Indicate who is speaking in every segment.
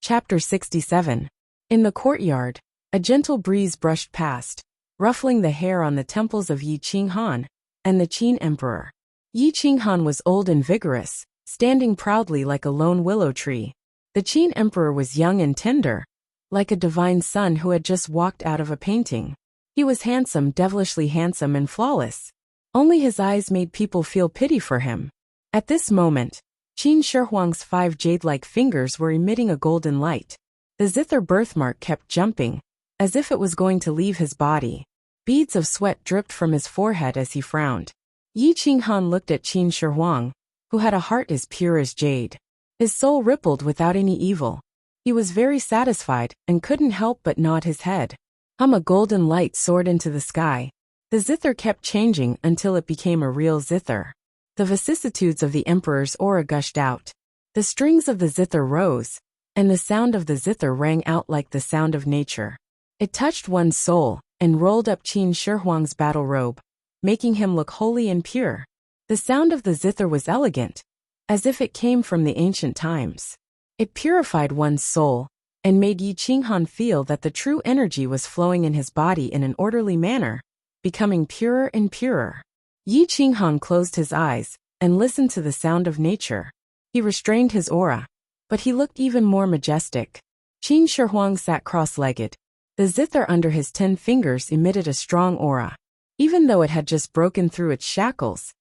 Speaker 1: Chapter 67. In the courtyard, a gentle breeze brushed past, ruffling the hair on the temples of Yi Qinghan and the Qin Emperor. Yi Qinghan was old and vigorous, standing proudly like a lone willow tree. The Qin Emperor was young and tender, like a divine son who had just walked out of a painting. He was handsome, devilishly handsome and flawless. Only his eyes made people feel pity for him. At this moment, Qin Shi 5 jade-like fingers were emitting a golden light. The zither birthmark kept jumping, as if it was going to leave his body. Beads of sweat dripped from his forehead as he frowned. Yi Qinghan looked at Qin Shi, who had a heart as pure as jade. His soul rippled without any evil. He was very satisfied and couldn't help but nod his head. A golden light soared into the sky. The zither kept changing until it became a real zither. The vicissitudes of the emperor's aura gushed out. The strings of the zither rose, and the sound of the zither rang out like the sound of nature. It touched one's soul and rolled up Qin Shi battle robe, making him look holy and pure. The sound of the zither was elegant, as if it came from the ancient times. It purified one's soul and made Yi Qinghan feel that the true energy was flowing in his body in an orderly manner, becoming purer and purer. Yi Qinghan closed his eyes and listened to the sound of nature. He restrained his aura, but he looked even more majestic. Qin Shi sat cross-legged. The zither under his 10 fingers emitted a strong aura. Even though it had just broken through its shackles,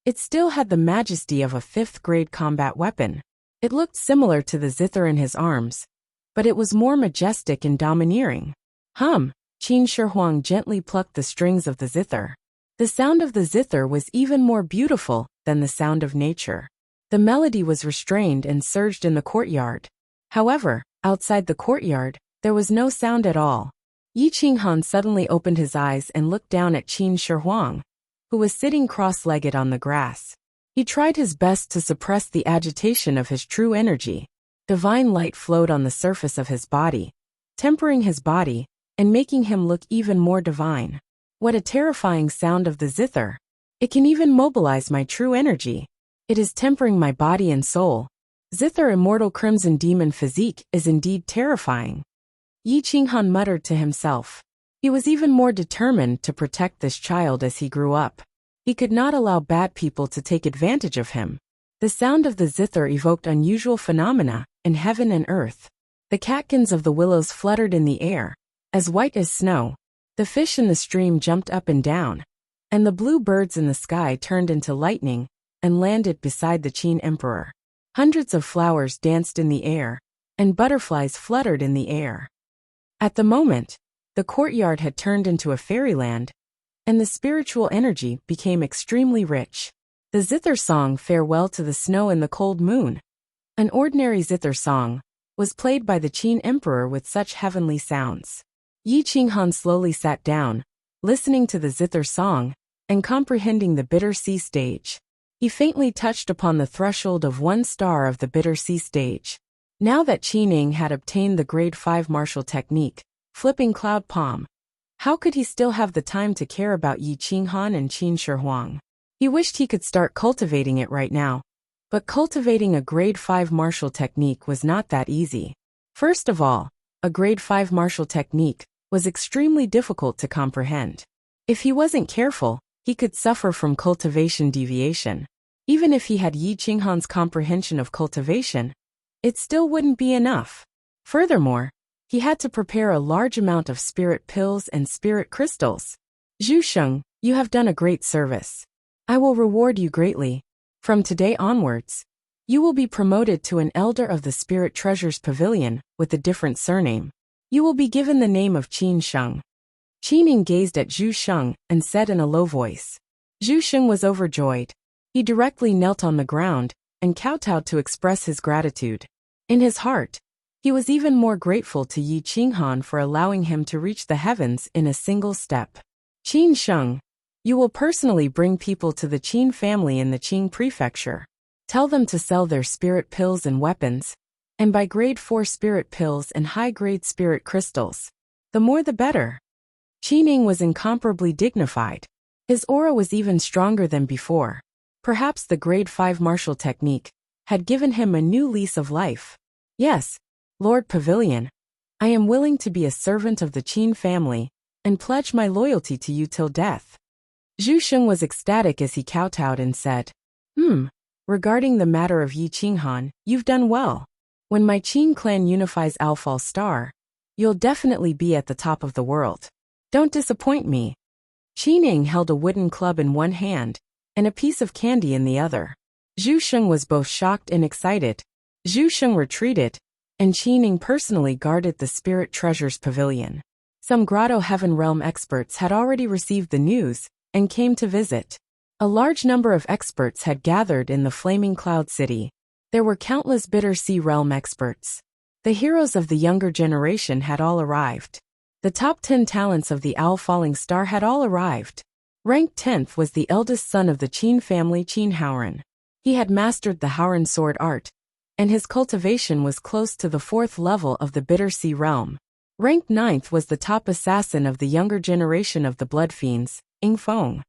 Speaker 1: it still had the majesty of a 5th-grade combat weapon. It looked similar to the zither in his arms, but it was more majestic and domineering. Qin Shi gently plucked the strings of the zither. The sound of the zither was even more beautiful than the sound of nature. The melody was restrained and surged in the courtyard. However, outside the courtyard, there was no sound at all. Yi Qinghan suddenly opened his eyes and looked down at Qin Shi, who was sitting cross-legged on the grass. He tried his best to suppress the agitation of his true energy. Divine light flowed on the surface of his body, tempering his body and making him look even more divine. What a terrifying sound of the zither. It can even mobilize my true energy. It is tempering my body and soul. Zither immortal crimson demon physique is indeed terrifying. Yi Qinghan muttered to himself. He was even more determined to protect this child as he grew up. He could not allow bad people to take advantage of him. The sound of the zither evoked unusual phenomena in heaven and earth. The catkins of the willows fluttered in the air, as white as snow. The fish in the stream jumped up and down, and the blue birds in the sky turned into lightning and landed beside the Qin Emperor. Hundreds of flowers danced in the air, and butterflies fluttered in the air. At the moment, the courtyard had turned into a fairyland, and the spiritual energy became extremely rich. The zither song Farewell to the Snow and the Cold Moon, an ordinary zither song, was played by the Qin Emperor with such heavenly sounds. Yi Qinghan slowly sat down, listening to the zither song and comprehending the bitter sea stage. He faintly touched upon the threshold of 1 star of the bitter sea stage. Now that Qining had obtained the grade 5 martial technique, flipping cloud palm, how could he still have the time to care about Yi Qinghan and Qin Shi? He wished he could start cultivating it right now. But cultivating a grade 5 martial technique was not that easy. First of all, a grade 5 martial technique was extremely difficult to comprehend. If he wasn't careful, he could suffer from cultivation deviation. Even if he had Yi Qinghan's comprehension of cultivation, it still wouldn't be enough. Furthermore, he had to prepare a large amount of spirit pills and spirit crystals. Zhu Sheng, you have done a great service. I will reward you greatly. From today onwards, you will be promoted to an elder of the Spirit Treasures Pavilion with a different surname. You will be given the name of Qin Sheng. Qining gazed at Zhu Sheng and said in a low voice. Zhu Sheng was overjoyed. He directly knelt on the ground and kowtowed to express his gratitude. In his heart, he was even more grateful to Yi Qinghan for allowing him to reach the heavens in a single step. Qin Sheng, you will personally bring people to the Qin family in the Qing prefecture. Tell them to sell their spirit pills and weapons, and buy grade 4 spirit pills and high-grade spirit crystals. The more the better. Qining was incomparably dignified. His aura was even stronger than before. Perhaps the grade 5 martial technique had given him a new lease of life. Yes, Lord Pavilion, I am willing to be a servant of the Qin family and pledge my loyalty to you till death. Zhu Sheng was ecstatic as he kowtowed and said, regarding the matter of Yi Qinghan, you've done well. When my Qin clan unifies Alfal Star, you'll definitely be at the top of the world. Don't disappoint me. Qining held a wooden club in one hand and a piece of candy in the other. Zhu Sheng was both shocked and excited. Zhu Sheng retreated, and Qining personally guarded the Spirit Treasures Pavilion. Some Grotto Heaven Realm experts had already received the news and came to visit. A large number of experts had gathered in the Flaming Cloud City. There were countless Bitter Sea Realm experts. The heroes of the younger generation had all arrived. The top 10 talents of the Owl Falling Star had all arrived. Ranked 10th was the eldest son of the Qin family, Qin Haoran. He had mastered the Haoran sword art, and his cultivation was close to the 4th level of the Bitter Sea Realm. Ranked 9th was the top assassin of the younger generation of the Blood Fiends, Ying Feng.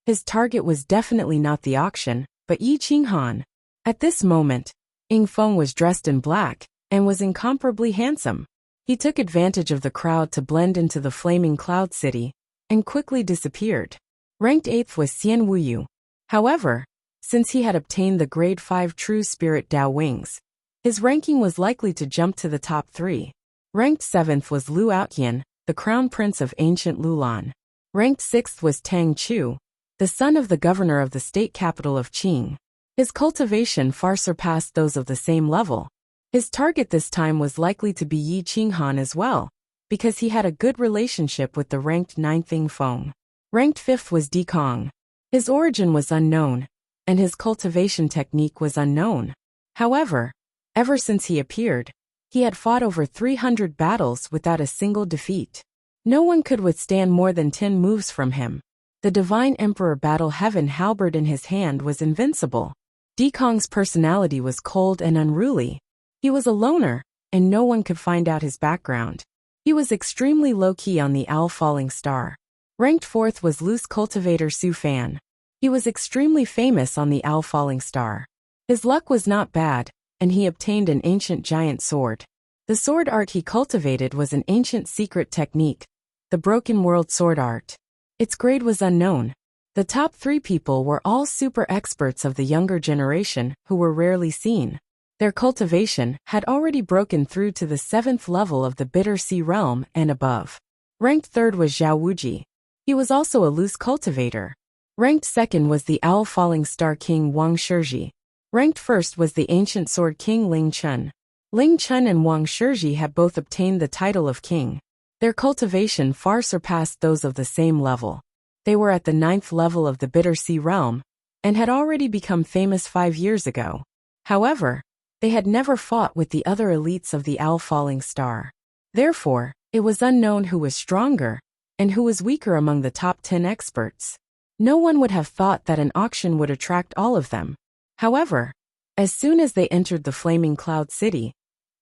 Speaker 1: His target was definitely not the auction, but Yi Qinghan. At this moment, Ying Feng was dressed in black and was incomparably handsome. He took advantage of the crowd to blend into the Flaming Cloud City and quickly disappeared. Ranked 8th was Xian Wuyu. However, since he had obtained the Grade 5 True Spirit Dao Wings, his ranking was likely to jump to the top 3. Ranked 7th was Lu Outyan, the Crown Prince of Ancient Lulan. Ranked 6th was Tang Chu, the son of the governor of the state capital of Qing. His cultivation far surpassed those of the same level. His target this time was likely to be Yi Qinghan as well, because he had a good relationship with the ranked 9th Ying Feng. Ranked 5th was Di Kong. His origin was unknown, and his cultivation technique was unknown. However, ever since he appeared, he had fought over 300 battles without a single defeat. No one could withstand more than 10 moves from him. The Divine Emperor Battle Heaven halberd in his hand was invincible. Di Kong's personality was cold and unruly. He was a loner, and no one could find out his background. He was extremely low-key on the Owl Falling Star. Ranked 4th was Loose Cultivator Su Fan. He was extremely famous on the Owl Falling Star. His luck was not bad, and he obtained an ancient giant sword. The sword art he cultivated was an ancient secret technique, the Broken World Sword Art. Its grade was unknown. The top 3 people were all super experts of the younger generation who were rarely seen. Their cultivation had already broken through to the 7th level of the Bitter Sea Realm and above. Ranked 3rd was Zhao Wuji. He was also a loose cultivator. Ranked 2nd was the Owl Falling Star King Wang Shizhi. Ranked 1st was the Ancient Sword King Ling Chun. Ling Chun and Wang Shizhi had both obtained the title of king. Their cultivation far surpassed those of the same level. They were at the 9th level of the Bitter Sea Realm, and had already become famous 5 years ago. However, they had never fought with the other elites of the Owl Falling Star. Therefore, it was unknown who was stronger, and who was weaker among the top 10 experts. No one would have thought that an auction would attract all of them. However, as soon as they entered the Flaming Cloud City,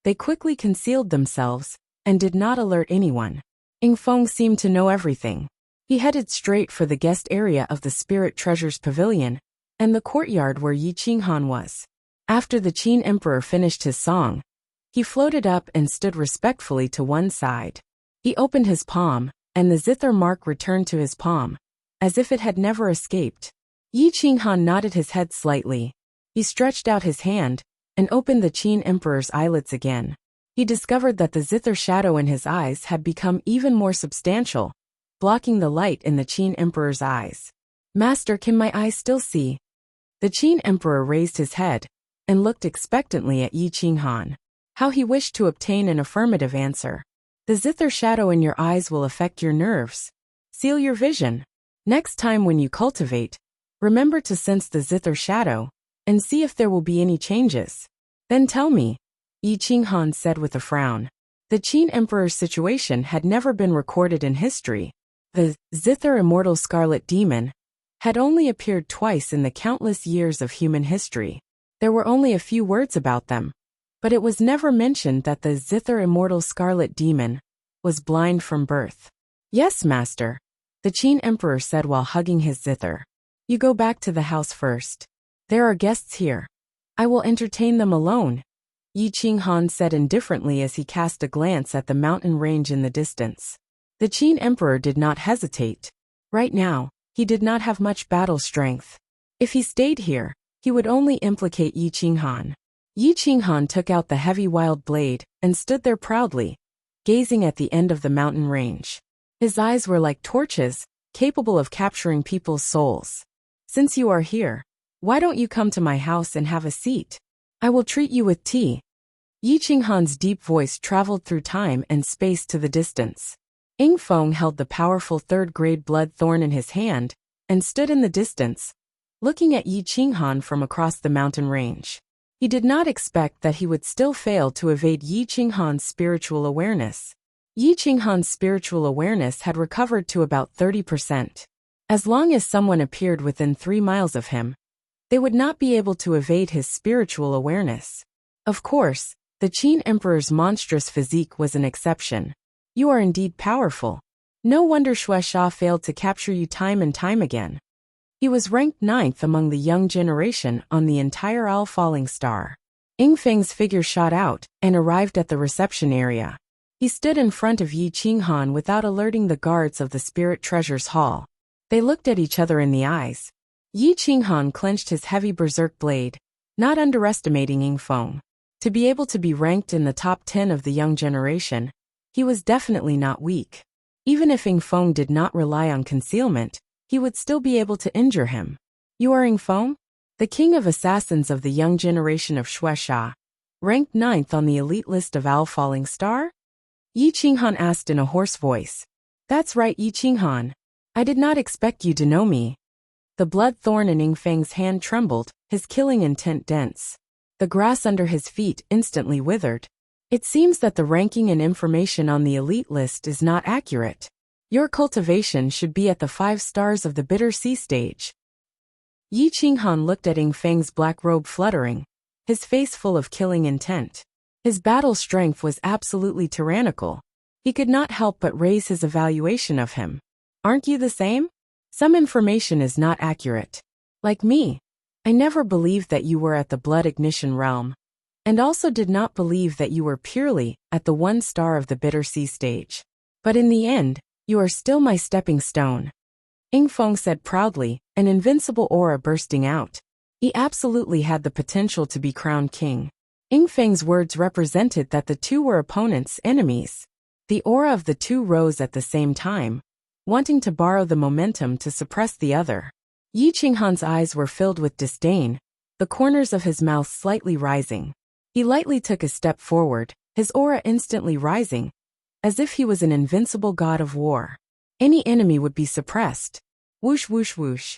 Speaker 1: they quickly concealed themselves, and did not alert anyone. Ying Feng seemed to know everything. He headed straight for the guest area of the Spirit Treasures Pavilion, and the courtyard where Yi Qinghan was. After the Qin Emperor finished his song, he floated up and stood respectfully to one side. He opened his palm, and the zither mark returned to his palm, as if it had never escaped. Yi Qinghan nodded his head slightly. He stretched out his hand, and opened the Qin Emperor's eyelids again. He discovered that the zither shadow in his eyes had become even more substantial, blocking the light in the Qin Emperor's eyes. "Master, can my eyes still see?" The Qin Emperor raised his head, and looked expectantly at Yi Qinghan. How he wished to obtain an affirmative answer. "The zither shadow in your eyes will affect your nerves. Seal your vision. Next time when you cultivate, remember to sense the zither shadow, and see if there will be any changes. Then tell me," Yi Qinghan said with a frown. The Qin Emperor's situation had never been recorded in history. The zither immortal scarlet demon had only appeared twice in the countless years of human history. There were only a few words about them, but it was never mentioned that the zither immortal scarlet demon was blind from birth. "Yes, master," the Qin Emperor said while hugging his zither. "You go back to the house first. There are guests here. I will entertain them alone. Yi Qinghan said indifferently as he cast a glance at the mountain range in the distance. The Qin Emperor did not hesitate. Right now, he did not have much battle strength. If he stayed here, he would only implicate Yi Qinghan. Yi Qinghan took out the heavy wild blade and stood there proudly, gazing at the end of the mountain range. His eyes were like torches, capable of capturing people's souls. Since you are here, why don't you come to my house and have a seat? I will treat you with tea. Yi Qinghan's deep voice traveled through time and space to the distance. Ying Feng held the powerful third-grade blood thorn in his hand and stood in the distance, looking at Yi Qinghan from across the mountain range. He did not expect that he would still fail to evade Yi Qinghan's spiritual awareness. Yi Qinghan's spiritual awareness had recovered to about 30%. As long as someone appeared within 3 miles of him, they would not be able to evade his spiritual awareness. Of course, the Qin Emperor's monstrous physique was an exception. You are indeed powerful. No wonder Shueisha failed to capture you time and time again. He was ranked 9th among the young generation on the entire All Falling Star. Ying Feng's figure shot out and arrived at the reception area. He stood in front of Yi Qinghan without alerting the guards of the Spirit Treasures Hall. They looked at each other in the eyes. Yi Qinghan clenched his heavy berserk blade, not underestimating Ying Feng. To be able to be ranked in the top 10 of the young generation, he was definitely not weak. Even if Ying Feng did not rely on concealment, he would still be able to injure him. You are Ying Feng? The king of assassins of the young generation of Shueisha, ranked 9th on the elite list of All Falling Star? Yi Qinghan asked in a hoarse voice. That's right, Yi Qinghan. I did not expect you to know me. The blood thorn in Ying Feng's hand trembled, his killing intent dense. The grass under his feet instantly withered. It seems that the ranking and information on the elite list is not accurate. Your cultivation should be at the 5 stars of the Bitter Sea stage. Yi Qinghan looked at Ying Feng's black robe fluttering, his face full of killing intent. His battle strength was absolutely tyrannical. He could not help but raise his evaluation of him. Aren't you the same? Some information is not accurate. Like me, I never believed that you were at the Blood Ignition realm, and also did not believe that you were purely at the 1 star of the Bitter Sea stage. But in the end, you are still my stepping stone. Ying Feng said proudly, an invincible aura bursting out. He absolutely had the potential to be crowned king. Ying Feng's words represented that the two were opponents, enemies. The aura of the two rose at the same time, wanting to borrow the momentum to suppress the other. Yi Qinghan's eyes were filled with disdain, the corners of his mouth slightly rising. He lightly took a step forward, his aura instantly rising, as if he was an invincible god of war. Any enemy would be suppressed. Whoosh whoosh whoosh.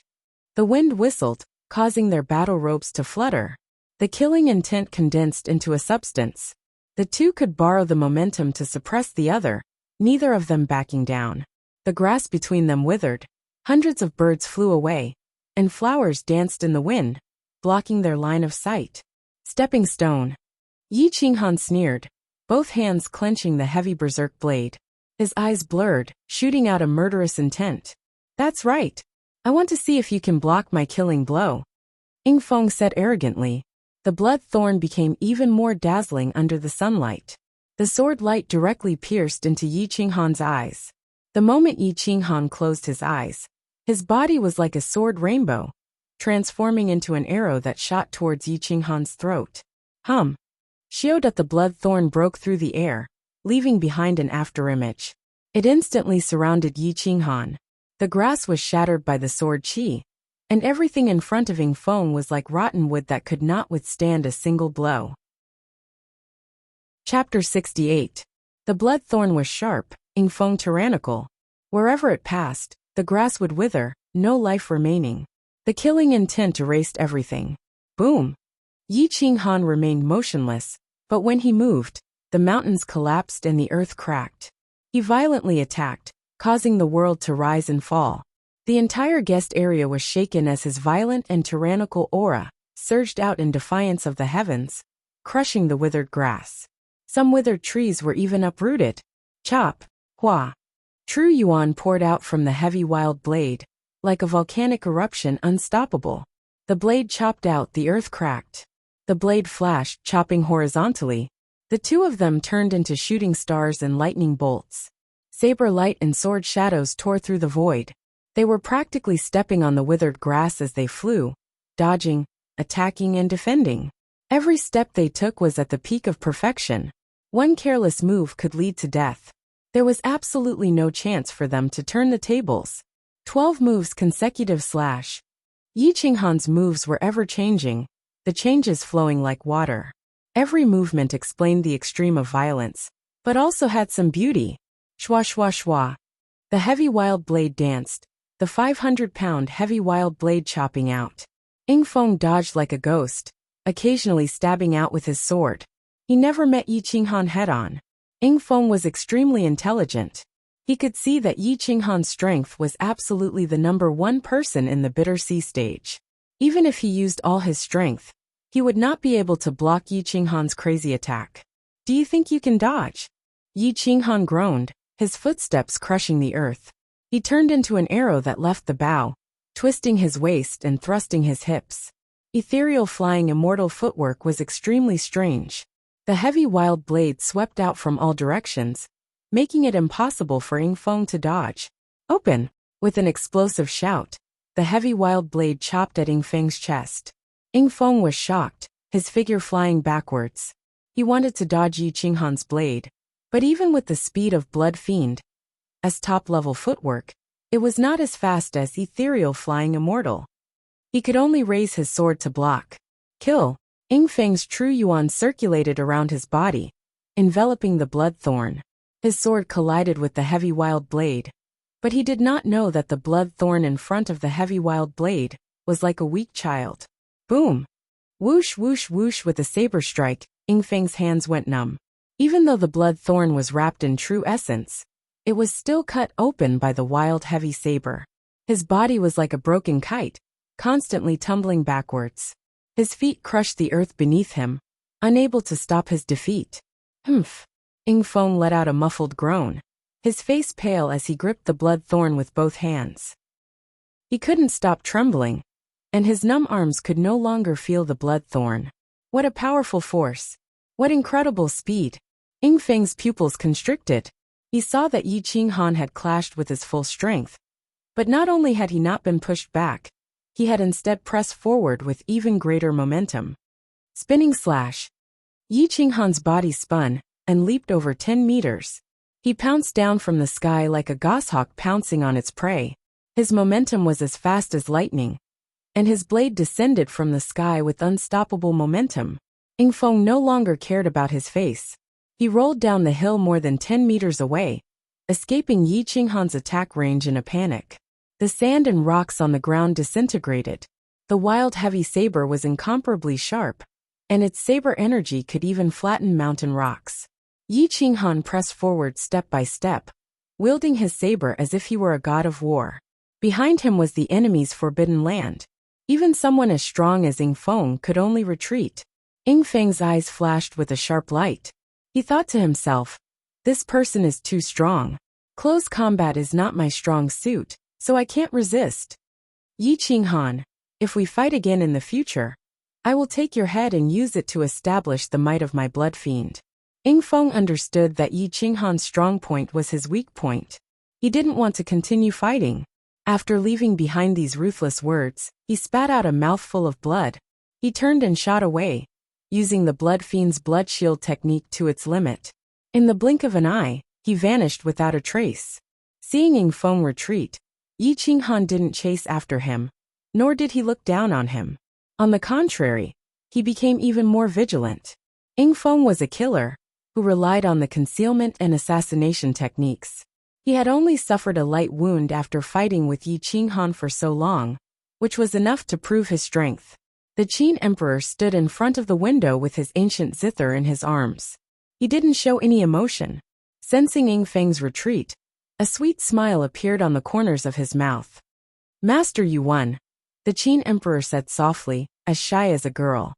Speaker 1: The wind whistled, causing their battle ropes to flutter. The killing intent condensed into a substance. The two could borrow the momentum to suppress the other, neither of them backing down. The grass between them withered, hundreds of birds flew away, and flowers danced in the wind, blocking their line of sight. Stepping stone. Yi Qinghan sneered, both hands clenching the heavy berserk blade. His eyes blurred, shooting out a murderous intent. That's right. I want to see if you can block my killing blow. Ying Feng said arrogantly. The blood thorn became even more dazzling under the sunlight. The sword light directly pierced into Yi Qinghan's eyes. The moment Yi Qinghan closed his eyes, his body was like a sword rainbow, transforming into an arrow that shot towards Yi Qinghan's throat. Hum. Shioda the blood thorn broke through the air, leaving behind an afterimage. It instantly surrounded Yi Qinghan. The grass was shattered by the sword qi, and everything in front of Ying Feng was like rotten wood that could not withstand a single blow. Chapter 68. The blood thorn was sharp, Ying Feng tyrannical. Wherever it passed, the grass would wither, no life remaining. The killing intent erased everything. Boom! Yi Qinghan remained motionless, but when he moved, the mountains collapsed and the earth cracked. He violently attacked, causing the world to rise and fall. The entire guest area was shaken as his violent and tyrannical aura surged out in defiance of the heavens, crushing the withered grass. Some withered trees were even uprooted. Chop! Hua! True yuan poured out from the heavy wild blade, like a volcanic eruption unstoppable. The blade chopped out, the earth cracked. The blade flashed, chopping horizontally. The two of them turned into shooting stars and lightning bolts. Saber light and sword shadows tore through the void. They were practically stepping on the withered grass as they flew, dodging, attacking and defending. Every step they took was at the peak of perfection. One careless move could lead to death. There was absolutely no chance for them to turn the tables. 12 moves consecutive slash. Yi Qinghan's moves were ever-changing, the changes flowing like water. Every movement explained the extreme of violence, but also had some beauty. Shwa shwa shwa. The heavy wild blade danced, the 500-pound heavy wild blade chopping out. Ying Feng dodged like a ghost, occasionally stabbing out with his sword. He never met Yi Qinghan head-on. Ying Feng was extremely intelligent. He could see that Yi Qinghan's strength was absolutely the number one person in the Bitter Sea stage. Even if he used all his strength, he would not be able to block Yi Qinghan's crazy attack. Do you think you can dodge? Yi Qinghan groaned, his footsteps crushing the earth. He turned into an arrow that left the bow, twisting his waist and thrusting his hips. Ethereal flying immortal footwork was extremely strange. The heavy wild blade swept out from all directions, making it impossible for Ying Feng to dodge. Open! With an explosive shout, the heavy wild blade chopped at Ying Feng's chest. Ying Feng was shocked, his figure flying backwards. He wanted to dodge Yi Qinghan's blade, but even with the speed of Blood Fiend, as top-level footwork, it was not as fast as ethereal flying immortal. He could only raise his sword to block. Kill! Ying Feng's true yuan circulated around his body, enveloping the blood thorn. His sword collided with the heavy wild blade, but he did not know that the blood thorn in front of the heavy wild blade was like a weak child. Boom! Whoosh whoosh whoosh. With a saber strike, Ying Feng's hands went numb. Even though the blood thorn was wrapped in true essence, it was still cut open by the wild heavy saber. His body was like a broken kite, constantly tumbling backwards. His feet crushed the earth beneath him, unable to stop his defeat. Humph! Ying Feng let out a muffled groan, his face pale as he gripped the blood thorn with both hands. He couldn't stop trembling, and his numb arms could no longer feel the blood thorn. What a powerful force! What incredible speed! Ying Feng's pupils constricted. He saw that Yi Qinghan had clashed with his full strength. But not only had he not been pushed back, he had instead pressed forward with even greater momentum. Spinning slash. Yi Qinghan's body spun and leaped over 10 meters. He pounced down from the sky like a goshawk pouncing on its prey. His momentum was as fast as lightning, and his blade descended from the sky with unstoppable momentum. Ying Feng no longer cared about his face. He rolled down the hill more than 10 meters away, escaping Yi Qinghan's attack range in a panic. The sand and rocks on the ground disintegrated. The wild heavy saber was incomparably sharp, and its saber energy could even flatten mountain rocks. Yi Qinghan pressed forward step by step, wielding his saber as if he were a god of war. Behind him was the enemy's forbidden land. Even someone as strong as Ying Feng could only retreat. Ying Feng's eyes flashed with a sharp light. He thought to himself, this person is too strong. Close combat is not my strong suit, so I can't resist. Yi Qinghan, if we fight again in the future, I will take your head and use it to establish the might of my blood fiend. Ying Feng understood that Yi Qinghan's strong point was his weak point. He didn't want to continue fighting. After leaving behind these ruthless words, he spat out a mouthful of blood. He turned and shot away, using the blood fiend's blood shield technique to its limit. In the blink of an eye, he vanished without a trace. Seeing Ying Feng retreat, Yi Qinghan didn't chase after him, nor did he look down on him. On the contrary, he became even more vigilant. Ying Feng was a killer, who relied on the concealment and assassination techniques. He had only suffered a light wound after fighting with Yi Qinghan for so long, which was enough to prove his strength. The Qin Emperor stood in front of the window with his ancient zither in his arms. He didn't show any emotion. Sensing Ying Feng's retreat, a sweet smile appeared on the corners of his mouth. Master, you won, the Qin Emperor said softly, as shy as a girl.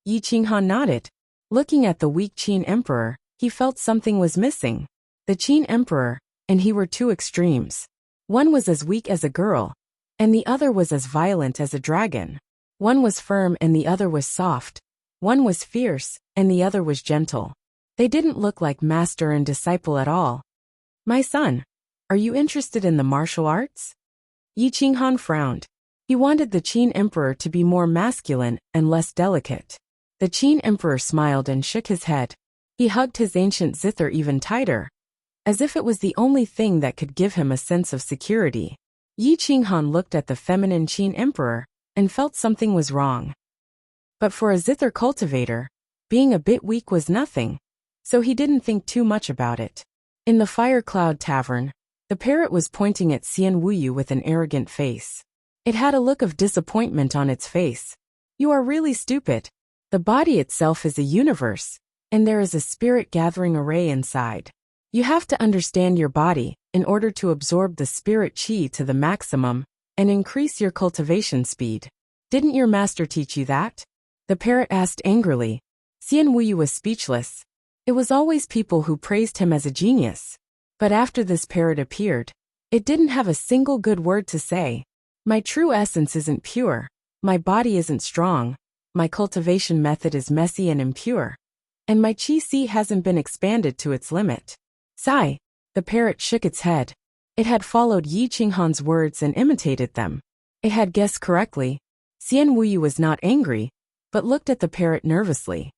Speaker 1: Yi Qinghan nodded. Looking at the weak Qin Emperor, he felt something was missing. The Qin Emperor and he were two extremes. One was as weak as a girl, and the other was as violent as a dragon. One was firm and the other was soft, One was fierce, and the other was gentle. They didn't look like master and disciple at all. My son, are you interested in the martial arts? Yi Qinghan frowned. He wanted the Qin emperor to be more masculine and less delicate. The Qin emperor smiled and shook his head. He hugged his ancient zither even tighter, as if it was the only thing that could give him a sense of security. Yi Qinghan looked at the feminine Qin emperor and felt something was wrong. But for a zither cultivator, being a bit weak was nothing, so he didn't think too much about it. In the Fire Cloud Tavern, the parrot was pointing at Xian Wuyu with an arrogant face. It had a look of disappointment on its face. You are really stupid. The body itself is a universe, and there is a spirit gathering array inside. You have to understand your body in order to absorb the spirit qi to the maximum and increase your cultivation speed. Didn't your master teach you that? The parrot asked angrily. Xian Wuyu was speechless. It was always people who praised him as a genius. But after this parrot appeared, it didn't have a single good word to say. My true essence isn't pure. My body isn't strong. My cultivation method is messy and impure. And my qi hasn't been expanded to its limit. Sigh. The parrot shook its head. It had followed Yi Qinghan's words and imitated them. It had guessed correctly. Xian Wuyu was not angry, but looked at the parrot nervously.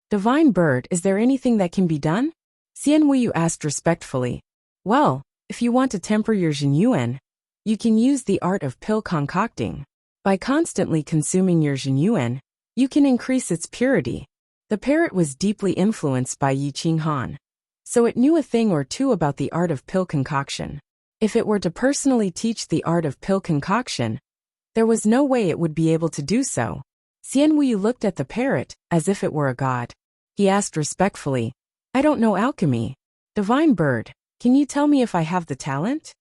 Speaker 1: Divine bird, is there anything that can be done? Xian Wuyu asked respectfully. Well, if you want to temper your Zhenyuan, you can use the art of pill concocting. By constantly consuming your Zhenyuan, you can increase its purity. The parrot was deeply influenced by Yi Qinghan, so it knew a thing or two about the art of pill concoction. If it were to personally teach the art of pill concoction, there was no way it would be able to do so. Xian Wuyu looked at the parrot as if it were a god. He asked respectfully, I don't know alchemy. Divine bird, can you tell me if I have the talent?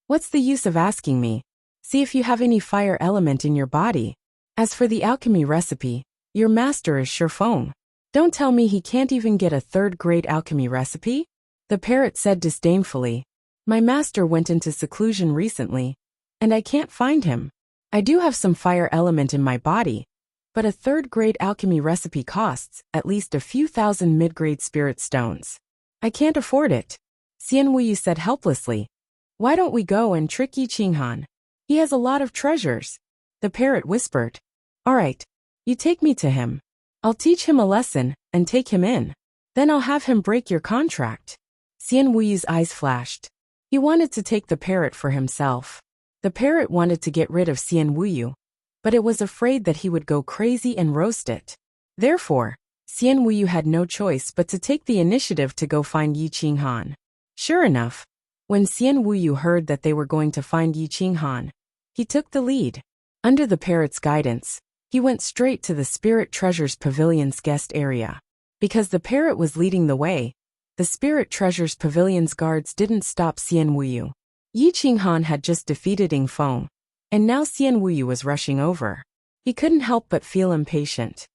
Speaker 1: What's the use of asking me? See if you have any fire element in your body. As for the alchemy recipe, your master is Shifeng. Don't tell me he can't even get a third-grade alchemy recipe? The parrot said disdainfully. My master went into seclusion recently, and I can't find him. I do have some fire element in my body, but a third-grade alchemy recipe costs at least a few thousand mid-grade spirit stones. I can't afford it. Xian Wuyu said helplessly. Why don't we go and trick Yi Qinghan? He has a lot of treasures. The parrot whispered. All right, you take me to him. I'll teach him a lesson and take him in. Then I'll have him break your contract. Xian Wuyu's eyes flashed. He wanted to take the parrot for himself. The parrot wanted to get rid of Xian Wuyu, but it was afraid that he would go crazy and roast it. Therefore, Xian Wuyu had no choice but to take the initiative to go find Yi Qinghan. Sure enough, when Xian Wuyu heard that they were going to find Yi Qinghan, he took the lead. Under the parrot's guidance, he went straight to the Spirit Treasures Pavilion's guest area. Because the parrot was leading the way, the Spirit Treasures Pavilion's guards didn't stop Xian Wuyu. Yi Qinghan had just defeated Ing Feng, and now Xian Wuyu was rushing over. He couldn't help but feel impatient.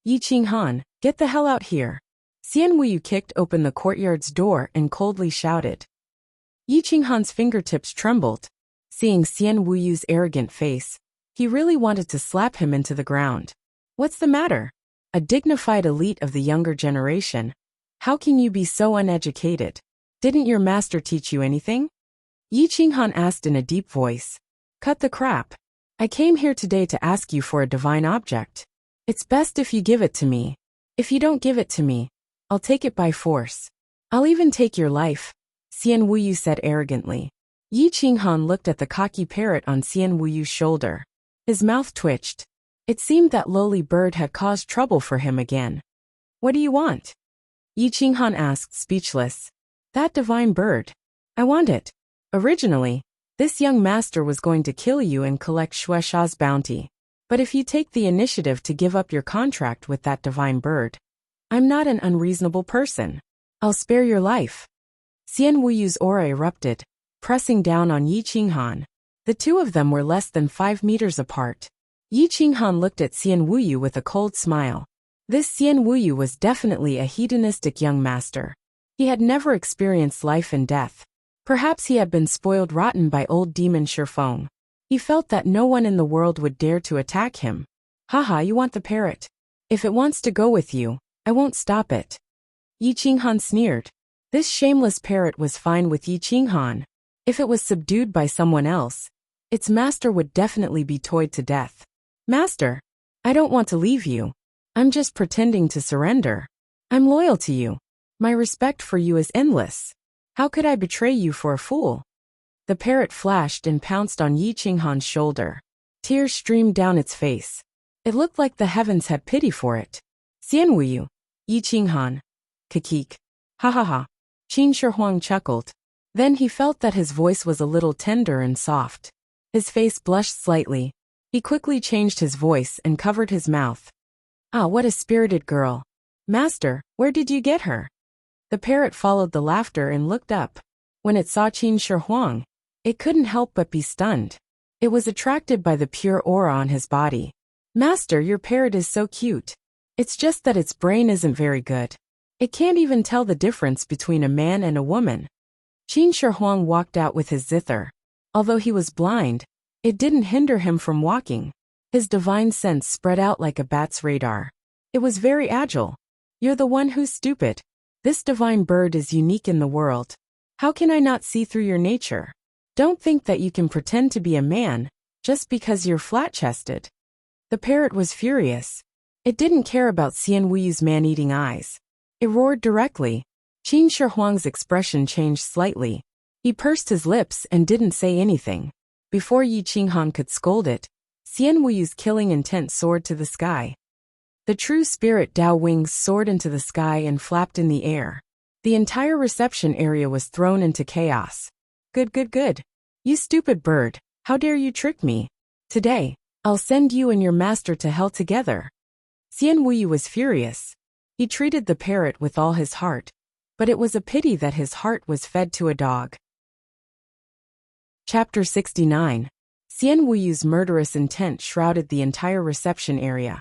Speaker 1: Yi Qinghan, get the hell out here. Xian Wuyu kicked open the courtyard's door and coldly shouted. Yi Qinghan's fingertips trembled. Seeing Xian Wuyu's arrogant face, he really wanted to slap him into the ground. What's the matter? A dignified elite of the younger generation. How can you be so uneducated? Didn't your master teach you anything? Yi Qinghan asked in a deep voice. Cut the crap. I came here today to ask you for a divine object. It's best if you give it to me. If you don't give it to me, I'll take it by force. I'll even take your life, Xian Wuyu said arrogantly. Yi Qinghan looked at the cocky parrot on Xian Wuyu's shoulder. His mouth twitched. It seemed that lowly bird had caused trouble for him again. What do you want? Yi Qinghan asked, speechless. That divine bird. I want it. Originally, this young master was going to kill you and collect Shueisha's bounty. But if you take the initiative to give up your contract with that divine bird, I'm not an unreasonable person. I'll spare your life. Xian Wuyu's aura erupted, pressing down on Yi Qinghan. The two of them were less than 5 meters apart. Yi Qinghan looked at Xian Wuyu with a cold smile. This Xian Wuyu was definitely a hedonistic young master. He had never experienced life and death. Perhaps he had been spoiled rotten by old demon Shifeng. He felt that no one in the world would dare to attack him. Haha, you want the parrot? If it wants to go with you, I won't stop it. Yi Qinghan sneered. This shameless parrot was fine with Yi Qinghan. If it was subdued by someone else, its master would definitely be toyed to death. Master, I don't want to leave you. I'm just pretending to surrender. I'm loyal to you. My respect for you is endless. How could I betray you for a fool? The parrot flashed and pounced on Yi Qinghan's shoulder. Tears streamed down its face. It looked like the heavens had pity for it. Xianwuyu, Yi Qinghan. Kikik. Ha ha ha. Qin Shihuang chuckled. Then he felt that his voice was a little tender and soft. His face blushed slightly. He quickly changed his voice and covered his mouth. Ah, what a spirited girl. Master, where did you get her? The parrot followed the laughter and looked up. When it saw Qin Shihuang, it couldn't help but be stunned. It was attracted by the pure aura on his body. Master, your parrot is so cute. It's just that its brain isn't very good. It can't even tell the difference between a man and a woman. Qin Shihuang walked out with his zither. Although he was blind, it didn't hinder him from walking. His divine sense spread out like a bat's radar. It was very agile. You're the one who's stupid. This divine bird is unique in the world. How can I not see through your nature? Don't think that you can pretend to be a man, just because you're flat-chested. The parrot was furious. It didn't care about Xianwuyu's man-eating eyes. It roared directly. Qin Shihuang's expression changed slightly. He pursed his lips and didn't say anything. Before Yi Qinghan could scold it, Xianwuyu's killing intent soared to the sky. The true spirit Dao wings soared into the sky and flapped in the air. The entire reception area was thrown into chaos. Good. You stupid bird, how dare you trick me? Today, I'll send you and your master to hell together. Xianwuyu was furious. He treated the parrot with all his heart, but it was a pity that his heart was fed to a dog. Chapter 69. Xianwuyu's murderous intent shrouded the entire reception area,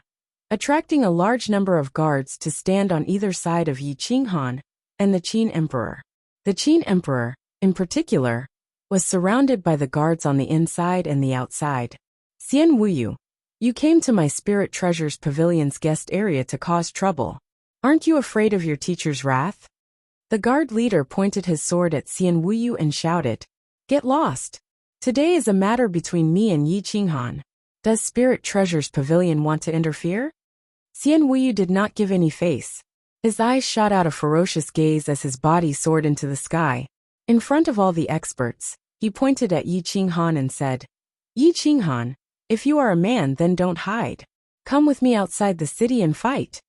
Speaker 1: attracting a large number of guards to stand on either side of Yi Qinghan and the Qin Emperor. The Qin Emperor, in particular, was surrounded by the guards on the inside and the outside. Xianwuyu, you came to my Spirit Treasures Pavilion's guest area to cause trouble. Aren't you afraid of your teacher's wrath? The guard leader pointed his sword at Xianwuyu and shouted, Get lost! Today is a matter between me and Yi Qinghan. Does Spirit Treasures Pavilion want to interfere? Xianwuyu did not give any face. His eyes shot out a ferocious gaze as his body soared into the sky. In front of all the experts, he pointed at Yi Qinghan and said, Yi Qinghan, if you are a man, then don't hide. Come with me outside the city and fight.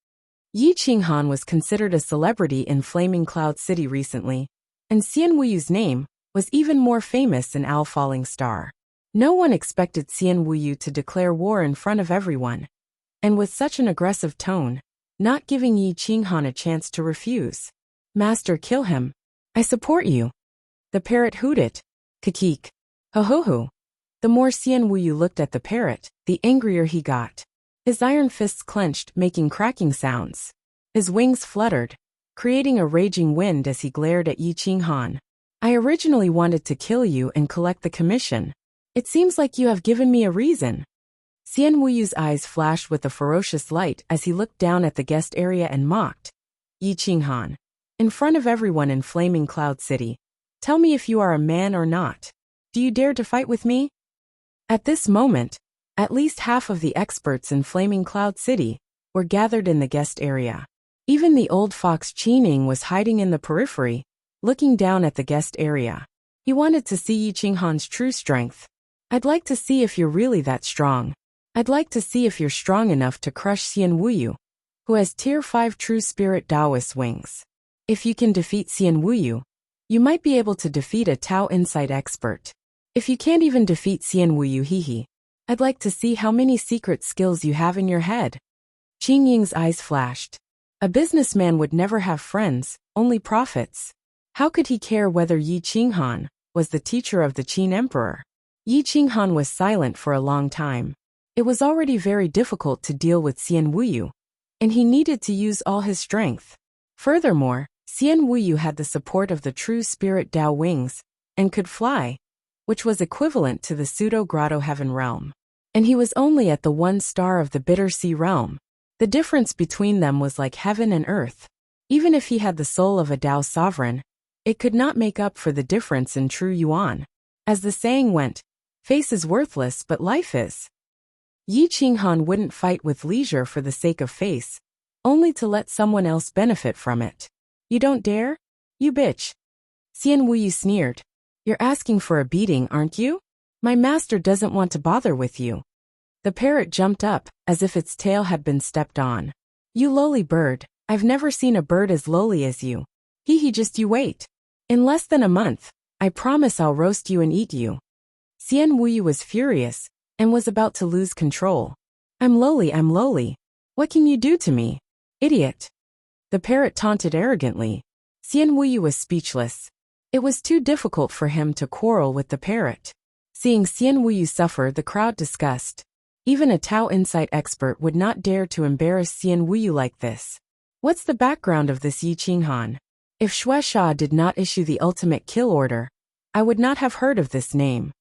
Speaker 1: Yi Qinghan was considered a celebrity in Flaming Cloud City recently, and Xianwuyu's name was even more famous in Owl Falling Star. No one expected Xianwuyu to declare war in front of everyone, and with such an aggressive tone, not giving Yi Qinghan a chance to refuse. Master, kill him. I support you. The parrot hooted. Kikik. Ho. The more Xianwuyu looked at the parrot, the angrier he got. His iron fists clenched, making cracking sounds. His wings fluttered, creating a raging wind as he glared at Yi Qinghan. I originally wanted to kill you and collect the commission. It seems like you have given me a reason. Xianwuyu's eyes flashed with a ferocious light as he looked down at the guest area and mocked. Yi Qinghan, in front of everyone in Flaming Cloud City, tell me if you are a man or not. Do you dare to fight with me? At this moment, at least half of the experts in Flaming Cloud City were gathered in the guest area. Even the old fox Qining was hiding in the periphery, looking down at the guest area. He wanted to see Yi Qinghan's true strength. I'd like to see if you're really that strong. I'd like to see if you're strong enough to crush Xianwuyu, who has Tier 5 True Spirit Taoist wings. If you can defeat Xianwuyu, you might be able to defeat a Tao Insight expert. If you can't even defeat Xianwuyu, I'd like to see how many secret skills you have in your head. Qing Ying's eyes flashed. A businessman would never have friends, only profits. How could he care whether Yi Qinghan was the teacher of the Qin Emperor? Yi Qinghan was silent for a long time. It was already very difficult to deal with Xianwuyu, and he needed to use all his strength. Furthermore, Xianwuyu had the support of the true spirit Dao wings, and could fly, which was equivalent to the pseudo-grotto heaven realm. And he was only at the 1 star of the bitter sea realm. The difference between them was like heaven and earth. Even if he had the soul of a Dao sovereign, it could not make up for the difference in true yuan. As the saying went, face is worthless but life is. Yi Qinghan wouldn't fight with leisure for the sake of face, only to let someone else benefit from it. You don't dare? You bitch. Xian Wuyu sneered. You're asking for a beating, aren't you? My master doesn't want to bother with you. The parrot jumped up, as if its tail had been stepped on. You lowly bird, I've never seen a bird as lowly as you. Hee just you wait. In less than a month, I promise I'll roast you and eat you. Xian Wuyu was furious, and was about to lose control. I'm lowly. What can you do to me? Idiot. The parrot taunted arrogantly. Xian Wuyu was speechless. It was too difficult for him to quarrel with the parrot. Seeing Xian Wuyu suffer, the crowd discussed. Even a Tao insight expert would not dare to embarrass Xian Wuyu like this. What's the background of this Yi Qinghan? If Shueisha did not issue the ultimate kill order, I would not have heard of this name.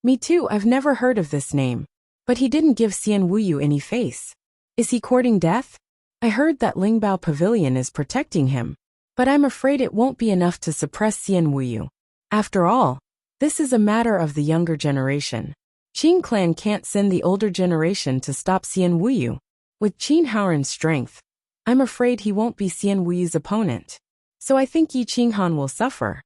Speaker 1: Me too, I've never heard of this name. But he didn't give Xian Wuyu any face. Is he courting death? I heard that Lingbao Pavilion is protecting him. But I'm afraid it won't be enough to suppress Xian Wuyu. After all, this is a matter of the younger generation. Qin clan can't send the older generation to stop Xian Wuyu. With Qin Haoran's strength, I'm afraid he won't be Xian Wuyu's opponent. So I think Yi Qinghan will suffer.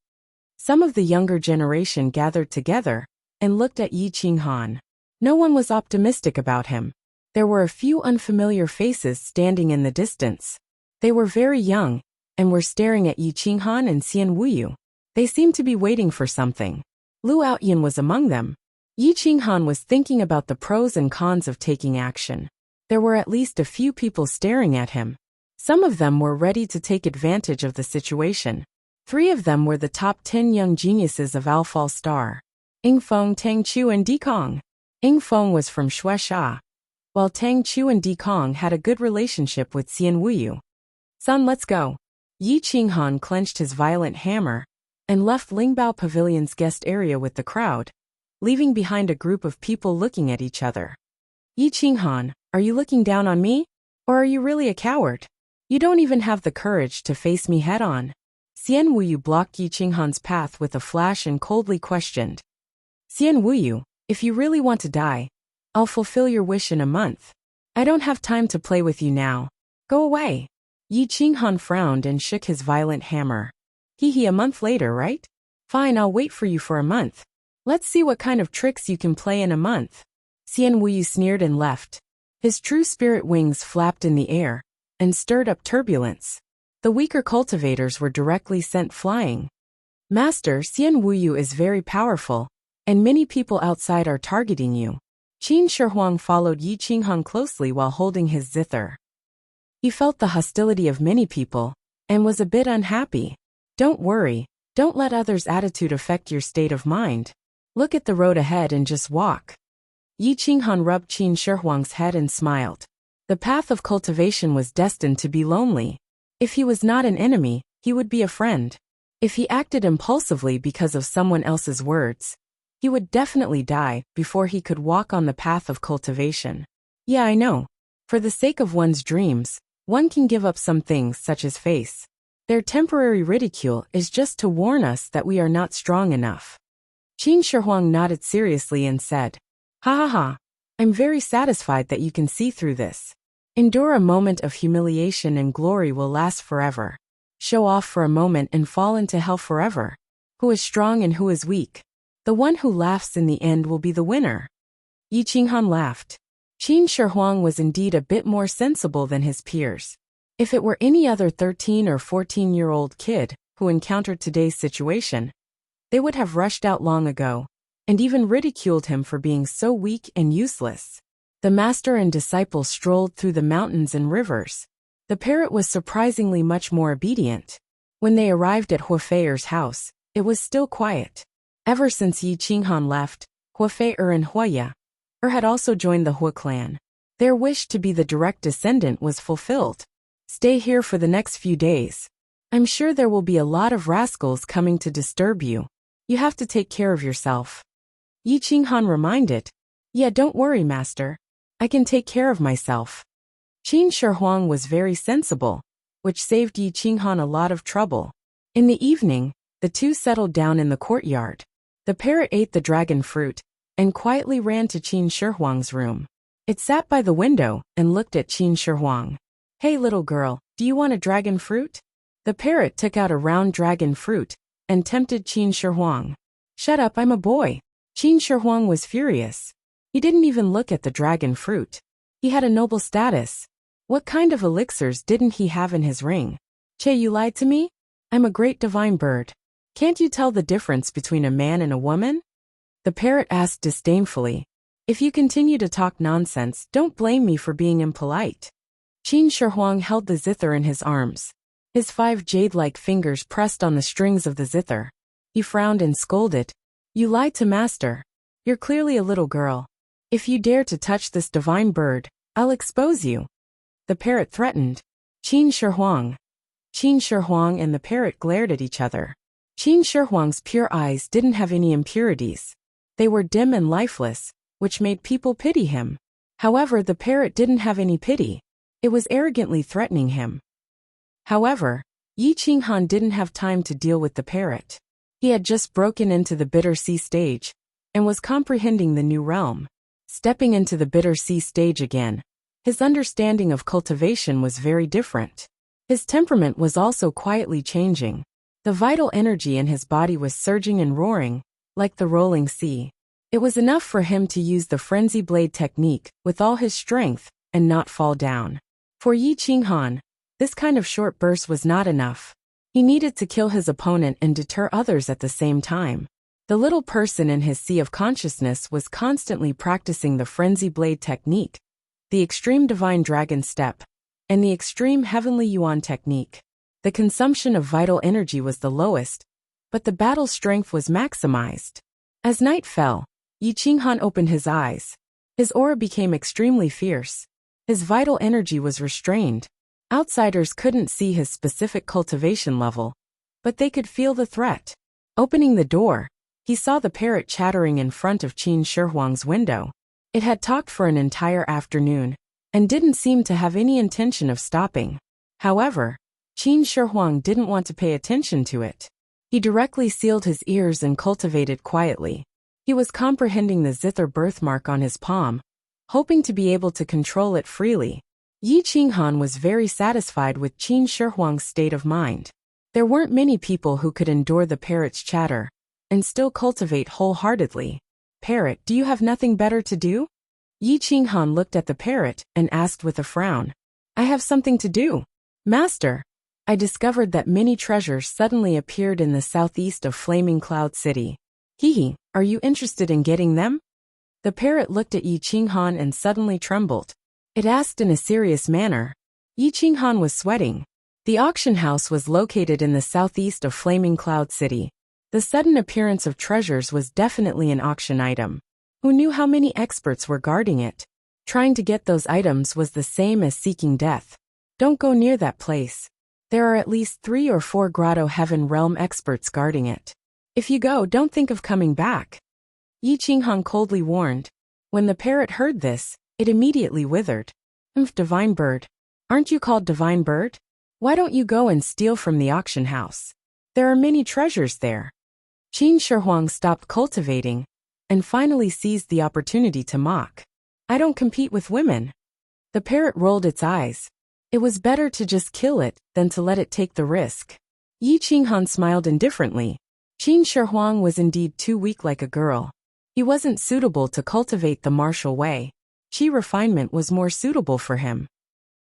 Speaker 1: Some of the younger generation gathered together and looked at Yi Qinghan. No one was optimistic about him. There were a few unfamiliar faces standing in the distance. They were very young and were staring at Yi Qinghan and Xian Wuyu. They seemed to be waiting for something. Lu Outyan was among them. Yi Qinghan was thinking about the pros and cons of taking action. There were at least a few people staring at him. Some of them were ready to take advantage of the situation. 3 of them were the top 10 young geniuses of Alfal Star. Yingfeng, Tang Chu and Dikong. Yingfeng was from Shueisha, while Tang Chu and Dikong had a good relationship with Xian Wuyu. Son, let's go. Yi Qinghan clenched his violent hammer and left Lingbao Pavilion's guest area with the crowd, leaving behind a group of people looking at each other. Yi Qinghan, are you looking down on me? Or are you really a coward? You don't even have the courage to face me head-on. Xian Wuyu blocked Yi Qinghan's path with a flash and coldly questioned. Xian Wuyu, if you really want to die, I'll fulfill your wish in a month. I don't have time to play with you now. Go away. Yi Qinghan frowned and shook his violent hammer. A month later, right? Fine, I'll wait for you for a month. Let's see what kind of tricks you can play in a month. Xian Wuyu sneered and left. His true spirit wings flapped in the air and stirred up turbulence. The weaker cultivators were directly sent flying. Master, Xian Wuyu is very powerful, and many people outside are targeting you. Qin Shihuang followed Yi Qinghan closely while holding his zither. He felt the hostility of many people, and was a bit unhappy. Don't worry, don't let others' attitude affect your state of mind. Look at the road ahead and just walk. Yi Qinghan rubbed Qin Shihuang's head and smiled. The path of cultivation was destined to be lonely. If he was not an enemy, he would be a friend. If he acted impulsively because of someone else's words, he would definitely die before he could walk on the path of cultivation. Yeah, I know. For the sake of one's dreams, one can give up some things such as face. Their temporary ridicule is just to warn us that we are not strong enough. Qin Shihuang nodded seriously and said, Ha ha ha. I'm very satisfied that you can see through this. Endure a moment of humiliation and glory will last forever. Show off for a moment and fall into hell forever. Who is strong and who is weak? The one who laughs in the end will be the winner. Yi Qinghan laughed. Qin Shihuang was indeed a bit more sensible than his peers. If it were any other 13 or 14-year-old kid who encountered today's situation, they would have rushed out long ago, and even ridiculed him for being so weak and useless. The master and disciple strolled through the mountains and rivers. The parrot was surprisingly much more obedient. When they arrived at Huafei's house, it was still quiet. Ever since Yi Qinghan left, Huafei and Huaya had also joined the Hua clan. Their wish to be the direct descendant was fulfilled. Stay here for the next few days. I'm sure there will be a lot of rascals coming to disturb you. You have to take care of yourself. Yi Qinghan reminded. Yeah, don't worry, master. I can take care of myself. Qin Shi Huang was very sensible, which saved Yi Qinghan a lot of trouble. In the evening, the two settled down in the courtyard. The parrot ate the dragon fruit and quietly ran to Qin Shi Huang's room. It sat by the window and looked at Qin Shi Huang. "Hey little girl, do you want a dragon fruit?" The parrot took out a round dragon fruit and tempted Qin Shi Huang. "Shut up, I'm a boy." Qin Shi Huang was furious. He didn't even look at the dragon fruit. He had a noble status. What kind of elixirs didn't he have in his ring? "Che, you lied to me? I'm a great divine bird. Can't you tell the difference between a man and a woman?" The parrot asked disdainfully. "If you continue to talk nonsense, don't blame me for being impolite." Qin Shi Huang held the zither in his arms. His 5 jade-like fingers pressed on the strings of the zither. He frowned and scolded. "You lied to master. You're clearly a little girl. If you dare to touch this divine bird, I'll expose you." The parrot threatened. Qin Shi Huang. Qin Shi Huang and the parrot glared at each other. Qin Shi Huang's pure eyes didn't have any impurities. They were dim and lifeless, which made people pity him. However, the parrot didn't have any pity. It was arrogantly threatening him. However, Yi Qinghan didn't have time to deal with the parrot. He had just broken into the bitter sea stage and was comprehending the new realm. Stepping into the bitter sea stage again, his understanding of cultivation was very different. His temperament was also quietly changing. The vital energy in his body was surging and roaring, like the rolling sea. It was enough for him to use the frenzy blade technique with all his strength and not fall down. For Yi Qinghan, this kind of short burst was not enough. He needed to kill his opponent and deter others at the same time. The little person in his sea of consciousness was constantly practicing the frenzy blade technique, the extreme divine dragon step, and the extreme heavenly yuan technique. The consumption of vital energy was the lowest, but the battle strength was maximized. As night fell, Yi Qinghan opened his eyes. His aura became extremely fierce. His vital energy was restrained. Outsiders couldn't see his specific cultivation level, but they could feel the threat. Opening the door, he saw the parrot chattering in front of Qin Shi Huang's window. It had talked for an entire afternoon and didn't seem to have any intention of stopping. However, Qin Shi Huang didn't want to pay attention to it. He directly sealed his ears and cultivated quietly. He was comprehending the zither birthmark on his palm, hoping to be able to control it freely. Yi Qinghan was very satisfied with Qin Shi Huang's state of mind. There weren't many people who could endure the parrot's chatter and still cultivate wholeheartedly. "Parrot, do you have nothing better to do?" Yi Qinghan looked at the parrot and asked with a frown. "I have something to do. Master, I discovered that many treasures suddenly appeared in the southeast of Flaming Cloud City. Hehe, are you interested in getting them?" The parrot looked at Yi Qinghan and suddenly trembled. It asked in a serious manner. Yi Qinghan was sweating. The auction house was located in the southeast of Flaming Cloud City. The sudden appearance of treasures was definitely an auction item. Who knew how many experts were guarding it? Trying to get those items was the same as seeking death. Don't go near that place. There are at least 3 or 4 Grotto Heaven Realm experts guarding it. If you go, don't think of coming back. Yi Qinghan coldly warned. When the parrot heard this, it immediately withered. Divine bird. Aren't you called Divine Bird? Why don't you go and steal from the auction house? There are many treasures there. Qin Shi Huang stopped cultivating and finally seized the opportunity to mock. "I don't compete with women." The parrot rolled its eyes. It was better to just kill it than to let it take the risk. Yi Qinghan smiled indifferently. Qin Shi Huang was indeed too weak like a girl. He wasn't suitable to cultivate the martial way. Qi refinement was more suitable for him.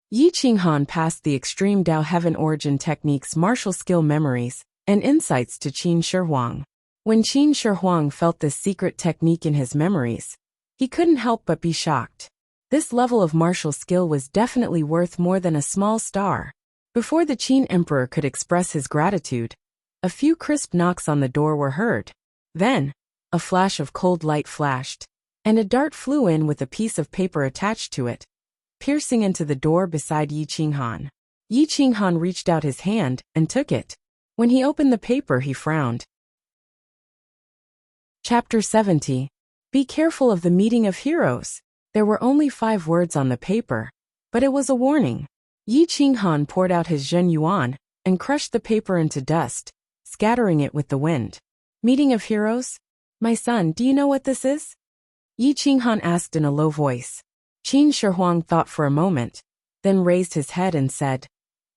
Speaker 1: Yi Qinghan passed the extreme Dao Heaven origin technique's martial skill memories and insights to Qin Shi Huang. When Qin Shi Huang felt this secret technique in his memories, he couldn't help but be shocked. This level of martial skill was definitely worth more than a small star. Before the Qin Emperor could express his gratitude, a few crisp knocks on the door were heard. Then, a flash of cold light flashed, and a dart flew in with a piece of paper attached to it, piercing into the door beside Yi Qinghan. Yi Qinghan reached out his hand and took it. When he opened the paper, he frowned. Chapter 70. Be careful of the meeting of heroes. There were only 5 words on the paper, But it was a warning. Yi Qinghan poured out his Zhen Yuan and crushed the paper into dust, scattering it with the wind. Meeting of Heroes? My son, do you know what this is? Yi Qinghan asked in a low voice. Qin Shihuang thought for a moment, then raised his head and said,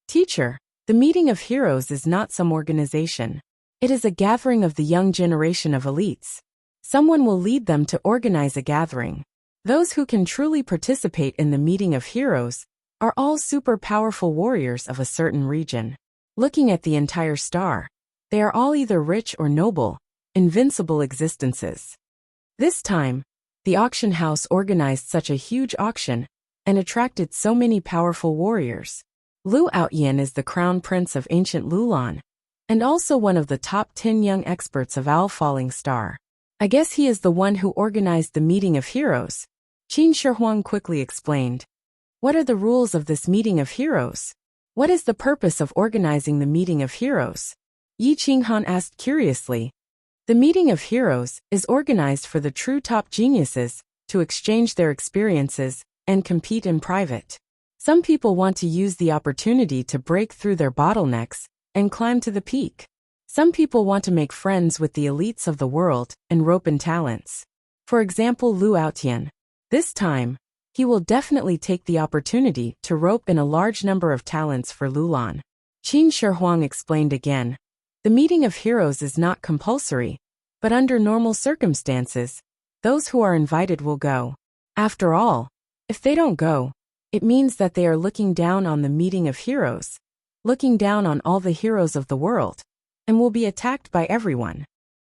Speaker 1: Teacher, the Meeting of Heroes is not some organization. It is a gathering of the young generation of elites. Someone will lead them to organize a gathering. Those who can truly participate in the Meeting of Heroes are all super powerful warriors of a certain region. Looking at the entire star, they are all either rich or noble, invincible existences. This time, the auction house organized such a huge auction and attracted so many powerful warriors. Lu Outyan is the crown prince of ancient Lulan, and also one of the top 10 young experts of Owl Falling Star. I guess he is the one who organized the Meeting of Heroes, Qin Shihuang quickly explained. What are the rules of this Meeting of Heroes? What is the purpose of organizing the Meeting of Heroes? Yi Qinghan asked curiously. The Meeting of Heroes is organized for the true top geniuses to exchange their experiences and compete in private. Some people want to use the opportunity to break through their bottlenecks and climb to the peak. Some people want to make friends with the elites of the world and rope in talents. For example, Lu Outyan. This time, he will definitely take the opportunity to rope in a large number of talents for Lulan. Qin Shihuang explained again. The Meeting of Heroes is not compulsory, but under normal circumstances, those who are invited will go. After all, if they don't go, it means that they are looking down on the Meeting of Heroes, looking down on all the heroes of the world, and will be attacked by everyone.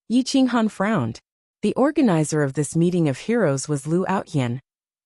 Speaker 1: Yi Qinghan frowned. The organizer of this Meeting of Heroes was Lu Outyan.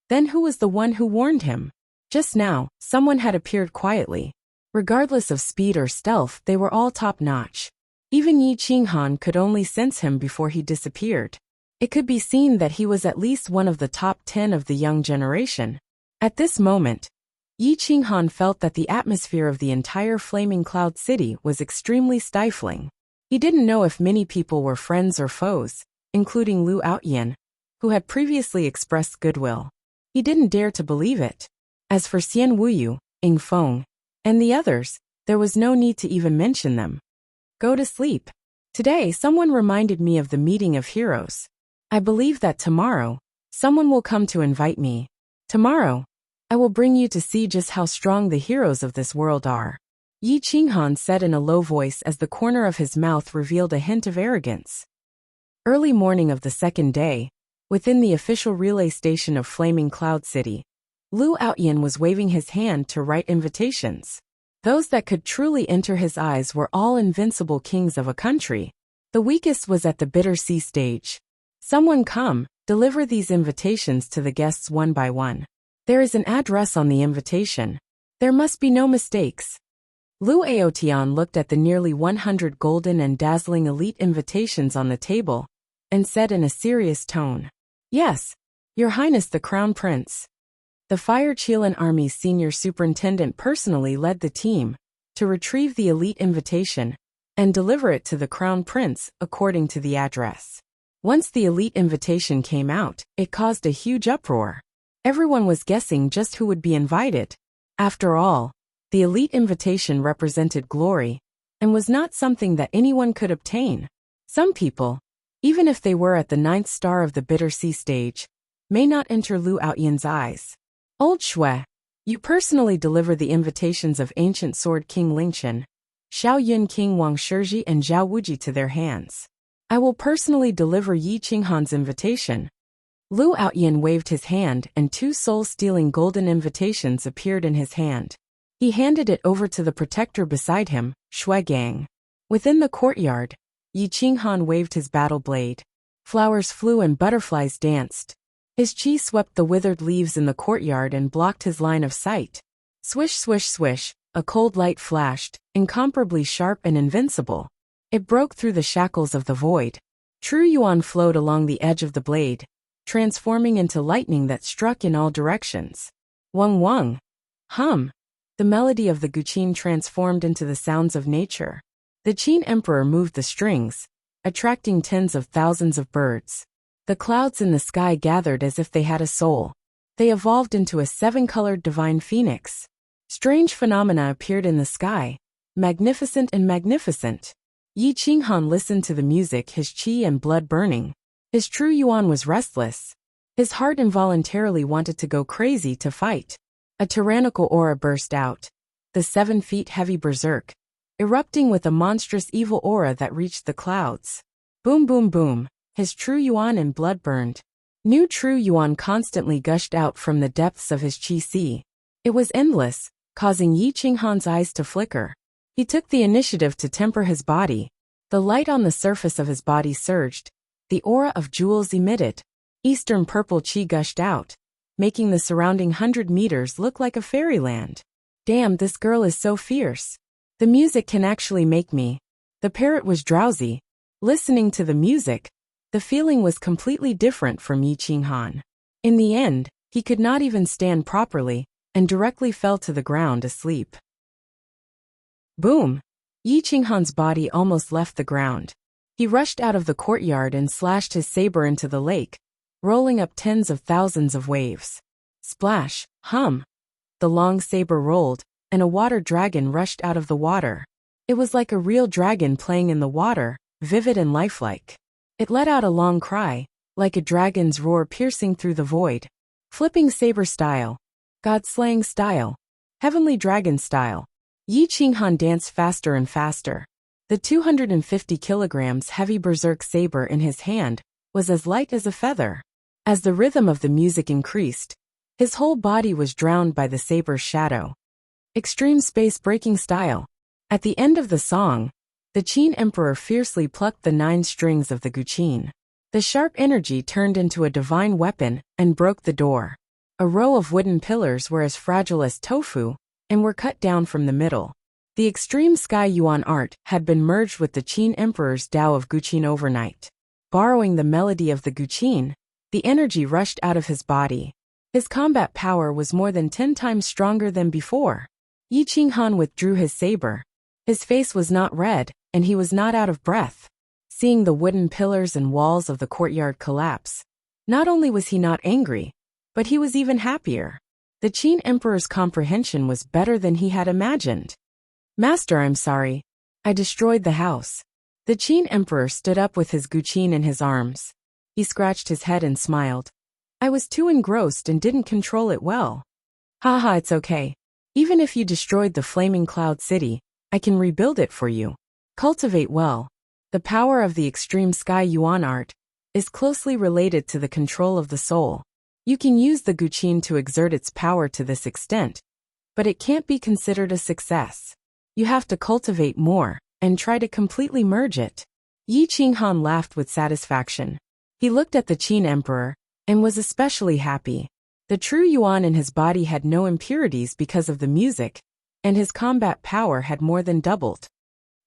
Speaker 1: Then who was the one who warned him? Just now, someone had appeared quietly. Regardless of speed or stealth, they were all top-notch. Even Yi Qinghan could only sense him before he disappeared. It could be seen that he was at least one of the top 10 of the young generation. At this moment, Yi Qinghan felt that the atmosphere of the entire Flaming Cloud City was extremely stifling. He didn't know if many people were friends or foes, including Lu Outyan, who had previously expressed goodwill. He didn't dare to believe it. As for Xian Wuyu, Ying Feng, and the others, there was no need to even mention them. Go to sleep. Today, someone reminded me of the Meeting of Heroes. I believe that tomorrow, someone will come to invite me. Tomorrow, I will bring you to see just how strong the heroes of this world are. Yi Qinghan said in a low voice as the corner of his mouth revealed a hint of arrogance. Early morning of the second day, within the official relay station of Flaming Cloud City, Lu Outyan was waving his hand to write invitations. Those that could truly enter his eyes were all invincible kings of a country. The weakest was at the Bitter Sea stage. Someone come, deliver these invitations to the guests one by one. There is an address on the invitation. There must be no mistakes. Lu Aotian looked at the nearly 100 golden and dazzling elite invitations on the table, and said in a serious tone, Yes, Your Highness the Crown Prince. The Fire Qilan Army's senior superintendent personally led the team to retrieve the elite invitation and deliver it to the Crown Prince according to the address. Once the elite invitation came out, it caused a huge uproar. Everyone was guessing just who would be invited. After all, the elite invitation represented glory and was not something that anyone could obtain. Some people, even if they were at the 9th star of the Bitter Sea stage, may not enter Lu Outyan's eyes. Old Shui, you personally deliver the invitations of Ancient Sword King Lingchen, Xiao Yun King Wang Shizhi and Zhao Wuji to their hands. I will personally deliver Yi Qinghan's invitation. Lu Outyan waved his hand and 2 soul-stealing golden invitations appeared in his hand. He handed it over to the protector beside him, Shui Gang. Within the courtyard, Yi Qinghan waved his battle blade. Flowers flew and butterflies danced. His chi swept the withered leaves in the courtyard and blocked his line of sight. Swish, swish, swish, a cold light flashed, incomparably sharp and invincible. It broke through the shackles of the void. True yuan flowed along the edge of the blade, transforming into lightning that struck in all directions. Wang wang. Hum. The melody of the guqin transformed into the sounds of nature. The Qin Emperor moved the strings, attracting tens of thousands of birds. The clouds in the sky gathered as if they had a soul. They evolved into a 7-colored divine phoenix. Strange phenomena appeared in the sky, magnificent and magnificent. Yi Qinghan listened to the music, his qi and blood burning. His true yuan was restless. His heart involuntarily wanted to go crazy to fight. A tyrannical aura burst out. The 7 feet heavy berserk, erupting with a monstrous evil aura that reached the clouds. Boom boom boom, his true yuan and blood burned. New true yuan constantly gushed out from the depths of his qi sea. It was endless, causing Yi Qinghan's eyes to flicker. He took the initiative to temper his body. The light on the surface of his body surged. The aura of jewels emitted. Eastern purple qi gushed out, making the surrounding 100 meters look like a fairyland. Damn, this girl is so fierce. The music can actually make me. The parrot was drowsy. Listening to the music, the feeling was completely different from Yi Qinghan. In the end, he could not even stand properly, and directly fell to the ground asleep. Boom! Yi Qinghan's body almost left the ground. He rushed out of the courtyard and slashed his saber into the lake, rolling up tens of thousands of waves. Splash, hum! The long saber rolled, and a water dragon rushed out of the water. It was like a real dragon playing in the water, vivid and lifelike. It let out a long cry, like a dragon's roar piercing through the void. Flipping saber style. God-slaying style. Heavenly dragon style. Yi Qinghan danced faster and faster. The 250 kilograms heavy berserk saber in his hand was as light as a feather. As the rhythm of the music increased, his whole body was drowned by the saber's shadow. Extreme space-breaking style. At the end of the song, the Qin Emperor fiercely plucked the 9 strings of the guqin. The sharp energy turned into a divine weapon and broke the door. A row of wooden pillars were as fragile as tofu and were cut down from the middle. The extreme sky yuan art had been merged with the Qin Emperor's Tao of guqin overnight. Borrowing the melody of the guqin, the energy rushed out of his body. His combat power was more than 10 times stronger than before. Yi Qinghan withdrew his saber. His face was not red, and he was not out of breath. Seeing the wooden pillars and walls of the courtyard collapse, not only was he not angry, but he was even happier. The Qin Emperor's comprehension was better than he had imagined. Master, I'm sorry. I destroyed the house. The Qin Emperor stood up with his guqin in his arms. He scratched his head and smiled. I was too engrossed and didn't control it well. Haha, it's okay. Even if you destroyed the flaming cloud city, I can rebuild it for you. Cultivate well. The power of the extreme sky yuan art is closely related to the control of the soul. You can use the guqin to exert its power to this extent, but it can't be considered a success. You have to cultivate more and try to completely merge it. Yi Qinghan laughed with satisfaction. He looked at the Qin Emperor and was especially happy. The true yuan in his body had no impurities because of the music, and his combat power had more than doubled.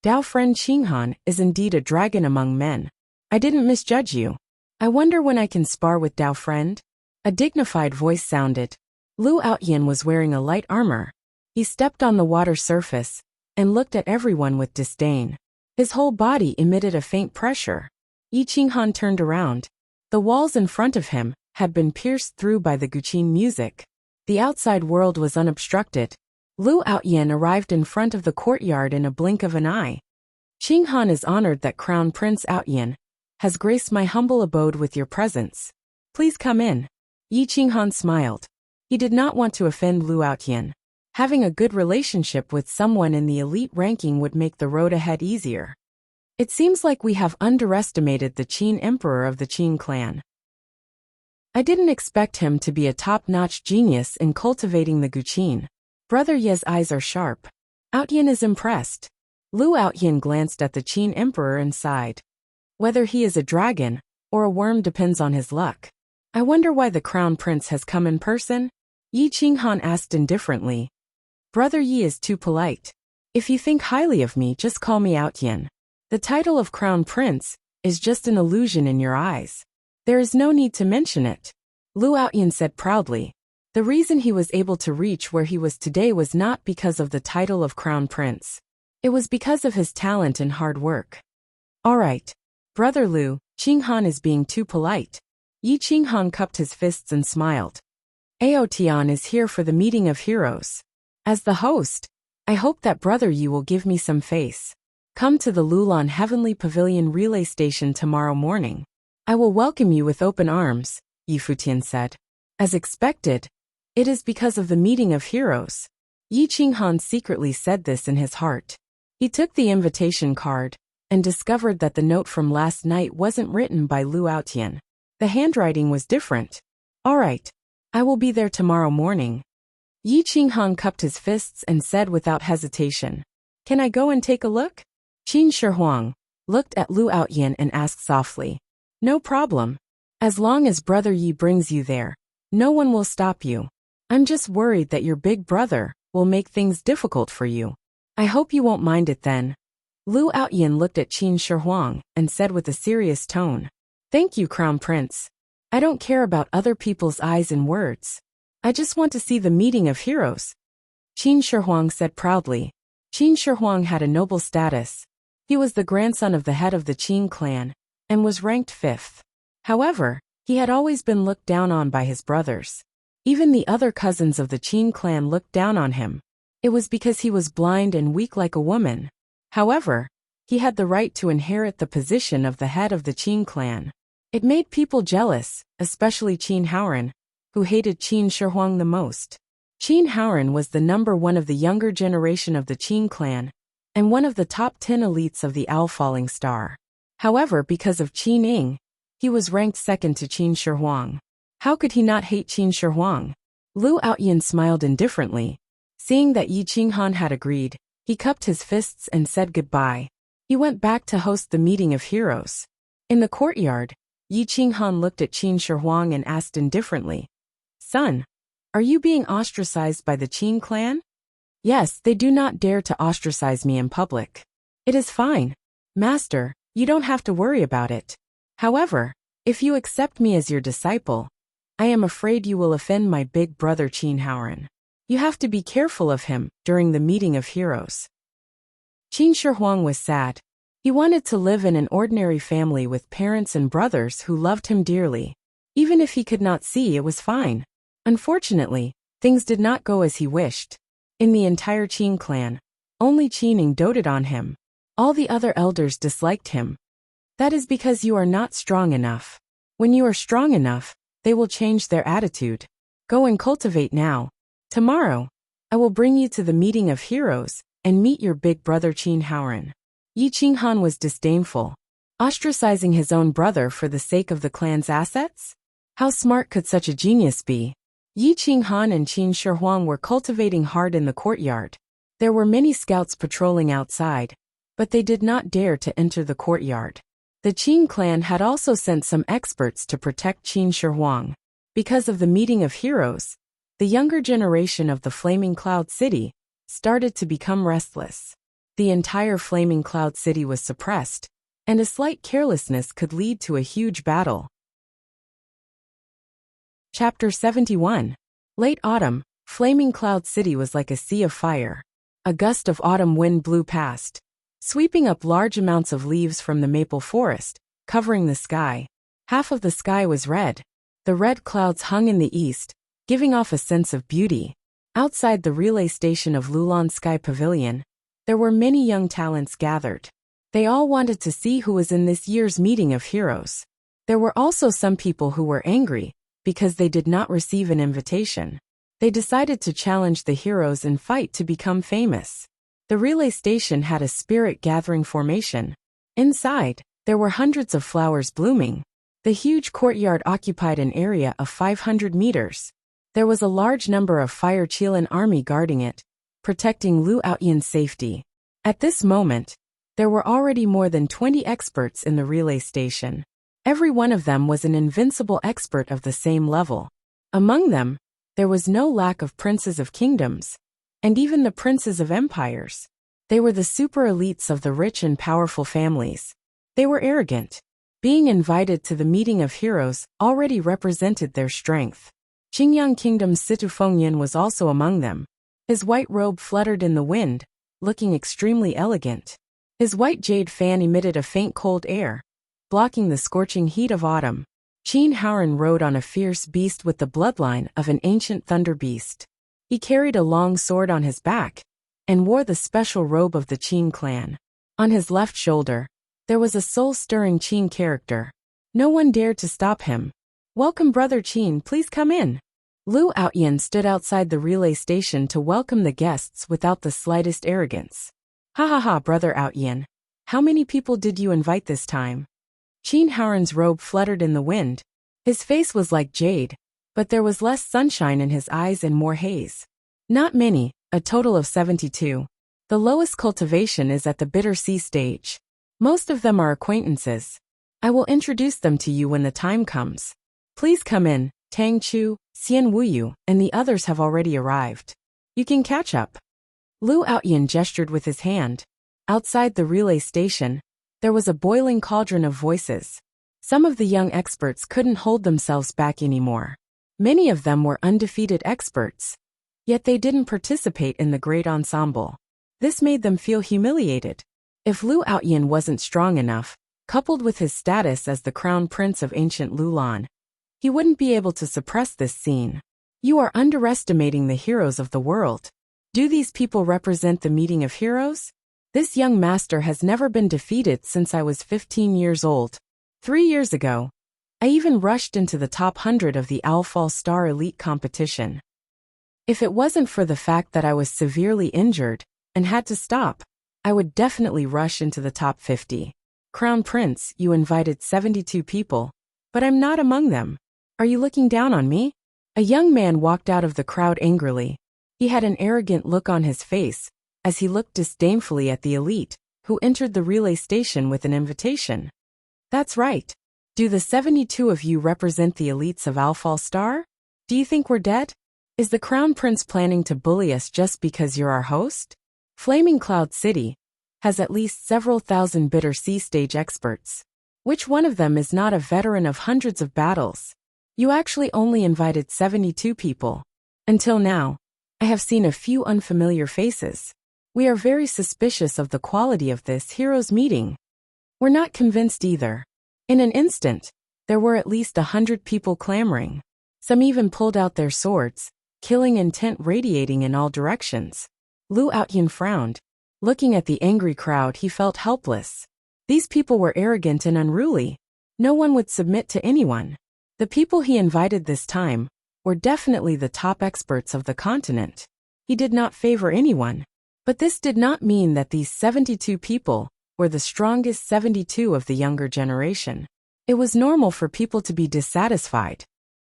Speaker 1: Dao friend Qinghan is indeed a dragon among men. I didn't misjudge you. I wonder when I can spar with Dao friend? A dignified voice sounded. Lu Outyin was wearing a light armor. He stepped on the water surface and looked at everyone with disdain. His whole body emitted a faint pressure. Yi Qinghan turned around. The walls in front of him had been pierced through by the guqin music. The outside world was unobstructed. Lu Outyin arrived in front of the courtyard in a blink of an eye. Qinghan is honored that Crown Prince Outyin has graced my humble abode with your presence. Please come in. Yi Qinghan smiled. He did not want to offend Lu Outyin. Having a good relationship with someone in the elite ranking would make the road ahead easier. It seems like we have underestimated the Qin Emperor of the Qin clan. I didn't expect him to be a top-notch genius in cultivating the guqin. Brother Ye's eyes are sharp. Outyin is impressed. Lu Outyin glanced at the Qin Emperor and sighed. Whether he is a dragon or a worm depends on his luck. I wonder why the Crown Prince has come in person? Yi Qinghan asked indifferently. Brother Yi is too polite. If you think highly of me, just call me Outyin. The title of Crown Prince is just an illusion in your eyes. There is no need to mention it. Lu Outyin said proudly. The reason he was able to reach where he was today was not because of the title of Crown Prince. It was because of his talent and hard work. All right. Brother Lu, Qinghan is being too polite. Yi Qinghan cupped his fists and smiled. Aotian is here for the meeting of heroes. As the host, I hope that brother Yi will give me some face. Come to the Lulan Heavenly Pavilion relay station tomorrow morning. I will welcome you with open arms, Yi Futian said. As expected, it is because of the meeting of heroes. Yi Qinghan secretly said this in his heart. He took the invitation card and discovered that the note from last night wasn't written by Lu Aotian. The handwriting was different. All right, I will be there tomorrow morning. Yi Qinghan cupped his fists and said without hesitation, Can I go and take a look? Qin Shihuang looked at Lu Aotian and asked softly, No problem. As long as brother Yi brings you there, no one will stop you. I'm just worried that your big brother will make things difficult for you. I hope you won't mind it then. Lu Aotian looked at Qin Shihuang and said with a serious tone, Thank you, Crown Prince. I don't care about other people's eyes and words. I just want to see the meeting of heroes. Qin Shihuang said proudly. Qin Shihuang had a noble status. He was the grandson of the head of the Qin clan and was ranked 5th. However, he had always been looked down on by his brothers. Even the other cousins of the Qin clan looked down on him. It was because he was blind and weak like a woman. However, he had the right to inherit the position of the head of the Qin clan. It made people jealous, especially Qin Haoran, who hated Qin Shihuang the most. Qin Haoran was the number 1 of the younger generation of the Qin clan, and one of the top 10 elites of the Owl Falling Star. However, because of Qin Ying, he was ranked 2nd to Qin Shihuang. How could he not hate Qin Shihuang? Lu Aotian smiled indifferently. Seeing that Yi Qinghan had agreed, he cupped his fists and said goodbye. He went back to host the meeting of heroes. In the courtyard, Yi Qinghan looked at Qin Shihuang and asked indifferently, Son, are you being ostracized by the Qin clan? Yes, they do not dare to ostracize me in public. It is fine. Master, you don't have to worry about it. However, if you accept me as your disciple, I am afraid you will offend my big brother Qin Haoran. You have to be careful of him during the meeting of heroes. Qin Shihuang was sad. He wanted to live in an ordinary family with parents and brothers who loved him dearly. Even if he could not see, it was fine. Unfortunately, things did not go as he wished. In the entire Qin clan, only Qin Ying doted on him. All the other elders disliked him. That is because you are not strong enough. When you are strong enough, they will change their attitude. Go and cultivate now. Tomorrow, I will bring you to the meeting of heroes and meet your big brother Qin Haoran. Yi Qinghan was disdainful. Ostracizing his own brother for the sake of the clan's assets? How smart could such a genius be? Yi Qinghan and Qin Shihuang were cultivating hard in the courtyard. There were many scouts patrolling outside, but they did not dare to enter the courtyard. The Qin clan had also sent some experts to protect Qin Shihuang. Because of the meeting of heroes, the younger generation of the Flaming Cloud City started to become restless. The entire Flaming Cloud City was suppressed, and a slight carelessness could lead to a huge battle. Chapter 71. Late autumn, Flaming Cloud City was like a sea of fire. A gust of autumn wind blew past, sweeping up large amounts of leaves from the maple forest, covering the sky. Half of the sky was red. The red clouds hung in the east, giving off a sense of beauty. Outside the relay station of Lulan Sky Pavilion, there were many young talents gathered. They all wanted to see who was in this year's meeting of heroes. There were also some people who were angry because they did not receive an invitation. They decided to challenge the heroes and fight to become famous. The relay station had a spirit-gathering formation. Inside, there were hundreds of flowers blooming. The huge courtyard occupied an area of 500 meters. There was a large number of Fire Chilan army guarding it, protecting Lu Aotian's safety. At this moment, there were already more than 20 experts in the relay station. Every one of them was an invincible expert of the same level. Among them, there was no lack of princes of kingdoms, and even the princes of empires. They were the super elites of the rich and powerful families. They were arrogant. Being invited to the meeting of heroes already represented their strength. Qingyang Kingdom's Situ Fengyan was also among them. His white robe fluttered in the wind, looking extremely elegant. His white jade fan emitted a faint cold air, blocking the scorching heat of autumn. Qin Haoran rode on a fierce beast with the bloodline of an ancient thunder beast. He carried a long sword on his back and wore the special robe of the Qin clan. On his left shoulder, there was a soul-stirring Qin character. No one dared to stop him. "Welcome, Brother Qin, please come in." Lu Outyin stood outside the relay station to welcome the guests without the slightest arrogance. "Ha ha ha, Brother Outyin. How many people did you invite this time?" Qin Haoran's robe fluttered in the wind. His face was like jade, but there was less sunshine in his eyes and more haze. "Not many, a total of 72. The lowest cultivation is at the bitter sea stage. Most of them are acquaintances. I will introduce them to you when the time comes. Please come in. Tang Chu, Xian Wuyu, and the others have already arrived. You can catch up." Lu Outyin gestured with his hand. Outside the relay station, there was a boiling cauldron of voices. Some of the young experts couldn't hold themselves back anymore. Many of them were undefeated experts. Yet they didn't participate in the great ensemble. This made them feel humiliated. If Lu Outyin wasn't strong enough, coupled with his status as the crown prince of ancient Lulan, he wouldn't be able to suppress this scene. "You are underestimating the heroes of the world. Do these people represent the meeting of heroes? This young master has never been defeated since I was 15 years old. 3 years ago, I even rushed into the top 100 of the Owlfall Star Elite competition. If it wasn't for the fact that I was severely injured and had to stop, I would definitely rush into the top 50. Crown Prince, you invited 72 people, but I'm not among them. Are you looking down on me?" A young man walked out of the crowd angrily. He had an arrogant look on his face as he looked disdainfully at the elite, who entered the relay station with an invitation. "That's right. Do the 72 of you represent the elites of Owlfall Star? Do you think we're dead? Is the Crown Prince planning to bully us just because you're our host? Flaming Cloud City has at least several thousand bitter sea stage experts. Which one of them is not a veteran of hundreds of battles? You actually only invited 72 people. Until now, I have seen a few unfamiliar faces. We are very suspicious of the quality of this heroes meeting. We're not convinced either." In an instant, there were at least 100 people clamoring. Some even pulled out their swords, killing intent radiating in all directions. Lu Outyin frowned. Looking at the angry crowd, he felt helpless. These people were arrogant and unruly. No one would submit to anyone. The people he invited this time were definitely the top experts of the continent. He did not favor anyone. But this did not mean that these 72 people were the strongest 72 of the younger generation. It was normal for people to be dissatisfied.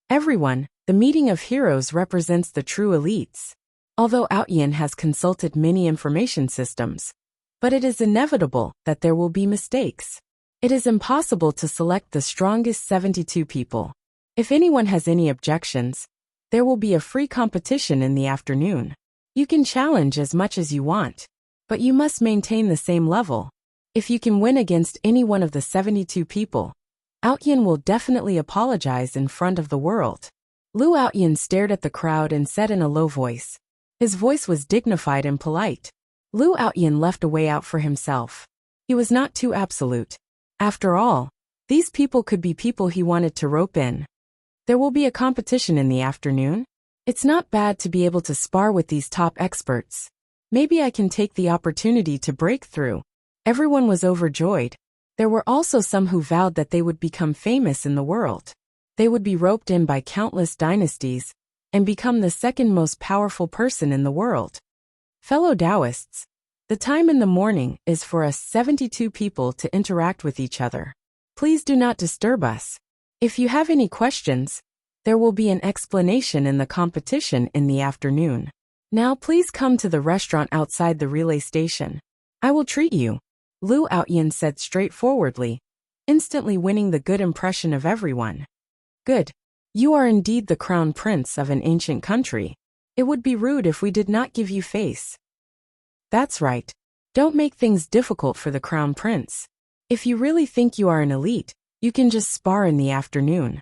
Speaker 1: Everyone, the meeting of heroes represents the true elites. Although Outyin has consulted many information systems, but it is inevitable that there will be mistakes. It is impossible to select the strongest 72 people. If anyone has any objections, there will be a free competition in the afternoon. You can challenge as much as you want, but you must maintain the same level. If you can win against any one of the 72 people, Outyin will definitely apologize in front of the world. Lu Outyin stared at the crowd and said in a low voice. His voice was dignified and polite. Lu Outyin left a way out for himself. He was not too absolute. After all, these people could be people he wanted to rope in. There will be a competition in the afternoon. It's not bad to be able to spar with these top experts. Maybe I can take the opportunity to break through. Everyone was overjoyed. There were also some who vowed that they would become famous in the world. They would be roped in by countless dynasties and become the second most powerful person in the world. Fellow Taoists, the time in the morning is for us 72 people to interact with each other. Please do not disturb us. If you have any questions, there will be an explanation in the competition in the afternoon. Now please come to the restaurant outside the relay station. I will treat you, Lu Outyin said straightforwardly, instantly winning the good impression of everyone. Good. You are indeed the crown prince of an ancient country. It would be rude if we did not give you face. That's right. Don't make things difficult for the crown prince. If you really think you are an elite, you can just spar in the afternoon.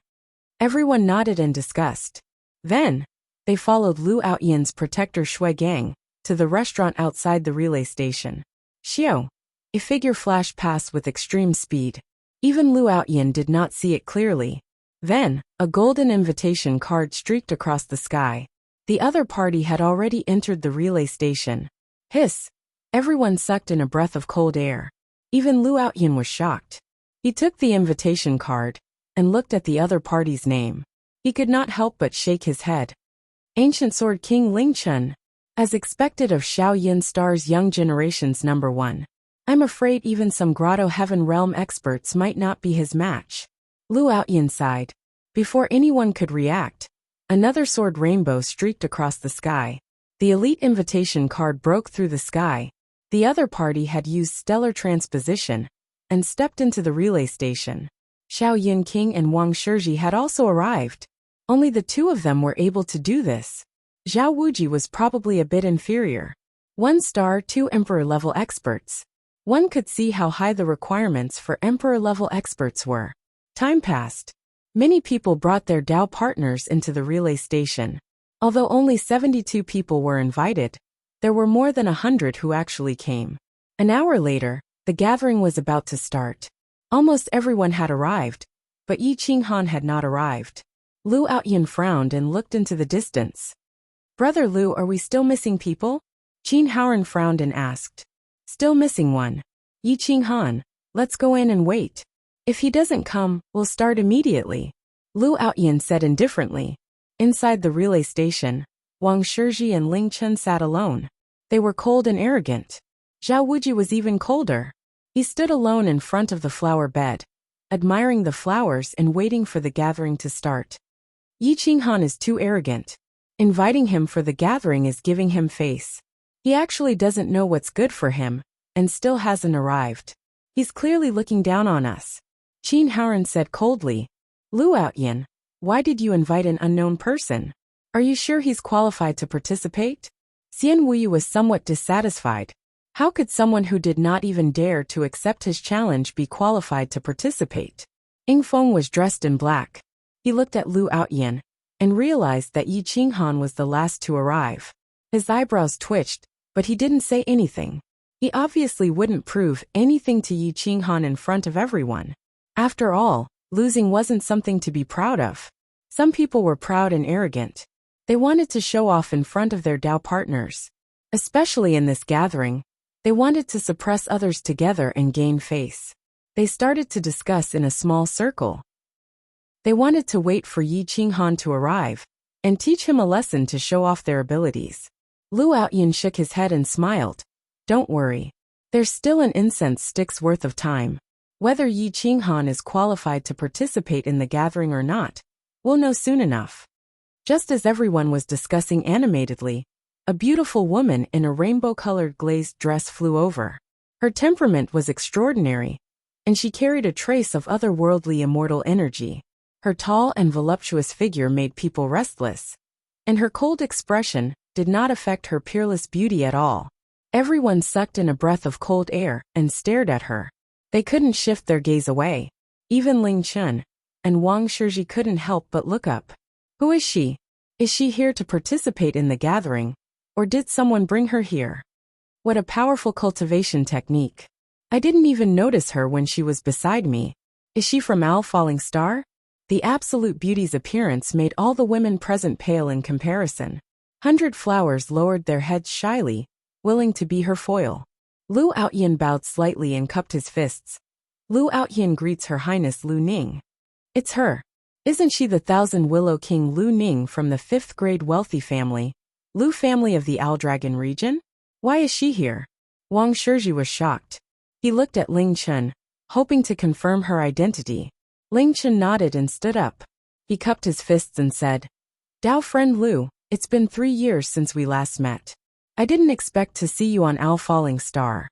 Speaker 1: Everyone nodded in disgust. Then, they followed Lu Outyin's protector Shui Gang to the restaurant outside the relay station. Xiao. A figure flashed past with extreme speed. Even Lu Outyin did not see it clearly. Then, a golden invitation card streaked across the sky. The other party had already entered the relay station. Hiss! Everyone sucked in a breath of cold air. Even Lu Outyin was shocked. He took the invitation card and looked at the other party's name. He could not help but shake his head. Ancient Sword King Ling Chun. As expected of Xiao Yin Star's Young Generation's #1. I'm afraid even some Grotto Heaven Realm experts might not be his match. Lu Outyin sighed. Before anyone could react, another sword rainbow streaked across the sky. The elite invitation card broke through the sky. The other party had used stellar transposition and stepped into the relay station. Xiao Yin King and Wang Shizhi had also arrived. Only the two of them were able to do this. Zhao Wuji was probably a bit inferior. 1 star, 2 emperor-level experts. One could see how high the requirements for emperor-level experts were. Time passed. Many people brought their Dao partners into the relay station. Although only 72 people were invited, there were more than 100 who actually came. An hour later, the gathering was about to start. Almost everyone had arrived, but Yi Qinghan had not arrived. Lu Outyin frowned and looked into the distance. Brother Lu, are we still missing people? Qin Haoran frowned and asked. Still missing one. Yi Qinghan, let's go in and wait. If he doesn't come, we'll start immediately. Lu Outyin said indifferently. Inside the relay station, Wang Shizhi and Ling Chun sat alone. They were cold and arrogant. Zhao Wuji was even colder. He stood alone in front of the flower bed, admiring the flowers and waiting for the gathering to start. Yi Qinghan is too arrogant. Inviting him for the gathering is giving him face. He actually doesn't know what's good for him, and still hasn't arrived. He's clearly looking down on us. Qin Haoran said coldly. Lu Outyin, why did you invite an unknown person? Are you sure he's qualified to participate? Xian Wuyi was somewhat dissatisfied. How could someone who did not even dare to accept his challenge be qualified to participate? Ying Feng was dressed in black. He looked at Lu Outyin and realized that Yi Qinghan was the last to arrive. His eyebrows twitched, but he didn't say anything. He obviously wouldn't prove anything to Yi Qinghan in front of everyone. After all, losing wasn't something to be proud of. Some people were proud and arrogant. They wanted to show off in front of their Dao partners. Especially in this gathering, they wanted to suppress others together and gain face. They started to discuss in a small circle. They wanted to wait for Yi Qinghan to arrive and teach him a lesson to show off their abilities. Lu Outyin shook his head and smiled. Don't worry. There's still an incense stick's worth of time. Whether Yi Qinghan is qualified to participate in the gathering or not, we'll know soon enough. Just as everyone was discussing animatedly, a beautiful woman in a rainbow-colored glazed dress flew over. Her temperament was extraordinary, and she carried a trace of otherworldly immortal energy. Her tall and voluptuous figure made people restless, and her cold expression did not affect her peerless beauty at all. Everyone sucked in a breath of cold air and stared at her. They couldn't shift their gaze away. Even Ling Chun and Wang Shizhi couldn't help but look up. Who is she? Is she here to participate in the gathering, or did someone bring her here? What a powerful cultivation technique. I didn't even notice her when she was beside me. Is she from Owl Falling Star? The absolute beauty's appearance made all the women present pale in comparison. 100 flowers lowered their heads shyly, willing to be her foil. Lu Outyin bowed slightly and cupped his fists. Lu Outyin greets Her Highness Lu Ning. It's her. Isn't she the Thousand Willow King Lu Ning from the 5th grade wealthy family, Lu family of the Owl Dragon region? Why is she here? Wang Shizhi was shocked. He looked at Ling Chun, hoping to confirm her identity. Ling Chun nodded and stood up. He cupped his fists and said, Dao friend Lu, it's been 3 years since we last met. I didn't expect to see you on Owl Falling Star.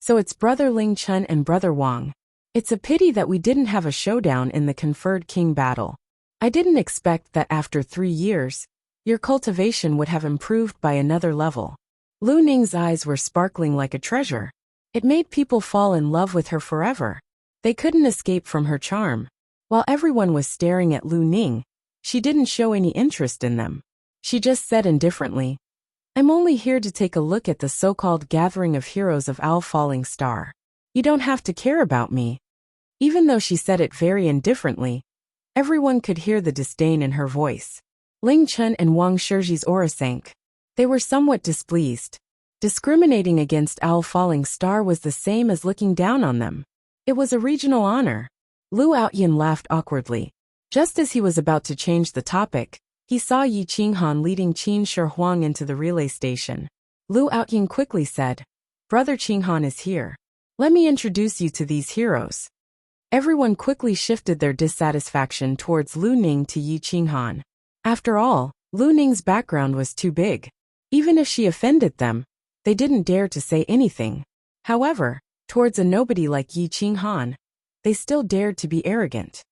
Speaker 1: So it's brother Ling Chun and brother Wang. It's a pity that we didn't have a showdown in the conferred king battle. I didn't expect that after 3 years, your cultivation would have improved by another level. Lu Ning's eyes were sparkling like a treasure. It made people fall in love with her forever. They couldn't escape from her charm. While everyone was staring at Lu Ning, she didn't show any interest in them. She just said indifferently, I'm only here to take a look at the so-called gathering of heroes of Owl Falling Star. You don't have to care about me. Even though she said it very indifferently, Everyone could hear the disdain in her voice. Ling Chun and Wang Shiji's aura sank. They were somewhat displeased. Discriminating against Owl Falling Star was the same as looking down on them. It was a regional honor. Lu Outyin laughed awkwardly. Just as he was about to change the topic, he saw Yi Qinghan leading Qin Shi Huang into the relay station. Lu Outyin quickly said, "Brother Qinghan is here. Let me introduce you to these heroes." Everyone quickly shifted their dissatisfaction towards Lu Ning to Yi Qinghan. After all, Lu Ning's background was too big. Even if she offended them, they didn't dare to say anything. However, towards a nobody like Yi Qinghan, they still dared to be arrogant.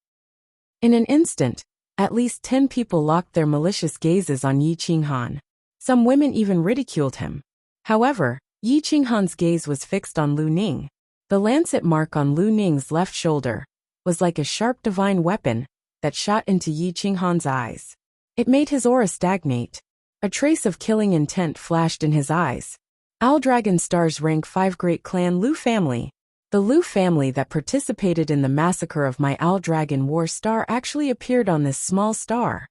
Speaker 1: In an instant, at least 10 people locked their malicious gazes on Yi Qinghan. Some women even ridiculed him. However, Yi Qinghan's gaze was fixed on Lu Ning. The lancet mark on Lu Ning's left shoulder was like a sharp divine weapon that shot into Yi Qinghan's eyes. It made his aura stagnate. A trace of killing intent flashed in his eyes. Owl Dragon Star's rank 5 great clan Lu family. The Lu family that participated in the massacre of my Owl Dragon War star actually appeared on this small star.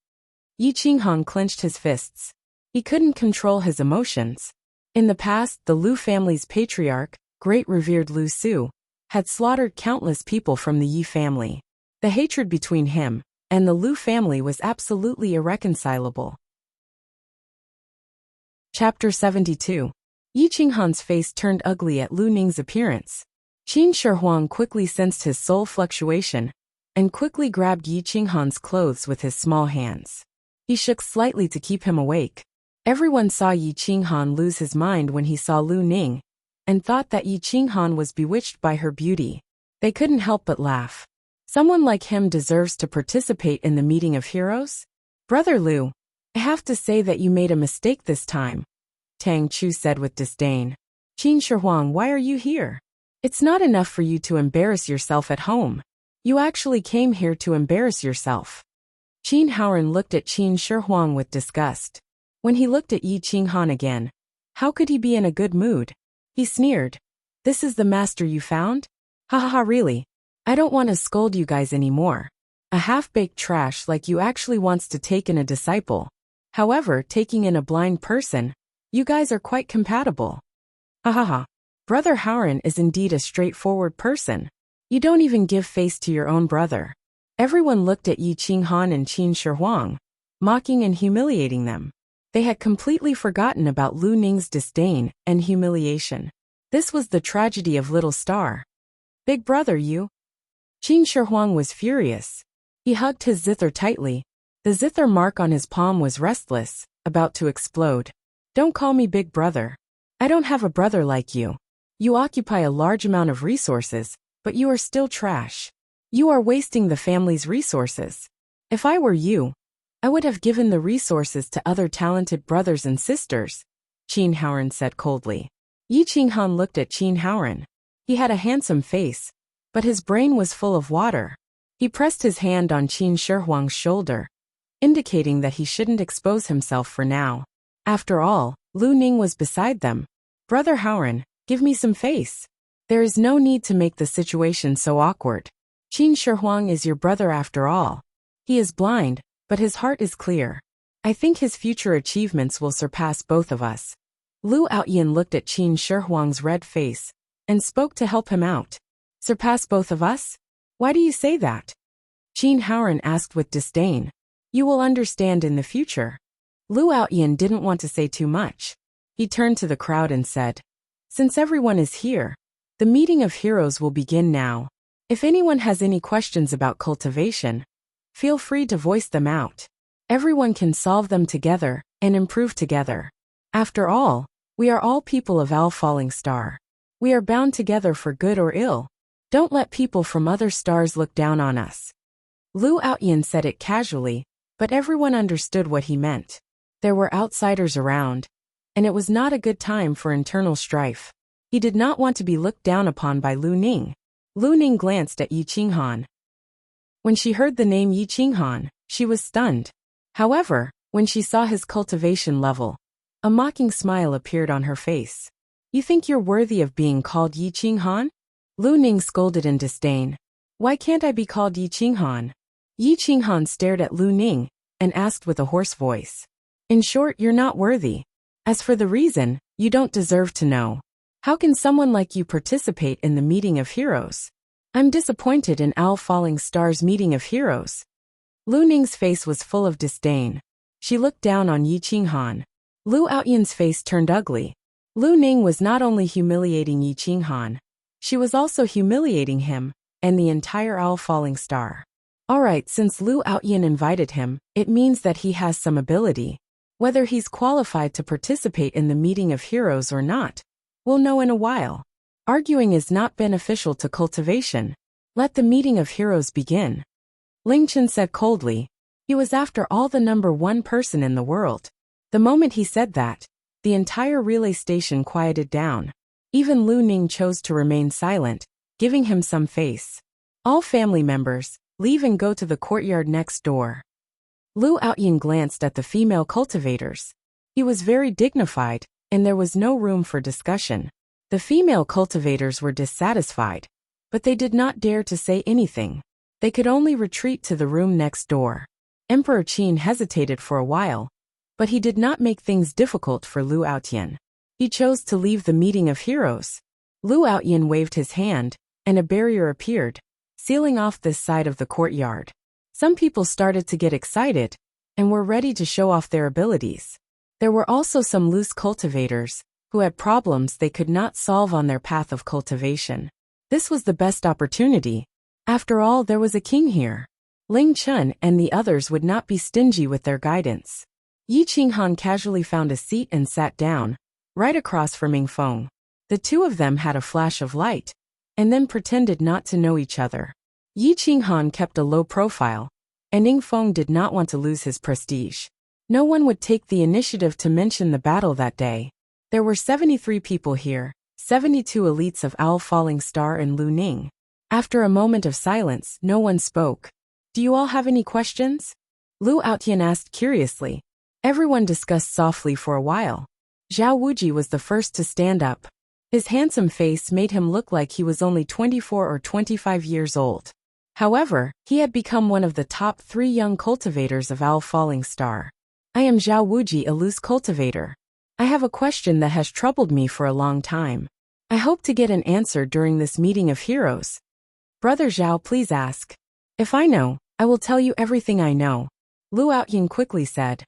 Speaker 1: Yi Qinghan clenched his fists. He couldn't control his emotions. In the past, the Lu family's patriarch, great revered Lu Su, had slaughtered countless people from the Yi family. The hatred between him and the Lu family was absolutely irreconcilable. Chapter 72. Yi Qinghan's face turned ugly at Lu Ning's appearance. Qin Shi Huang quickly sensed his soul fluctuation and quickly grabbed Yi Qinghan's clothes with his small hands. He shook slightly to keep him awake. Everyone saw Yi Qinghan lose his mind when he saw Lu Ning and thought that Yi Qinghan was bewitched by her beauty. They couldn't help but laugh. Someone like him deserves to participate in the meeting of heroes? Brother Lu, I have to say that you made a mistake this time, Tang Chu said with disdain. Qin Shi Huang, why are you here? It's not enough for you to embarrass yourself at home. You actually came here to embarrass yourself. Qin Haoran looked at Qin Shi Huang with disgust. When he looked at Yi Qinghan again, how could he be in a good mood? He sneered. This is the master you found? Ha ha ha, really? I don't want to scold you guys anymore. A half-baked trash like you actually wants to take in a disciple. However, taking in a blind person, you guys are quite compatible. Ha ha ha. Brother Haoran is indeed a straightforward person. You don't even give face to your own brother. Everyone looked at Yi Qinghan and Qin Shi Huang, mocking and humiliating them. They had completely forgotten about Lu Ning's disdain and humiliation. This was the tragedy of Little Star. Big brother, you. Qin Shi Huang was furious. He hugged his zither tightly. The zither mark on his palm was restless, about to explode. Don't call me big brother. I don't have a brother like you. You occupy a large amount of resources, but you are still trash. You are wasting the family's resources. If I were you, I would have given the resources to other talented brothers and sisters, Qin Haoran said coldly. Yi Qinghan looked at Qin Haoran. He had a handsome face, but his brain was full of water. He pressed his hand on Qin Shi Huang's shoulder, indicating that he shouldn't expose himself for now. After all, Lu Ning was beside them. Brother Haoran, give me some face. There is no need to make the situation so awkward. Qin Shi Huang is your brother after all. He is blind, but his heart is clear. I think his future achievements will surpass both of us. Lu Outyin looked at Qin Shi Huang's red face and spoke to help him out. Surpass both of us? Why do you say that? Qin Haoran asked with disdain. You will understand in the future. Lu Outyin didn't want to say too much. He turned to the crowd and said, since everyone is here, the meeting of heroes will begin now. If anyone has any questions about cultivation, feel free to voice them out. Everyone can solve them together and improve together. After all, we are all people of Owl Falling Star. We are bound together for good or ill. Don't let people from other stars look down on us. Lu Outyin said it casually, but everyone understood what he meant. There were outsiders around, and it was not a good time for internal strife. He did not want to be looked down upon by Lu Ning. Lu Ning glanced at Yi Qinghan. When she heard the name Yi Qinghan, she was stunned. However, when she saw his cultivation level, a mocking smile appeared on her face. You think you're worthy of being called Yi Qinghan? Lu Ning scolded in disdain. Why can't I be called Yi Qinghan? Yi Qinghan stared at Lu Ning and asked with a hoarse voice. In short, you're not worthy. As for the reason, you don't deserve to know. How can someone like you participate in the meeting of heroes? I'm disappointed in Owl Falling Star's meeting of heroes. Lu Ning's face was full of disdain. She looked down on Yi Qinghan. Lu Outyan's face turned ugly. Lu Ning was not only humiliating Yi Qinghan, she was also humiliating him and the entire Owl Falling Star. Alright, since Lu Outyan invited him, it means that he has some ability. Whether he's qualified to participate in the meeting of heroes or not, we'll know in a while. Arguing is not beneficial to cultivation. Let the meeting of heroes begin. Ling Chen said coldly. He was after all the #1 person in the world. The moment he said that, the entire relay station quieted down. Even Lu Ning chose to remain silent, giving him some face. All family members, leave and go to the courtyard next door. Lu Outyan glanced at the female cultivators. He was very dignified, and there was no room for discussion. The female cultivators were dissatisfied, but they did not dare to say anything. They could only retreat to the room next door. Emperor Qin hesitated for a while, but he did not make things difficult for Lu Outyan. He chose to leave the meeting of heroes. Lu Outyan waved his hand, and a barrier appeared, sealing off this side of the courtyard. Some people started to get excited, and were ready to show off their abilities. There were also some loose cultivators, who had problems they could not solve on their path of cultivation. This was the best opportunity. After all, there was a king here. Ling Chen and the others would not be stingy with their guidance. Yi Qinghan casually found a seat and sat down, right across from Ying Feng. The two of them had a flash of light, and then pretended not to know each other. Yi Qinghan kept a low profile, and Ying Feng did not want to lose his prestige. No one would take the initiative to mention the battle that day. There were 73 people here, 72 elites of Owl Falling Star and Lu Ning. After a moment of silence, no one spoke. Do you all have any questions? Lu Outyan asked curiously. Everyone discussed softly for a while. Zhao Wuji was the first to stand up. His handsome face made him look like he was only 24 or 25 years old. However, he had become one of the top 3 young cultivators of Owl Falling Star. I am Zhao Wuji, a loose cultivator. I have a question that has troubled me for a long time. I hope to get an answer during this meeting of heroes. Brother Zhao, please ask. If I know, I will tell you everything I know. Lu Outyan quickly said.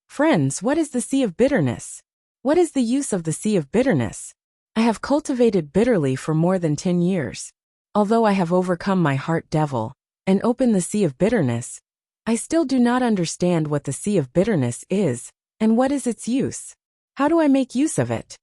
Speaker 1: Friends, what is the Sea of Bitterness? What is the use of the Sea of Bitterness? I have cultivated bitterly for more than 10 years. Although I have overcome my heart devil and opened the Sea of Bitterness, I still do not understand what the Sea of Bitterness is and what is its use. How do I make use of it?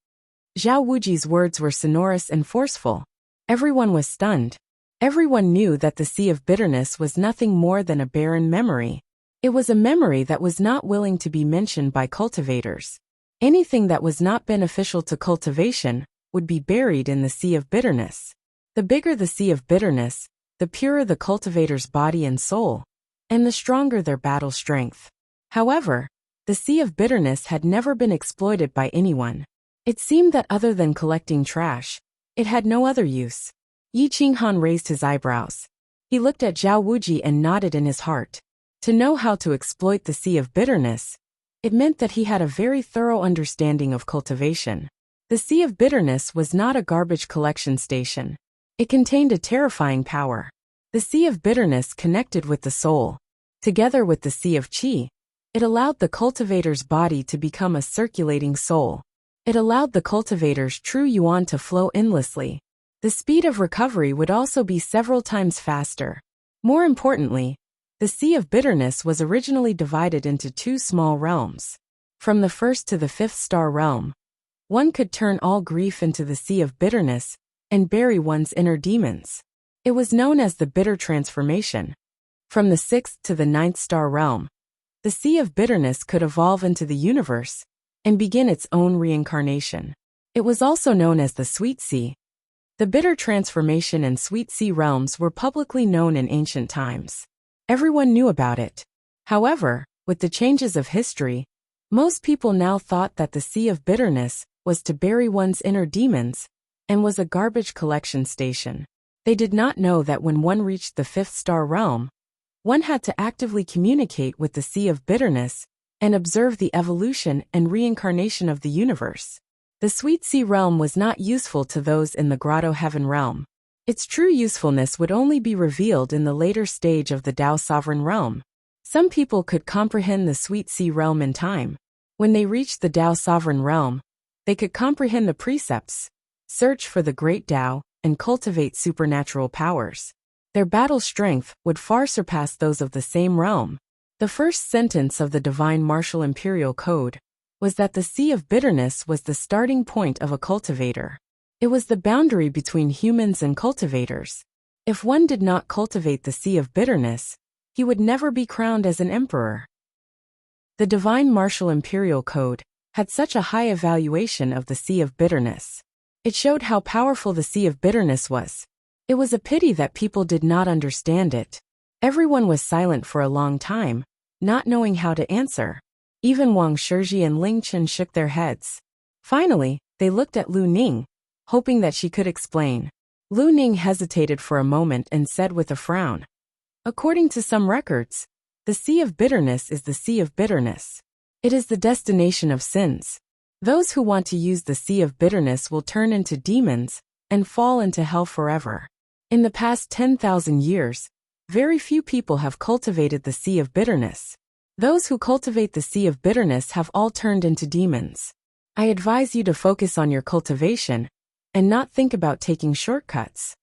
Speaker 1: Zhao Wuji's words were sonorous and forceful. Everyone was stunned. Everyone knew that the Sea of Bitterness was nothing more than a barren memory. It was a memory that was not willing to be mentioned by cultivators. Anything that was not beneficial to cultivation would be buried in the Sea of Bitterness. The bigger the Sea of Bitterness, the purer the cultivator's body and soul, and the stronger their battle strength. However, the Sea of Bitterness had never been exploited by anyone. It seemed that other than collecting trash, it had no other use. Yi Qinghan raised his eyebrows. He looked at Zhao Wuji and nodded in his heart. To know how to exploit the Sea of Bitterness, it meant that he had a very thorough understanding of cultivation. The Sea of Bitterness was not a garbage collection station. It contained a terrifying power. The Sea of Bitterness connected with the soul. Together with the Sea of Qi, it allowed the cultivator's body to become a circulating soul. It allowed the cultivator's true yuan to flow endlessly. The speed of recovery would also be several times faster. More importantly, the Sea of Bitterness was originally divided into 2 small realms. From the 1st to the 5th star realm, one could turn all grief into the Sea of Bitterness and bury one's inner demons. It was known as the bitter transformation. From the 6th to the 9th star realm, the Sea of Bitterness could evolve into the universe and begin its own reincarnation. It was also known as the Sweet Sea. The bitter transformation and Sweet Sea realms were publicly known in ancient times. Everyone knew about it. However, with the changes of history, most people now thought that the Sea of Bitterness was to bury one's inner demons and was a garbage collection station. They did not know that when one reached the 5th star realm, One had to actively communicate with the Sea of Bitterness and observe the evolution and reincarnation of the universe. The Sweet Sea realm was not useful to those in the Grotto Heaven realm. Its true usefulness would only be revealed in the later stage of the Tao Sovereign realm. Some people could comprehend the Sweet Sea realm in time. When they reached the Tao Sovereign realm, they could comprehend the precepts, search for the great Tao, and cultivate supernatural powers. Their battle strength would far surpass those of the same realm. The first sentence of the Divine Martial Imperial Code was that the Sea of Bitterness was the starting point of a cultivator. It was the boundary between humans and cultivators. If one did not cultivate the Sea of Bitterness, he would never be crowned as an emperor. The Divine Martial Imperial Code had such a high evaluation of the Sea of Bitterness. It showed how powerful the Sea of Bitterness was. It was a pity that people did not understand it. Everyone was silent for a long time, not knowing how to answer. Even Wang Shizhi and Ling Chen shook their heads. Finally, they looked at Lu Ning, hoping that she could explain. Lu Ning hesitated for a moment and said with a frown, "According to some records, the Sea of Bitterness is the Sea of Bitterness. It is the destination of sins. Those who want to use the Sea of Bitterness will turn into demons and fall into hell forever. In the past 10,000 years, very few people have cultivated the Sea of Bitterness. Those who cultivate the Sea of Bitterness have all turned into demons. I advise you to focus on your cultivation and not think about taking shortcuts.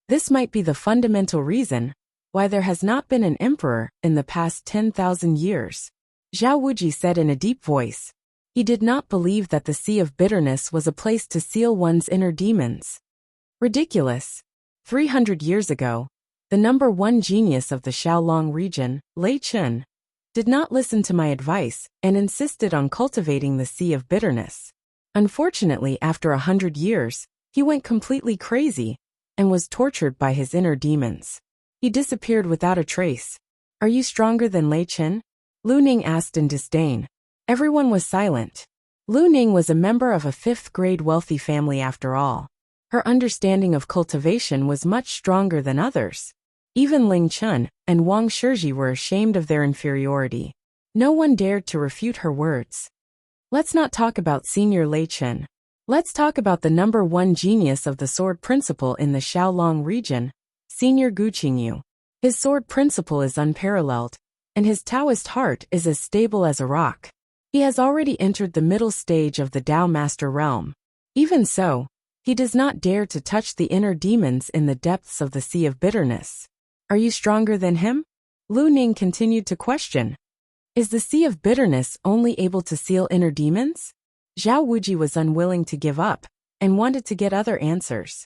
Speaker 1: This might be the fundamental reason why there has not been an emperor in the past 10,000 years." Zhao Wuji said in a deep voice. He did not believe that the Sea of Bitterness was a place to seal one's inner demons. Ridiculous. 300 years ago, the number one genius of the Xiaolong region, Lei Chun, did not listen to my advice and insisted on cultivating the Sea of Bitterness. Unfortunately, after 100 years, he went completely crazy and was tortured by his inner demons. He disappeared without a trace. "Are you stronger than Lei Chen?" Lu Ning asked in disdain. Everyone was silent. Lu Ning was a member of a fifth-grade wealthy family after all. Her understanding of cultivation was much stronger than others. Even Ling Chun and Wang Shizhi were ashamed of their inferiority. No one dared to refute her words. "Let's not talk about Senior Lei Chen. Let's talk about the number one genius of the sword principle in the Xiaolong region, Senior Gu Qingyu. His sword principle is unparalleled, and his Taoist heart is as stable as a rock. He has already entered the middle stage of the Tao Master realm. Even so, he does not dare to touch the inner demons in the depths of the Sea of Bitterness. Are you stronger than him?" Lu Ning continued to question. "Is the Sea of Bitterness only able to seal inner demons?" Zhao Wuji was unwilling to give up and wanted to get other answers.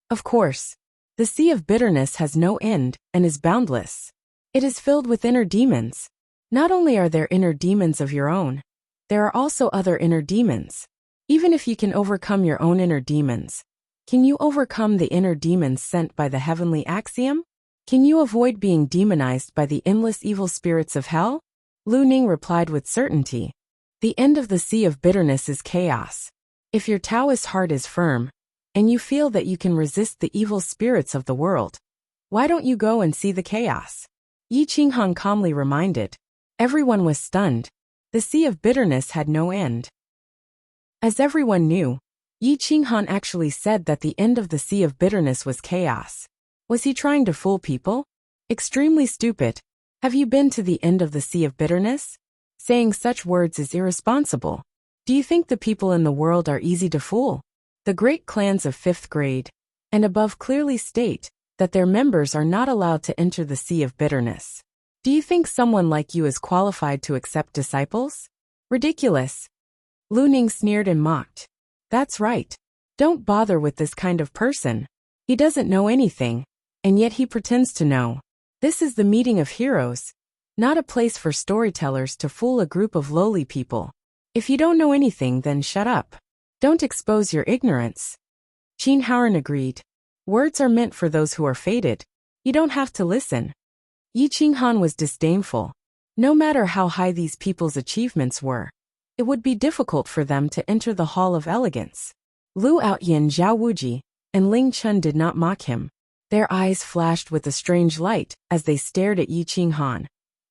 Speaker 1: "Of course, the Sea of Bitterness has no end and is boundless. It is filled with inner demons. Not only are there inner demons of your own, there are also other inner demons. Even if you can overcome your own inner demons, can you overcome the inner demons sent by the heavenly axiom? Can you avoid being demonized by the endless evil spirits of hell?" Lu Ning replied with certainty. "The end of the Sea of Bitterness is chaos. If your Taoist heart is firm, and you feel that you can resist the evil spirits of the world, why don't you go and see the chaos?" Yi Qinghan calmly reminded. Everyone was stunned. The Sea of Bitterness had no end. As everyone knew, Yi Qinghan actually said that the end of the Sea of Bitterness was chaos. Was he trying to fool people? Extremely stupid. Have you been to the end of the Sea of Bitterness? Saying such words is irresponsible. Do you think the people in the world are easy to fool? The great clans of 5th grade and above clearly state that their members are not allowed to enter the Sea of Bitterness. Do you think someone like you is qualified to accept disciples? Ridiculous. Lu Ning sneered and mocked. That's right. Don't bother with this kind of person. He doesn't know anything, and yet he pretends to know. This is the meeting of heroes, not a place for storytellers to fool a group of lowly people. If you don't know anything, then shut up. Don't expose your ignorance. Qin Haoran agreed. Words are meant for those who are fated. You don't have to listen. Yi Qinghan was disdainful. No matter how high these people's achievements were, it would be difficult for them to enter the Hall of Elegance. Lu Outyin, Zhao Wuji, and Ling Chun did not mock him. Their eyes flashed with a strange light as they stared at Yi Qinghan,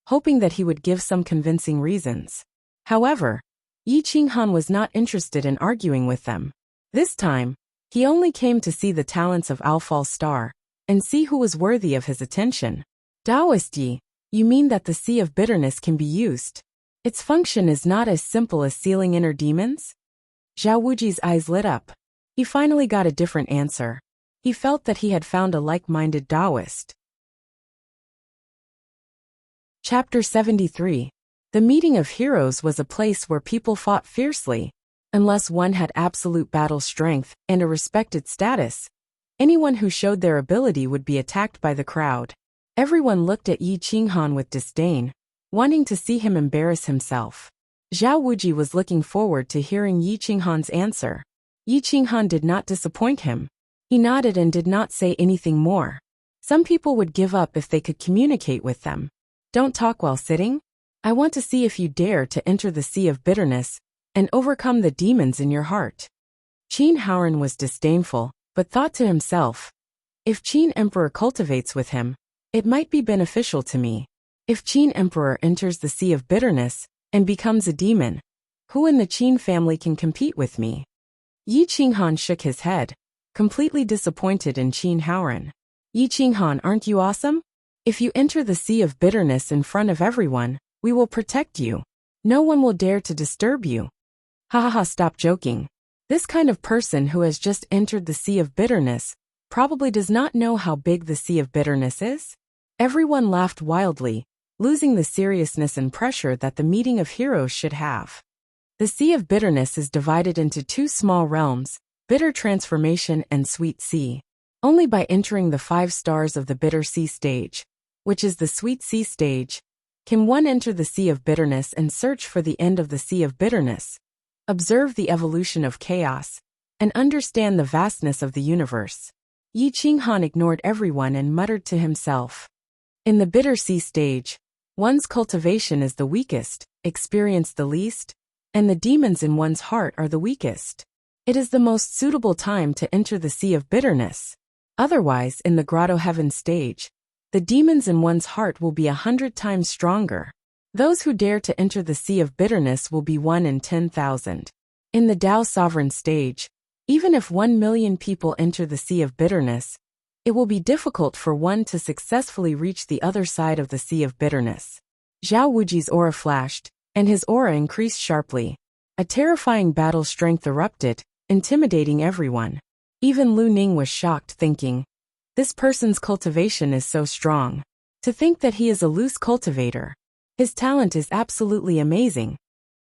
Speaker 1: hoping that he would give some convincing reasons. However, Yi Qinghan was not interested in arguing with them. This time, he only came to see the talents of Alfal's star and see who was worthy of his attention. Taoist Yi, you mean that the Sea of Bitterness can be used? Its function is not as simple as sealing inner demons? Zhao Wuji's eyes lit up. He finally got a different answer. He felt that he had found a like-minded Taoist. Chapter 73. The meeting of heroes was a place where people fought fiercely. Unless one had absolute battle strength and a respected status, anyone who showed their ability would be attacked by the crowd. Everyone looked at Yi Qinghan with disdain, wanting to see him embarrass himself. Zhao Wuji was looking forward to hearing Yi Qinghan's answer. Yi Qinghan did not disappoint him. He nodded and did not say anything more. Some people would give up if they could communicate with them. Don't talk while sitting. I want to see if you dare to enter the Sea of Bitterness and overcome the demons in your heart. Qin Haoran was disdainful, but thought to himself, if Qin Emperor cultivates with him, it might be beneficial to me. If Qin Emperor enters the Sea of Bitterness and becomes a demon, who in the Qin family can compete with me? Yi Qinghan shook his head, completely disappointed in Qin Haoran. Yi Qinghan, aren't you awesome? If you enter the Sea of Bitterness in front of everyone, we will protect you. No one will dare to disturb you. Ha ha ha, stop joking. This kind of person who has just entered the Sea of Bitterness probably does not know how big the Sea of Bitterness is. Everyone laughed wildly, losing the seriousness and pressure that the meeting of heroes should have. The Sea of Bitterness is divided into two small realms, Bitter Transformation and Sweet Sea. Only by entering the 5 stars of the Bitter Sea stage, which is the Sweet Sea stage, can one enter the Sea of Bitterness and search for the end of the Sea of Bitterness, observe the evolution of chaos, and understand the vastness of the universe. Yi Qinghan ignored everyone and muttered to himself. In the Bitter Sea stage, one's cultivation is the weakest, experience the least, and the demons in one's heart are the weakest. It is the most suitable time to enter the Sea of Bitterness. Otherwise, in the Grotto Heaven stage, the demons in one's heart will be 100 times stronger. Those who dare to enter the Sea of Bitterness will be 1 in 10,000. In the Tao Sovereign stage, even if 1 million people enter the Sea of Bitterness, it will be difficult for one to successfully reach the other side of the Sea of Bitterness. Zhao Wuji's aura flashed, and his aura increased sharply. A terrifying battle strength erupted, intimidating everyone. Even Lu Ning was shocked, thinking, this person's cultivation is so strong. To think that he is a loose cultivator. His talent is absolutely amazing.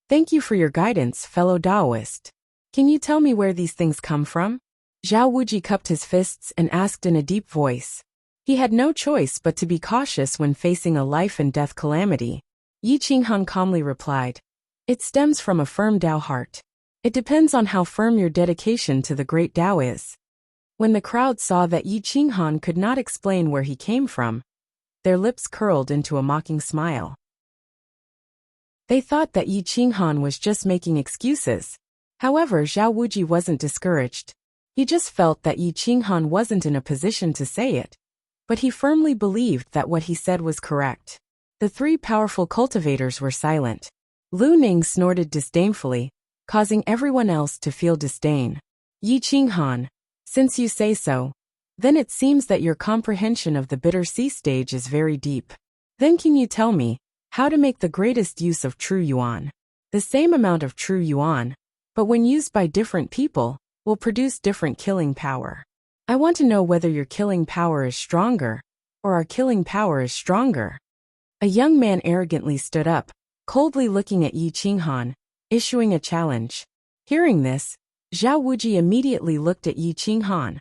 Speaker 1: Thank you for your guidance, fellow Taoist. Can you tell me where these things come from? Zhao Wuji cupped his fists and asked in a deep voice. He had no choice but to be cautious when facing a life and death calamity. Yi Qinghan calmly replied, it stems from a firm Tao heart. It depends on how firm your dedication to the great Tao is. When the crowd saw that Yi Qinghan could not explain where he came from, their lips curled into a mocking smile. They thought that Yi Qinghan was just making excuses. However, Zhao Wuji wasn't discouraged. He just felt that Yi Qinghan wasn't in a position to say it. But he firmly believed that what he said was correct. The 3 powerful cultivators were silent. Lu Ning snorted disdainfully, causing everyone else to feel disdain. Yi Qinghan, since you say so, then it seems that your comprehension of the Bitter Sea stage is very deep. Then can you tell me how to make the greatest use of true yuan? The same amount of true yuan, but when used by different people, will produce different killing power. I want to know whether your killing power is stronger, or our killing power is stronger. A young man arrogantly stood up, coldly looking at Yi Qinghan, issuing a challenge. Hearing this, Zhao Wuji immediately looked at Yi Qinghan,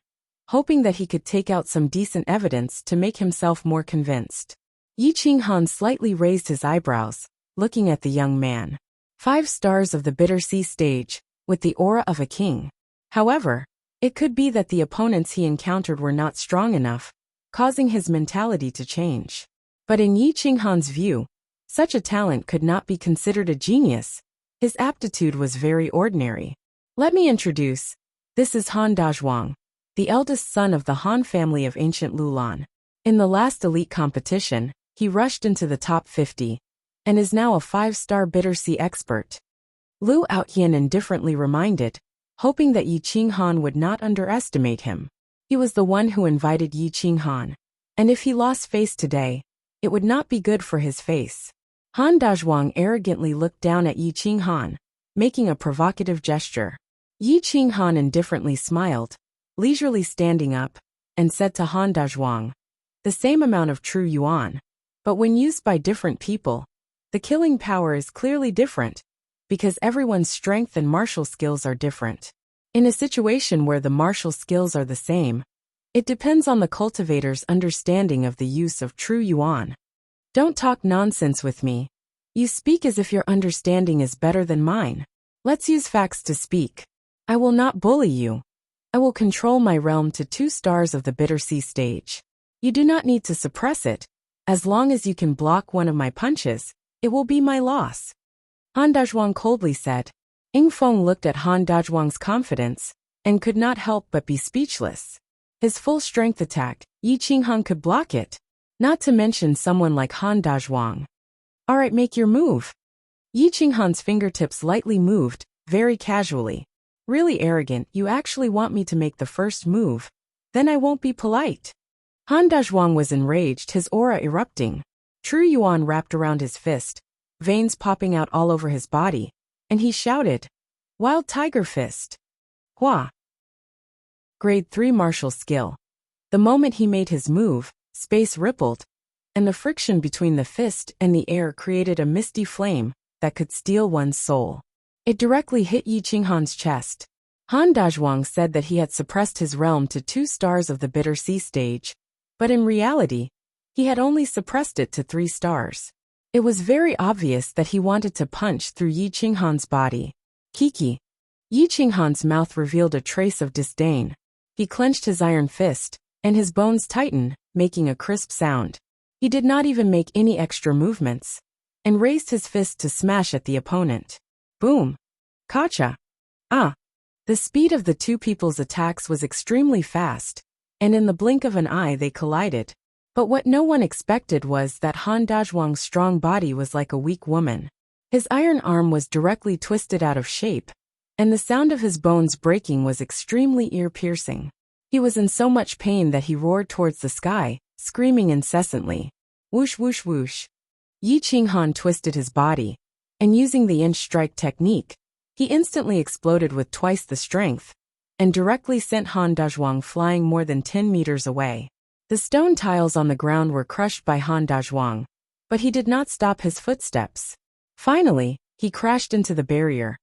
Speaker 1: hoping that he could take out some decent evidence to make himself more convinced. Yi Qinghan slightly raised his eyebrows, looking at the young man. 5 stars of the Bitter Sea stage, with the aura of a king. However, it could be that the opponents he encountered were not strong enough, causing his mentality to change. But in Yi Qinghan's view, such a talent could not be considered a genius. His aptitude was very ordinary. Let me introduce. This is Han Dazhuang, the eldest son of the Han family of ancient Lulan. In the last elite competition, he rushed into the top 50, and is now a 5-star Bittersea expert. Lu Outyin indifferently reminded, hoping that Yi Qinghan would not underestimate him. He was the one who invited Yi Qinghan, and if he lost face today, it would not be good for his face. Han Dazhuang arrogantly looked down at Yi Qinghan, making a provocative gesture. Yi Qinghan indifferently smiled, leisurely standing up, and said to Han Dazhuang, "The same amount of true yuan, but when used by different people, the killing power is clearly different, because everyone's strength and martial skills are different. In a situation where the martial skills are the same, it depends on the cultivator's understanding of the use of true yuan. Don't talk nonsense with me. You speak as if your understanding is better than mine. Let's use facts to speak. I will not bully you. I will control my realm to 2 stars of the Bittersea stage. You do not need to suppress it. As long as you can block one of my punches, it will be my loss." Han Dazhuang coldly said. Ying Feng looked at Han Dazhuang's confidence, and could not help but be speechless. His full-strength attack, Yi Qinghan could block it. Not to mention someone like Han Dazhuang. "Alright, make your move." Yi Qinghan's fingertips lightly moved, very casually. "Really arrogant, you actually want me to make the first move? Then I won't be polite." Han Dazhuang was enraged, his aura erupting. True yuan wrapped around his fist, veins popping out all over his body, and he shouted, "Wild Tiger Fist!" Hua! Grade 3 martial skill. The moment he made his move, space rippled, and the friction between the fist and the air created a misty flame that could steal one's soul. It directly hit Yi Qinghan's chest. Han Dazhuang said that he had suppressed his realm to 2 stars of the Bittersea stage, but in reality, he had only suppressed it to 3 stars. It was very obvious that he wanted to punch through Yi Qinghan's body. Kiki. Yi Qinghan's mouth revealed a trace of disdain. He clenched his iron fist, and his bones tightened, making a crisp sound. He did not even make any extra movements, and raised his fist to smash at the opponent. Boom! Kacha! Ah! The speed of the two people's attacks was extremely fast, and in the blink of an eye they collided. But what no one expected was that Han Dazhuang's strong body was like a weak woman. His iron arm was directly twisted out of shape, and the sound of his bones breaking was extremely ear-piercing. He was in so much pain that he roared towards the sky, screaming incessantly. Whoosh whoosh whoosh. Yi Qinghan twisted his body, and using the inch strike technique, he instantly exploded with twice the strength, and directly sent Han Dazhuang flying more than 10 meters away. The stone tiles on the ground were crushed by Han Dazhuang, but he did not stop his footsteps. Finally, he crashed into the barrier,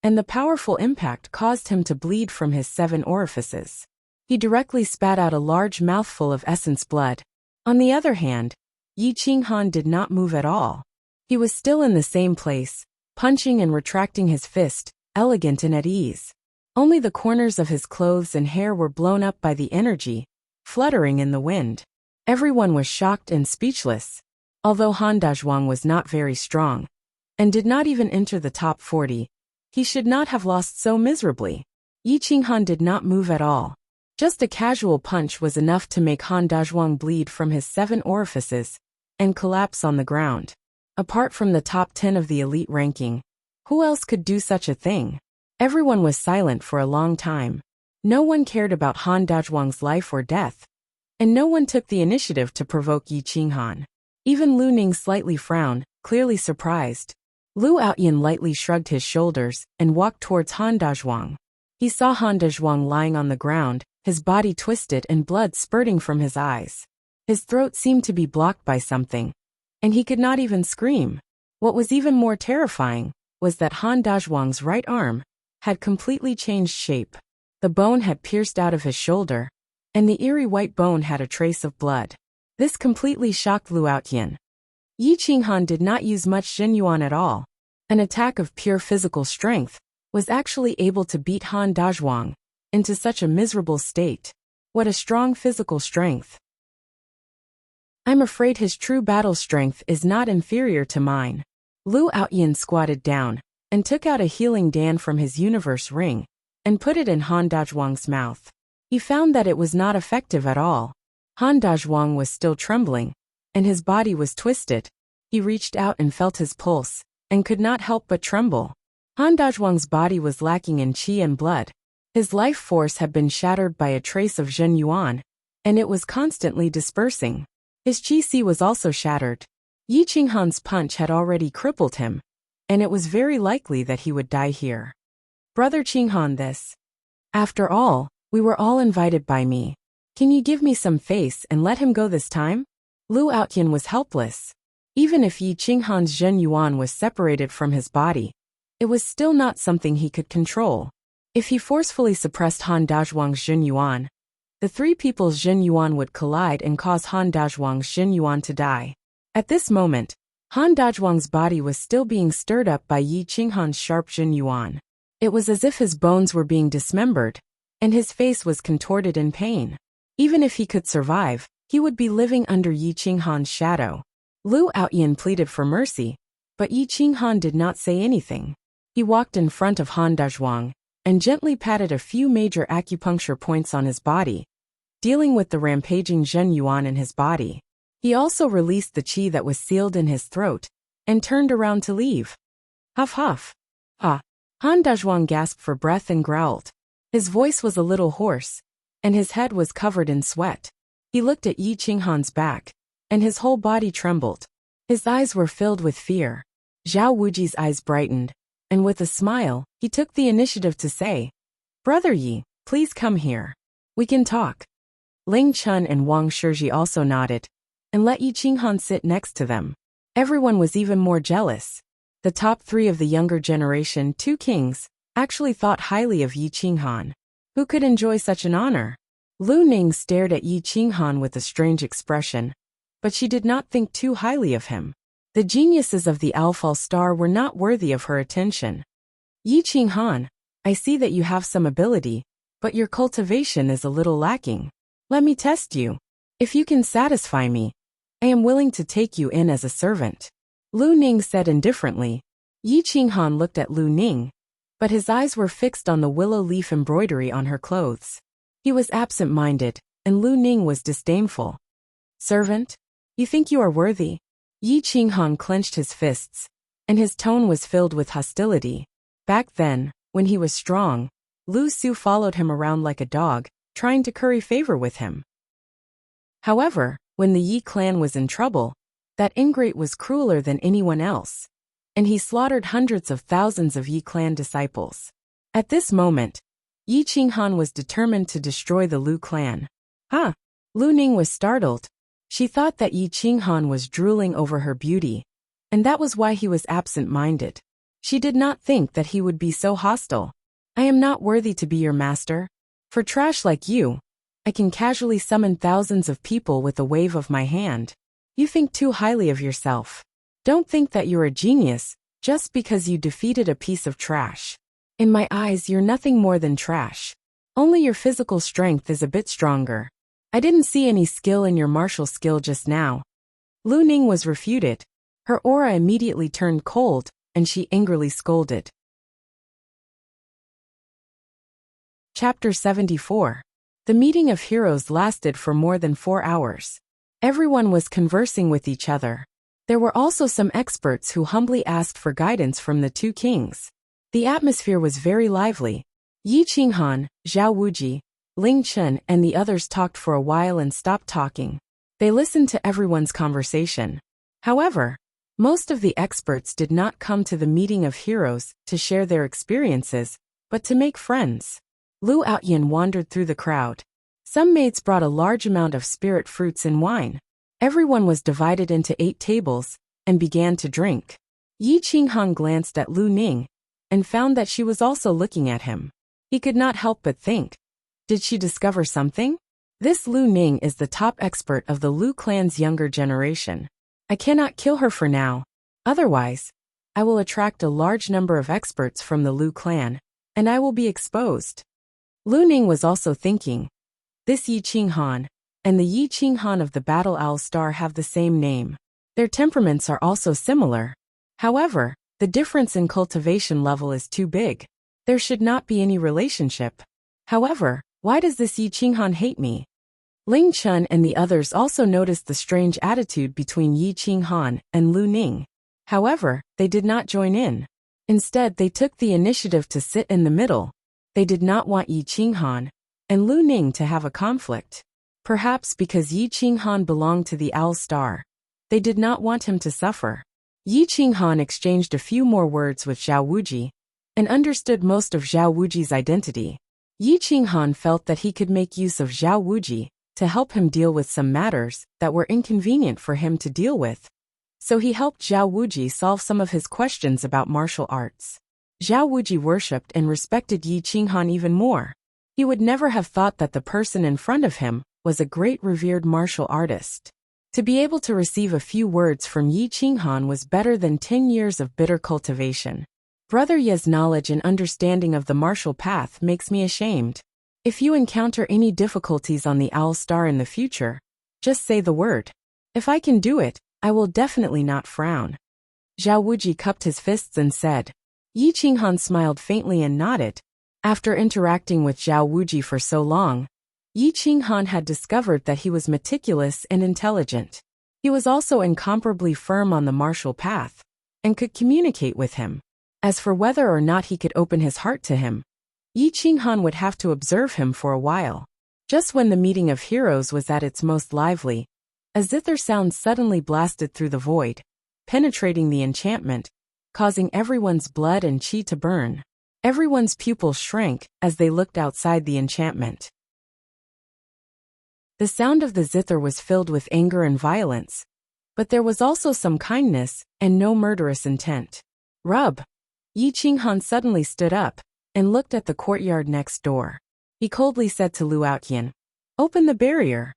Speaker 1: and the powerful impact caused him to bleed from his 7 orifices. He directly spat out a large mouthful of essence blood. On the other hand, Yi Qinghan did not move at all. He was still in the same place, punching and retracting his fist, elegant and at ease. Only the corners of his clothes and hair were blown up by the energy, fluttering in the wind. Everyone was shocked and speechless. Although Han Dazhuang was not very strong, and did not even enter the top 40, he should not have lost so miserably. Yi Qinghan did not move at all. Just a casual punch was enough to make Han Dazhuang bleed from his 7 orifices, and collapse on the ground. Apart from the top 10 of the elite ranking, who else could do such a thing? Everyone was silent for a long time. No one cared about Han Dazhuang's life or death, and no one took the initiative to provoke Yi Qinghan. Even Lu Ning slightly frowned, clearly surprised. Lu Outyin lightly shrugged his shoulders and walked towards Han Dazhuang. He saw Han Dazhuang lying on the ground, his body twisted and blood spurting from his eyes. His throat seemed to be blocked by something, and he could not even scream. What was even more terrifying was that Han Dazhuang's right arm had completely changed shape. The bone had pierced out of his shoulder, and the eerie white bone had a trace of blood. This completely shocked Lu Outyin. Yi Qinghan did not use much Zhenyuan at all. An attack of pure physical strength was actually able to beat Han Dazhuang into such a miserable state. What a strong physical strength. I'm afraid his true battle strength is not inferior to mine. Lu Outyin squatted down, and took out a healing dan from his universe ring, and put it in Han Dazhuang's mouth. He found that it was not effective at all. Han Dazhuang was still trembling, and his body was twisted. He reached out and felt his pulse, and could not help but tremble. Han Dazhuang's body was lacking in qi and blood. His life force had been shattered by a trace of Zhen Yuan, and it was constantly dispersing. His qi was also shattered. Yi Qinghan's punch had already crippled him, and it was very likely that he would die here. Brother Qinghan, this. After all, we were all invited by me. Can you give me some face and let him go this time? Lu Outyan was helpless. Even if Yi Qinghan's Zhen Yuan was separated from his body, it was still not something he could control. If he forcefully suppressed Han Dazhuang's Zhen Yuan, the three people's Zhen Yuan would collide and cause Han Dazhuang's Zhen Yuan to die. At this moment, Han Dazhuang's body was still being stirred up by Yi Qinghan's sharp Zhen Yuan. It was as if his bones were being dismembered, and his face was contorted in pain. Even if he could survive, he would be living under Yi Qinghan's shadow. Lu Outyan pleaded for mercy, but Yi Qinghan did not say anything. He walked in front of Han Dazhuang and gently patted a few major acupuncture points on his body, dealing with the rampaging Zhen Yuan in his body. He also released the qi that was sealed in his throat and turned around to leave. Huff huff. Ah. Han Dazhuang gasped for breath and growled. His voice was a little hoarse, and his head was covered in sweat. He looked at Yi Qinghan's back, and his whole body trembled. His eyes were filled with fear. Zhao Wuji's eyes brightened, and with a smile, he took the initiative to say, "Brother Yi, please come here. We can talk." Ling Chun and Wang Shizhi also nodded, and let Yi Qinghan sit next to them. Everyone was even more jealous. The top three of the younger generation, two kings, actually thought highly of Yi Qinghan. Who could enjoy such an honor? Lu Ning stared at Yi Qinghan with a strange expression, but she did not think too highly of him. The geniuses of the Alphal Star were not worthy of her attention. Yi Qinghan, I see that you have some ability, but your cultivation is a little lacking. Let me test you. If you can satisfy me, I am willing to take you in as a servant. Lu Ning said indifferently. Yi Qinghan looked at Lu Ning, but his eyes were fixed on the willow leaf embroidery on her clothes. He was absent-minded, and Lu Ning was disdainful. Servant? You think you are worthy? Yi Qinghan clenched his fists, and his tone was filled with hostility. Back then, when he was strong, Lu Su followed him around like a dog, trying to curry favor with him. However, when the Yi clan was in trouble, that ingrate was crueler than anyone else, and he slaughtered hundreds of thousands of Yi clan disciples. At this moment, Yi Qinghan was determined to destroy the Lu clan. Ah! Lu Ning was startled. She thought that Yi Qinghan was drooling over her beauty, and that was why he was absent-minded. She did not think that he would be so hostile. I am not worthy to be your master. For trash like you, I can casually summon thousands of people with a wave of my hand. You think too highly of yourself. Don't think that you're a genius just because you defeated a piece of trash. In my eyes, you're nothing more than trash. Only your physical strength is a bit stronger. I didn't see any skill in your martial skill just now. Lu Ning was refuted. Her aura immediately turned cold, and she angrily scolded. Chapter 74. The meeting of heroes lasted for more than 4 hours. Everyone was conversing with each other. There were also some experts who humbly asked for guidance from the two kings. The atmosphere was very lively. Yi Qinghan, Zhao Wuji, Ling Chun and the others talked for a while and stopped talking. They listened to everyone's conversation. However, most of the experts did not come to the meeting of heroes to share their experiences, but to make friends. Lu Outyan wandered through the crowd. Some maids brought a large amount of spirit fruits and wine. Everyone was divided into 8 tables and began to drink. Yi Qinghan glanced at Lu Ning and found that she was also looking at him. He could not help but think, did she discover something? This Lu Ning is the top expert of the Lu clan's younger generation. I cannot kill her for now. Otherwise, I will attract a large number of experts from the Lu clan, and I will be exposed. Lu Ning was also thinking, this Yi Qinghan and the Yi Qinghan of the Battle Owl Star have the same name. Their temperaments are also similar. However, the difference in cultivation level is too big. There should not be any relationship. However, Why does this Yi Qinghan hate me? Ling Chun and the others also noticed the strange attitude between Yi Qinghan and Lu Ning. However, they did not join in. Instead, they took the initiative to sit in the middle. They did not want Yi Qinghan and Lu Ning to have a conflict. Perhaps because Yi Qinghan belonged to the Owl Star, they did not want him to suffer. Yi Qinghan exchanged a few more words with Zhao Wuji and understood most of Zhao Wuji's identity. Yi Qinghan felt that he could make use of Zhao Wuji to help him deal with some matters that were inconvenient for him to deal with. So he helped Zhao Wuji solve some of his questions about martial arts. Zhao Wuji worshipped and respected Yi Qinghan even more. He would never have thought that the person in front of him was a great revered martial artist. To be able to receive a few words from Yi Qinghan was better than 10 years of bitter cultivation. Brother Ye's knowledge and understanding of the martial path makes me ashamed. If you encounter any difficulties on the Owl Star in the future, just say the word. If I can do it, I will definitely not frown. Zhao Wuji cupped his fists and said. Yi Qinghan smiled faintly and nodded. After interacting with Zhao Wuji for so long, Yi Qinghan had discovered that he was meticulous and intelligent. He was also incomparably firm on the martial path and could communicate with him. As for whether or not he could open his heart to him, Yi Qinghan would have to observe him for a while. Just when the meeting of heroes was at its most lively, a zither sound suddenly blasted through the void, penetrating the enchantment, causing everyone's blood and qi to burn. Everyone's pupils shrank as they looked outside the enchantment. The sound of the zither was filled with anger and violence, but there was also some kindness and no murderous intent. Rub! Yi Qinghan suddenly stood up and looked at the courtyard next door. He coldly said to Lu Outyin, "Open the barrier."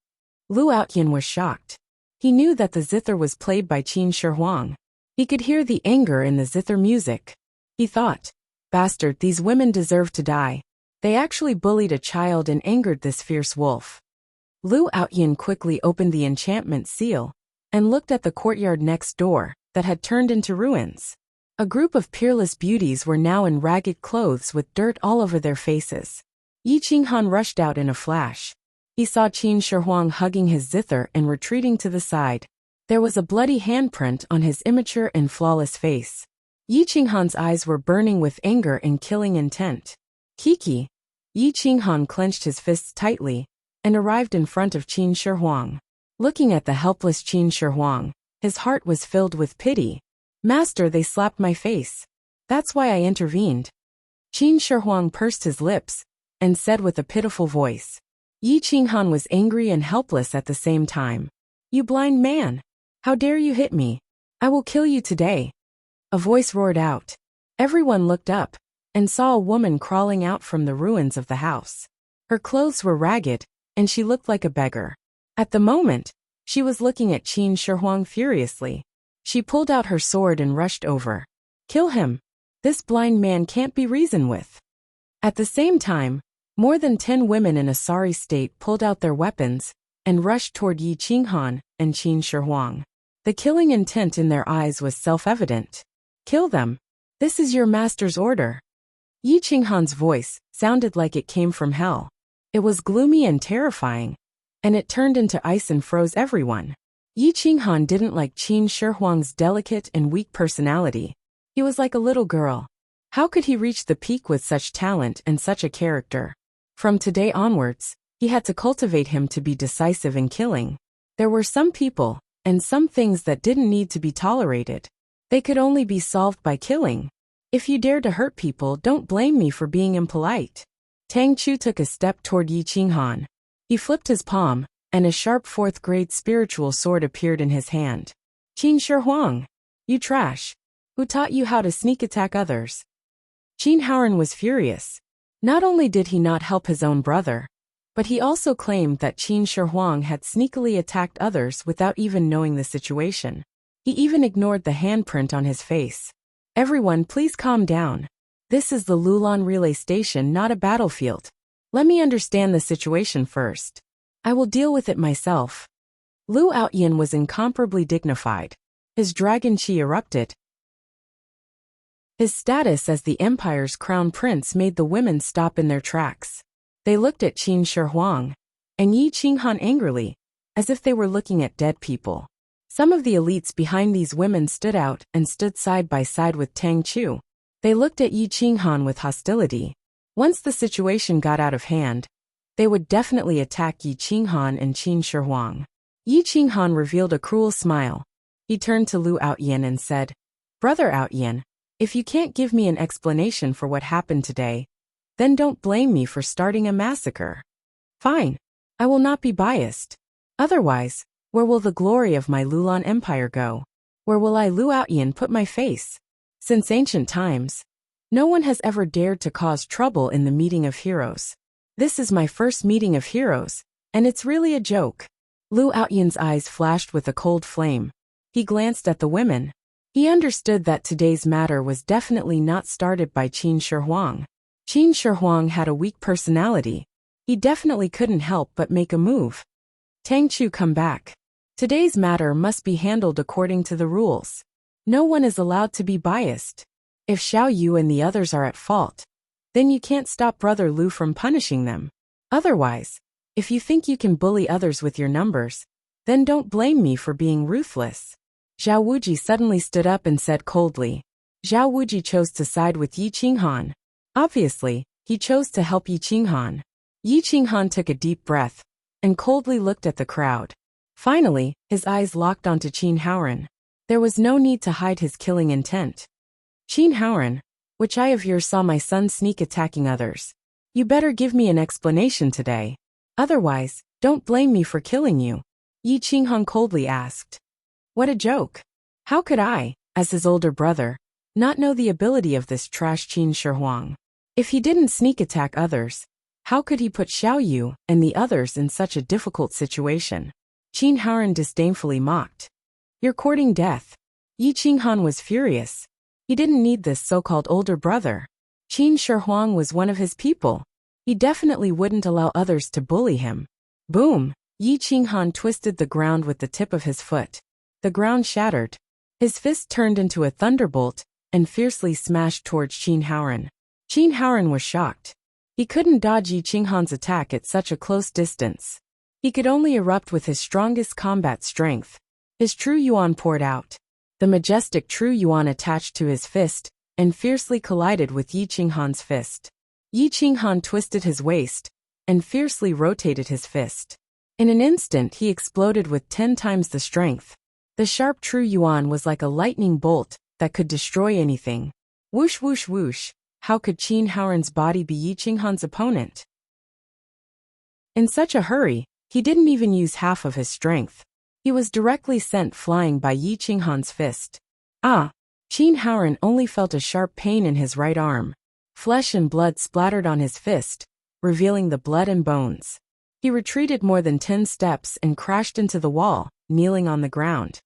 Speaker 1: Lu Outyin was shocked. He knew that the zither was played by Qin Shi Huang. He could hear the anger in the zither music. He thought, "Bastard, these women deserve to die. They actually bullied a child and angered this fierce wolf." Lu Outyin quickly opened the enchantment seal and looked at the courtyard next door that had turned into ruins. A group of peerless beauties were now in ragged clothes with dirt all over their faces. Yi Qinghan rushed out in a flash. He saw Qin Shi Huang hugging his zither and retreating to the side. There was a bloody handprint on his immature and flawless face. Yi Qinghan's eyes were burning with anger and killing intent. Kiki! Yi Qinghan clenched his fists tightly and arrived in front of Qin Shi Huang. Looking at the helpless Qin Shi Huang, his heart was filled with pity. "Master, they slapped my face. That's why I intervened." Qin Shi Huang pursed his lips and said with a pitiful voice. Yi Qinghan was angry and helpless at the same time. "You blind man! How dare you hit me? I will kill you today." A voice roared out. Everyone looked up and saw a woman crawling out from the ruins of the house. Her clothes were ragged, and she looked like a beggar. At the moment, she was looking at Qin Shi Huang furiously. She pulled out her sword and rushed over. "Kill him! This blind man can't be reasoned with." At the same time, more than 10 women in a sorry state pulled out their weapons and rushed toward Yi Qinghan and Qin Shi Huang. The killing intent in their eyes was self-evident. "Kill them! This is your master's order." Yi Qinghan's voice sounded like it came from hell. It was gloomy and terrifying, and it turned into ice and froze everyone. Yi Qinghan didn't like Qin Shi Huang's delicate and weak personality. He was like a little girl. How could he reach the peak with such talent and such a character? From today onwards, he had to cultivate him to be decisive in killing. There were some people and some things that didn't need to be tolerated. They could only be solved by killing. If you dare to hurt people, don't blame me for being impolite. Tang Chu took a step toward Yi Qinghan. He flipped his palm, and a sharp 4th-grade spiritual sword appeared in his hand. "Qin Shi Huang! You trash! Who taught you how to sneak attack others?" Qin Haoran was furious. Not only did he not help his own brother, but he also claimed that Qin Shi Huang had sneakily attacked others without even knowing the situation. He even ignored the handprint on his face. "Everyone, please calm down. This is the Lulan relay station, not a battlefield. Let me understand the situation first. I will deal with it myself." Lu Outyin was incomparably dignified. His dragon qi erupted. His status as the empire's crown prince made the women stop in their tracks. They looked at Qin Shi Huang and Yi Qinghan angrily, as if they were looking at dead people. Some of the elites behind these women stood out and stood side by side with Tang Chu. They looked at Yi Qinghan with hostility. Once the situation got out of hand, they would definitely attack Yi Qinghan and Qin Shi Huang. Yi Qinghan revealed a cruel smile. He turned to Lu Outyan and said, "Brother Outyan, if you can't give me an explanation for what happened today, then don't blame me for starting a massacre. Fine. I will not be biased. Otherwise, where will the glory of my Lulan Empire go? Where will I Lu Outyan put my face? Since ancient times, no one has ever dared to cause trouble in the meeting of heroes. This is my first meeting of heroes, and it's really a joke." Lu Outyan's eyes flashed with a cold flame. He glanced at the women. He understood that today's matter was definitely not started by Qin Shi Huang. Qin Shi Huang had a weak personality. He definitely couldn't help but make a move. Tang Chu, come back. Today's matter must be handled according to the rules. No one is allowed to be biased. If Xiao Yu and the others are at fault, then you can't stop Brother Lu from punishing them. Otherwise, if you think you can bully others with your numbers, then don't blame me for being ruthless. Zhao Wuji suddenly stood up and said coldly. Zhao Wuji chose to side with Yi Qinghan. Obviously, he chose to help Yi Qinghan. Yi Qinghan took a deep breath and coldly looked at the crowd. Finally, his eyes locked onto Qin Haoran. There was no need to hide his killing intent. "Qin Haoran, which eye of yours saw my son sneak attacking others? You better give me an explanation today. Otherwise, don't blame me for killing you," Yi Qinghan coldly asked. What a joke. How could I, as his older brother, not know the ability of this trash Qin Shi Huang? If he didn't sneak attack others, how could he put Xiao Yu and the others in such a difficult situation? Qin Haoran disdainfully mocked. "You're courting death." Yi Qinghan was furious. He didn't need this so-called older brother. Qin Shi Huang was one of his people. He definitely wouldn't allow others to bully him. Boom! Yi Qinghan twisted the ground with the tip of his foot. The ground shattered. His fist turned into a thunderbolt and fiercely smashed towards Qin Haoran. Qin Haoran was shocked. He couldn't dodge Yi Qinghan's attack at such a close distance. He could only erupt with his strongest combat strength. His True Yuan poured out. The majestic True Yuan attached to his fist and fiercely collided with Yi Qinghan's fist. Yi Qinghan twisted his waist and fiercely rotated his fist. In an instant he exploded with 10 times the strength. The sharp True Yuan was like a lightning bolt that could destroy anything. Whoosh whoosh whoosh, how could Qin Haoran's body be Yi Qinghan's opponent? In such a hurry, he didn't even use half of his strength. He was directly sent flying by Yi Qinghan's fist. Qin Haoran only felt a sharp pain in his right arm. Flesh and blood splattered on his fist, revealing the blood and bones. He retreated more than 10 steps and crashed into the wall, kneeling on the ground.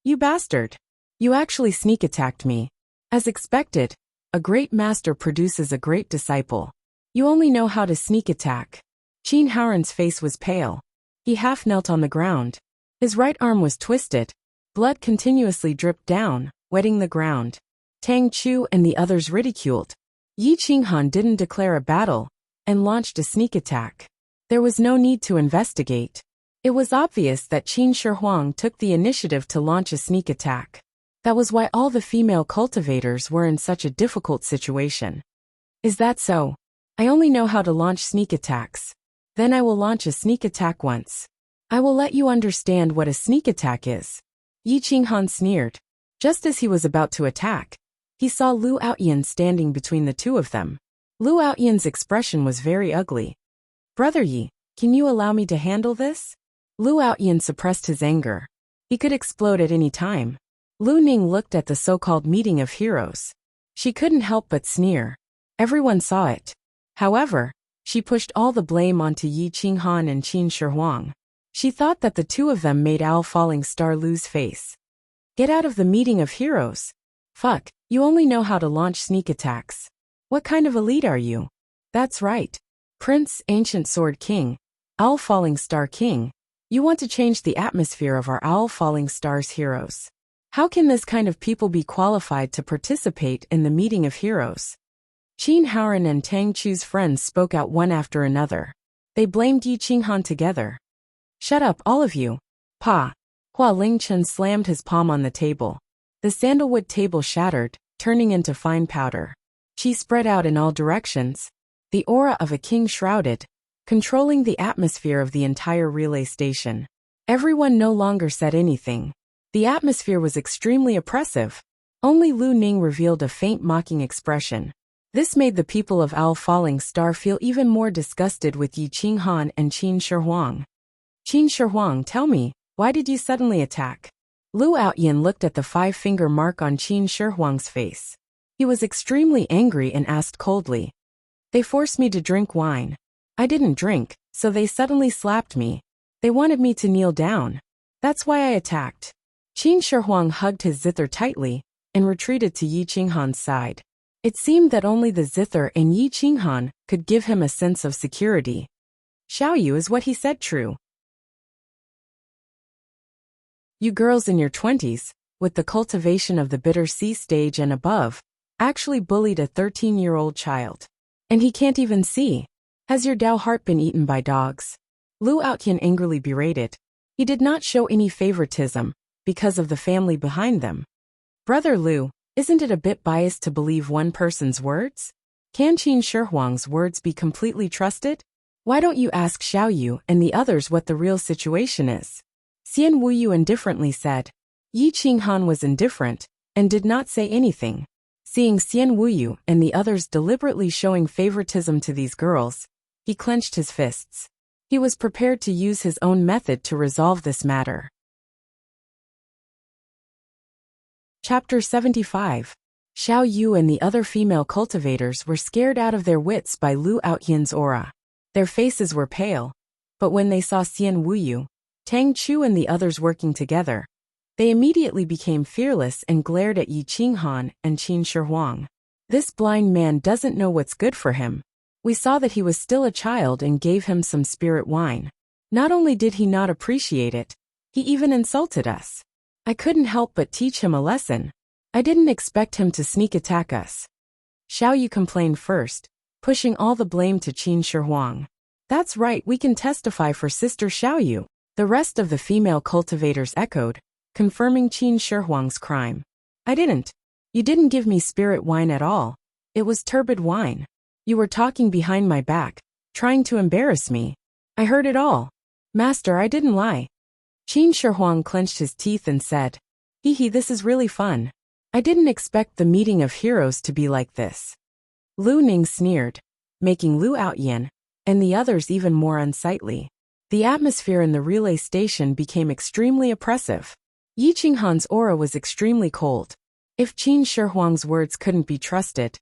Speaker 1: "You bastard! You actually sneak attacked me. As expected, a great master produces a great disciple. You only know how to sneak attack." Qin Haoran's face was pale. He half knelt on the ground. His right arm was twisted. Blood continuously dripped down, wetting the ground. Tang Chu and the others ridiculed. Yi Qinghan didn't declare a battle and launched a sneak attack. There was no need to investigate. It was obvious that Qin Shi Huang took the initiative to launch a sneak attack. That was why all the female cultivators were in such a difficult situation. "Is that so? I only know how to launch sneak attacks. Then I will launch a sneak attack once. I will let you understand what a sneak attack is." Yi Qinghan sneered. Just as he was about to attack, he saw Lu Outyan standing between the two of them. Lu Outyan's expression was very ugly. "Brother Yi, can you allow me to handle this?" Lu Outyan suppressed his anger. He could explode at any time. Lu Ning looked at the so-called meeting of heroes. She couldn't help but sneer. Everyone saw it. However, she pushed all the blame onto Yi Qinghan and Qin Shi Huang. She thought that the two of them made Owl Falling Star lose face. "Get out of the meeting of heroes. Fuck, you only know how to launch sneak attacks. What kind of elite are you?" "That's right. Prince, Ancient Sword King, Owl Falling Star King. You want to change the atmosphere of our Owl Falling Stars heroes. How can this kind of people be qualified to participate in the meeting of heroes?" Qin Haoran and Tang Chu's friends spoke out one after another. They blamed Yi Qinghan together. Shut up, all of you. Pa. Hua Lingchen slammed his palm on the table. The sandalwood table shattered, turning into fine powder. Qi spread out in all directions. The aura of a king shrouded, controlling the atmosphere of the entire relay station. Everyone no longer said anything. The atmosphere was extremely oppressive. Only Lu Ning revealed a faint mocking expression. This made the people of Owl Falling Star feel even more disgusted with Yi Qinghan and Qin Shihuang. Qin Shihuang, tell me, why did you suddenly attack? Lu Outyin looked at the 5-finger mark on Qin Shihuang's face. He was extremely angry and asked coldly. They forced me to drink wine. I didn't drink, so they suddenly slapped me. They wanted me to kneel down. That's why I attacked. Qin Shihuang hugged his zither tightly and retreated to Yi Qinghan's side. It seemed that only the zither and Yi Qinghan could give him a sense of security. Xiaoyu, is what he said true? You girls in your 20s, with the cultivation of the bitter sea stage and above, actually bullied a 13-year-old child. And he can't even see. Has your Dao heart been eaten by dogs? Lu Outyan angrily berated. He did not show any favoritism, because of the family behind them. Brother Lu, isn't it a bit biased to believe one person's words? Can Qin Shihuang's words be completely trusted? Why don't you ask Xiaoyu and the others what the real situation is? Xian Wuyu indifferently said. Yi Qinghan was indifferent, and did not say anything. Seeing Xian Wuyu and the others deliberately showing favoritism to these girls, he clenched his fists. He was prepared to use his own method to resolve this matter. Chapter 75. Xiao Yu and the other female cultivators were scared out of their wits by Lu Outyan's aura. Their faces were pale, but when they saw Xian Wuyu, Tang Chu and the others working together, they immediately became fearless and glared at Yi Qinghan and Qin Shihuang. This blind man doesn't know what's good for him. We saw that he was still a child and gave him some spirit wine. Not only did he not appreciate it, he even insulted us. I couldn't help but teach him a lesson. I didn't expect him to sneak attack us. Xiao Yu complained first, pushing all the blame to Qin Shihuang. That's right, we can testify for Sister Xiao Yu. The rest of the female cultivators echoed, confirming Qin Shihuang's crime. I didn't. You didn't give me spirit wine at all. It was turbid wine. You were talking behind my back, trying to embarrass me. I heard it all. Master, I didn't lie. Qin Shihuang clenched his teeth and said, Hee, this is really fun. I didn't expect the meeting of heroes to be like this. Lu Ning sneered, making Lu Outyan and the others even more unsightly. The atmosphere in the relay station became extremely oppressive. Yi Qinghan's aura was extremely cold. If Qin Shihuang's words couldn't be trusted,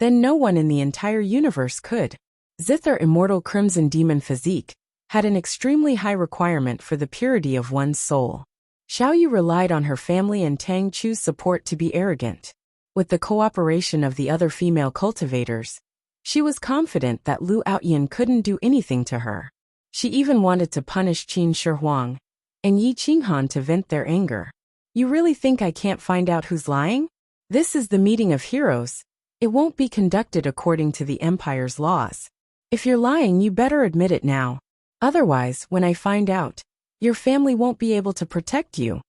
Speaker 1: then no one in the entire universe could. Zither Immortal Crimson Demon Physique had an extremely high requirement for the purity of one's soul. Xiaoyu relied on her family and Tang Chu's support to be arrogant. With the cooperation of the other female cultivators, she was confident that Lu Outyan couldn't do anything to her. She even wanted to punish Qin Shihuang and Yi Qinghan to vent their anger. You really think I can't find out who's lying? This is the meeting of heroes. It won't be conducted according to the Empire's laws. If you're lying, you better admit it now. Otherwise, when I find out, your family won't be able to protect you.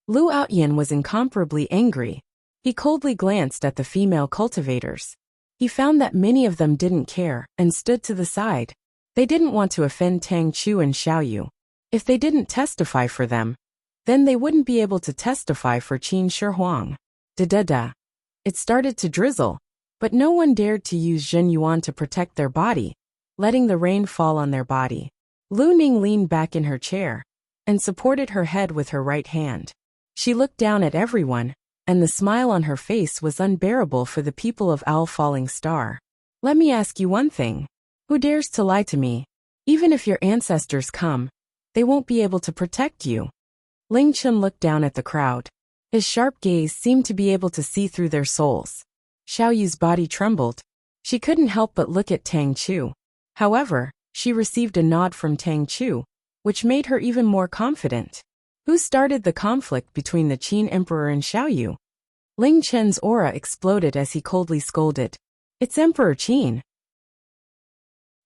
Speaker 1: Lu Outyan was incomparably angry. He coldly glanced at the female cultivators. He found that many of them didn't care and stood to the side. They didn't want to offend Tang Chu and Xiaoyu. If they didn't testify for them, then they wouldn't be able to testify for Qin Shihuang. Da. It started to drizzle, but no one dared to use Zhen Yuan to protect their body, letting the rain fall on their body. Lu Ning leaned back in her chair and supported her head with her right hand. She looked down at everyone, and the smile on her face was unbearable for the people of Owl Falling Star. Let me ask you one thing. Who dares to lie to me? Even if your ancestors come, they won't be able to protect you. Ling Chun looked down at the crowd. His sharp gaze seemed to be able to see through their souls. Xiao Yu's body trembled. She couldn't help but look at Tang Chu. However, she received a nod from Tang Chu, which made her even more confident. Who started the conflict between the Qin Emperor and Xiaoyu? Ling Chen's aura exploded as he coldly scolded. It's Emperor Qin.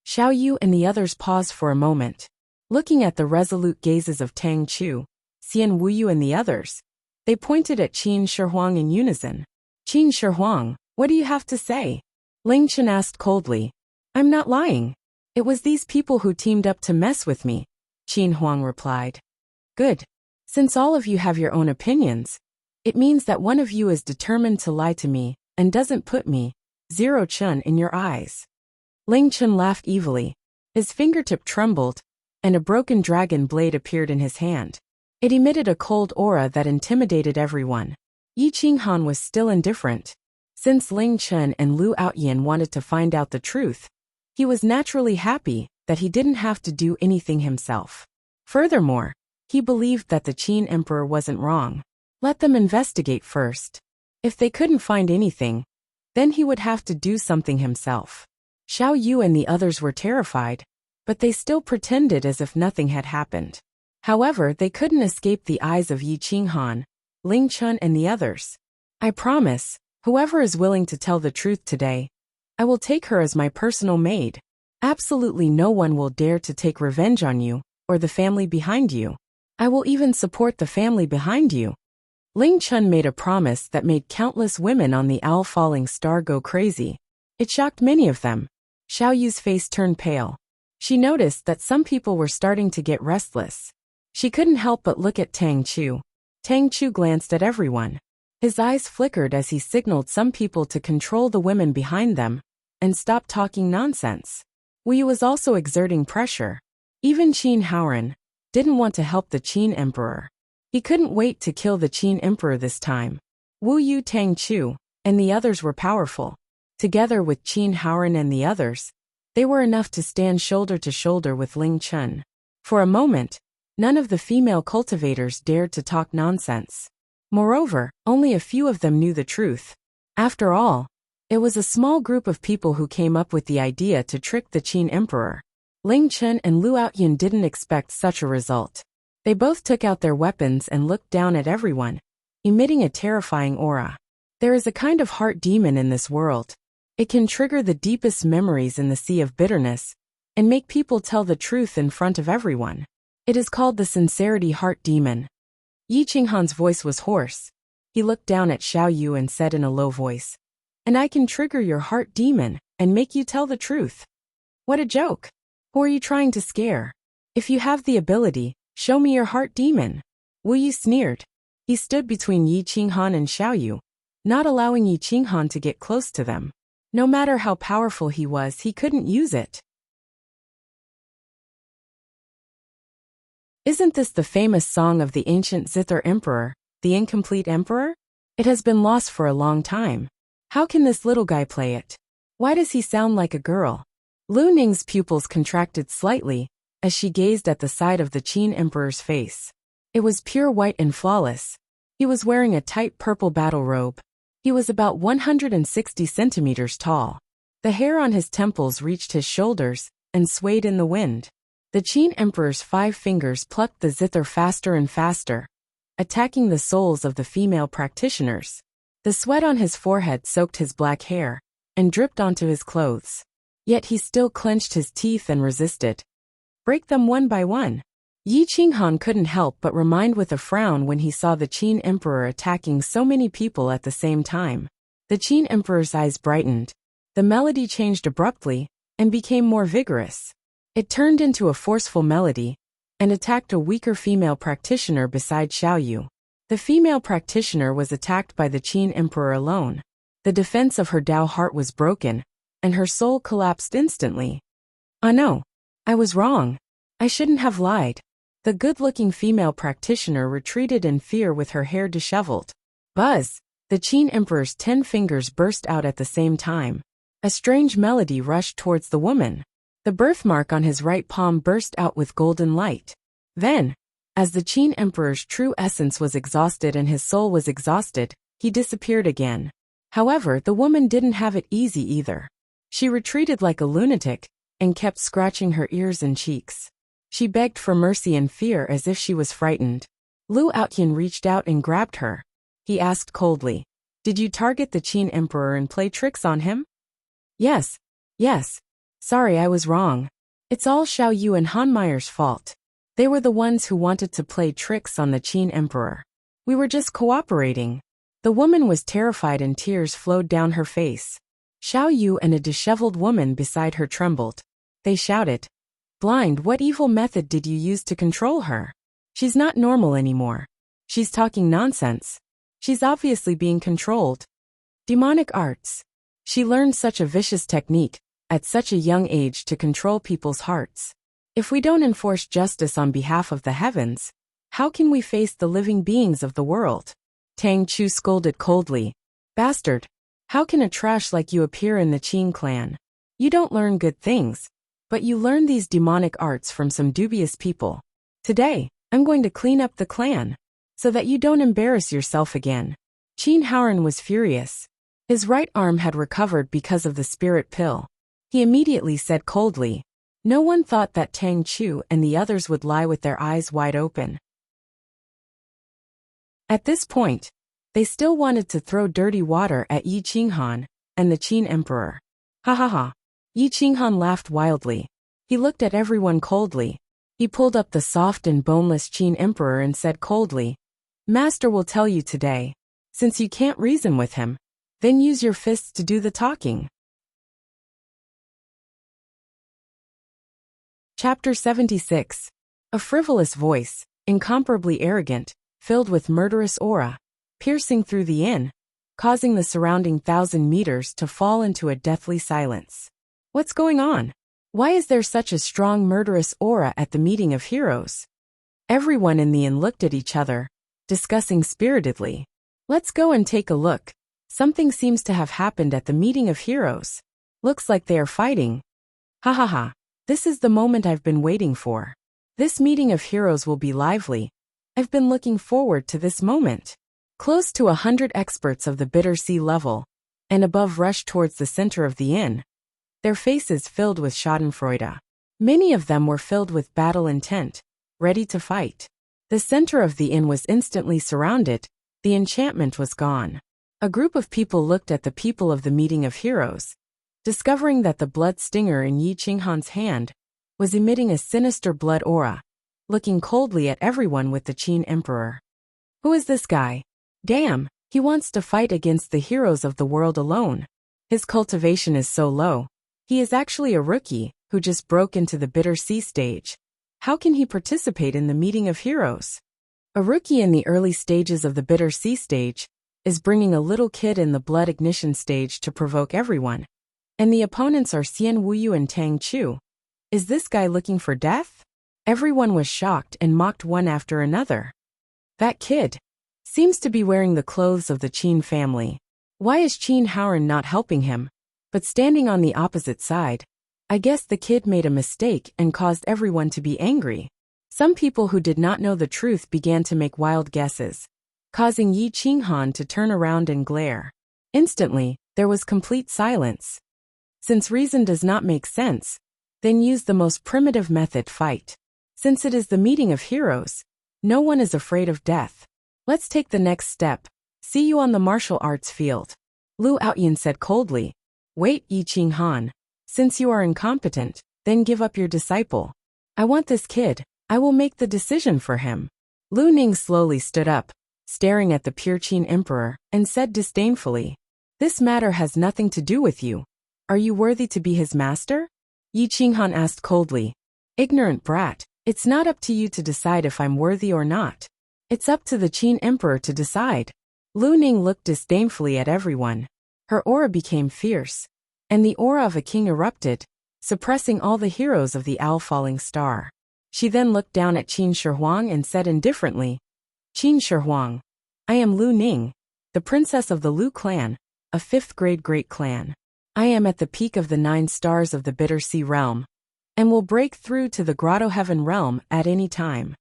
Speaker 1: Xiao Yu and the others paused for a moment. Looking at the resolute gazes of Tang Chu, Xian Wuyu and the others, they pointed at Qin Shihuang in unison. Qin Shihuang, what do you have to say? Ling Chen asked coldly. I'm not lying. It was these people who teamed up to mess with me, Qin Huang replied. Good. Since all of you have your own opinions, it means that one of you is determined to lie to me and doesn't put me, Zero Chun, in your eyes. Ling Chen laughed evilly. His fingertip trembled, and a broken dragon blade appeared in his hand. It emitted a cold aura that intimidated everyone. Yi Qinghan was still indifferent. Since Ling Chen and Lu Outyin wanted to find out the truth, he was naturally happy that he didn't have to do anything himself. Furthermore, he believed that the Qin Emperor wasn't wrong. Let them investigate first. If they couldn't find anything, then he would have to do something himself. Xiao Yu and the others were terrified, but they still pretended as if nothing had happened. However, they couldn't escape the eyes of Yi Qinghan, Ling Chen and the others. I promise, whoever is willing to tell the truth today, I will take her as my personal maid. Absolutely no one will dare to take revenge on you, or the family behind you. I will even support the family behind you. Ling Chen made a promise that made countless women on the Owl Falling Star go crazy. It shocked many of them. Xiao Yu's face turned pale. She noticed that some people were starting to get restless. She couldn't help but look at Tang Chu. Tang Chu glanced at everyone. His eyes flickered as he signaled some people to control the women behind them and stop talking nonsense. Wu was also exerting pressure. Even Qin Haoran didn't want to help the Qin Emperor. He couldn't wait to kill the Qin Emperor this time. Wu Yu, Tang Chu, and the others were powerful. Together with Qin Haoran and the others, they were enough to stand shoulder to shoulder with Ling Chen. For a moment, none of the female cultivators dared to talk nonsense. Moreover, only a few of them knew the truth. After all, it was a small group of people who came up with the idea to trick the Qin Emperor. Ling Chen and Lu Outyin didn't expect such a result. They both took out their weapons and looked down at everyone, emitting a terrifying aura. There is a kind of heart demon in this world. It can trigger the deepest memories in the sea of bitterness and make people tell the truth in front of everyone. It is called the sincerity heart demon. Yi Qinghan's voice was hoarse. He looked down at Xiao Yu and said in a low voice, "And I can trigger your heart demon and make you tell the truth." What a joke! Who are you trying to scare? If you have the ability, show me your heart demon. Wu Yi sneered. He stood between Yi Qinghan and Xiao Yu, not allowing Yi Qinghan to get close to them. No matter how powerful he was, he couldn't use it. Isn't this the famous song of the ancient Zither Emperor, the incomplete emperor? It has been lost for a long time. How can this little guy play it? Why does he sound like a girl? Lu Ning's pupils contracted slightly as she gazed at the side of the Qin Emperor's face. It was pure white and flawless. He was wearing a tight purple battle robe. He was about 160 centimeters tall. The hair on his temples reached his shoulders and swayed in the wind. The Qin Emperor's 5 fingers plucked the zither faster and faster, attacking the souls of the female practitioners. The sweat on his forehead soaked his black hair and dripped onto his clothes. Yet he still clenched his teeth and resisted. Break them one by one. Yi Qinghan couldn't help but remind with a frown when he saw the Qin Emperor attacking so many people at the same time. The Qin Emperor's eyes brightened. The melody changed abruptly and became more vigorous. It turned into a forceful melody and attacked a weaker female practitioner beside Xiao Yu. The female practitioner was attacked by the Qin Emperor alone. The defense of her Dao heart was broken, and her soul collapsed instantly. "Ah no. I was wrong. I shouldn't have lied." The good-looking female practitioner retreated in fear with her hair disheveled. Buzz! The Qin Emperor's 10 fingers burst out at the same time. A strange melody rushed towards the woman. The birthmark on his right palm burst out with golden light. Then, as the Qin Emperor's true essence was exhausted and his soul was exhausted, he disappeared again. However, the woman didn't have it easy either. She retreated like a lunatic and kept scratching her ears and cheeks. She begged for mercy and fear as if she was frightened. Lu Outyin reached out and grabbed her. He asked coldly, "Did you target the Qin Emperor and play tricks on him?" Yes. Yes. Sorry, I was wrong. It's all Xiao Yu and Han Meyer's fault. They were the ones who wanted to play tricks on the Qin Emperor. We were just cooperating. The woman was terrified and tears flowed down her face. Xiao Yu and a disheveled woman beside her trembled. They shouted, "Blind, what evil method did you use to control her? She's not normal anymore. She's talking nonsense. She's obviously being controlled. Demonic arts. She learned such a vicious technique at such a young age to control people's hearts. If we don't enforce justice on behalf of the heavens, how can we face the living beings of the world?" Tang Chu scolded coldly. "Bastard! How can a trash like you appear in the Qin clan? You don't learn good things, but you learn these demonic arts from some dubious people. Today, I'm going to clean up the clan, so that you don't embarrass yourself again." Qin Haoran was furious. His right arm had recovered because of the spirit pill. He immediately said coldly, "No one thought that Tang Chu and the others would lie with their eyes wide open." At this point, they still wanted to throw dirty water at Yi Qinghan and the Qin Emperor. Ha ha ha. Yi Qinghan laughed wildly. He looked at everyone coldly. He pulled up the soft and boneless Qin Emperor and said coldly, "Master will tell you today. Since you can't reason with him, then use your fists to do the talking." Chapter 76. A frivolous voice, incomparably arrogant, filled with murderous aura, piercing through the inn, causing the surrounding 1,000 meters to fall into a deathly silence. What's going on? Why is there such a strong murderous aura at the meeting of heroes? Everyone in the inn looked at each other, discussing spiritedly. Let's go and take a look. Something seems to have happened at the meeting of heroes. Looks like they are fighting. Ha ha ha. This is the moment I've been waiting for. This meeting of heroes will be lively. I've been looking forward to this moment. Close to 100 experts of the bitter sea level and above rushed towards the center of the inn, their faces filled with schadenfreude. Many of them were filled with battle intent, ready to fight. The center of the inn was instantly surrounded. The enchantment was gone. A group of people looked at the people of the meeting of heroes, discovering that the blood stinger in Yi Qinghan's hand was emitting a sinister blood aura, looking coldly at everyone with the Qin Emperor. Who is this guy? Damn, he wants to fight against the heroes of the world alone. His cultivation is so low. He is actually a rookie who just broke into the bitter sea stage. How can he participate in the meeting of heroes? A rookie in the early stages of the bitter sea stage is bringing a little kid in the blood ignition stage to provoke everyone. And the opponents are Xian Wuyu and Tang Chu. Is this guy looking for death? Everyone was shocked and mocked one after another. That kid seems to be wearing the clothes of the Qin family. Why is Qin Haoran not helping him, but standing on the opposite side? I guess the kid made a mistake and caused everyone to be angry. Some people who did not know the truth began to make wild guesses, causing Yi Qinghan to turn around and glare. Instantly, there was complete silence. Since reason does not make sense, then use the most primitive method, fight. Since it is the meeting of heroes, no one is afraid of death. Let's take the next step. See you on the martial arts field. Lu Outyin said coldly. Wait, Yi Qinghan. Since you are incompetent, then give up your disciple. I want this kid. I will make the decision for him. Lu Ning slowly stood up, staring at the pure Qin Emperor, and said disdainfully, "This matter has nothing to do with you. Are you worthy to be his master?" Yi Qinghan asked coldly. "Ignorant brat, it's not up to you to decide if I'm worthy or not. It's up to the Qin Emperor to decide." Lu Ning looked disdainfully at everyone. Her aura became fierce, and the aura of a king erupted, suppressing all the heroes of the Owl Falling Star. She then looked down at Qin Shihuang and said indifferently, "Qin Shihuang, I am Lu Ning, the princess of the Lu clan, a 5th grade great clan. I am at the peak of the 9 stars of the Bitter Sea realm, and will break through to the Grotto Heaven realm at any time.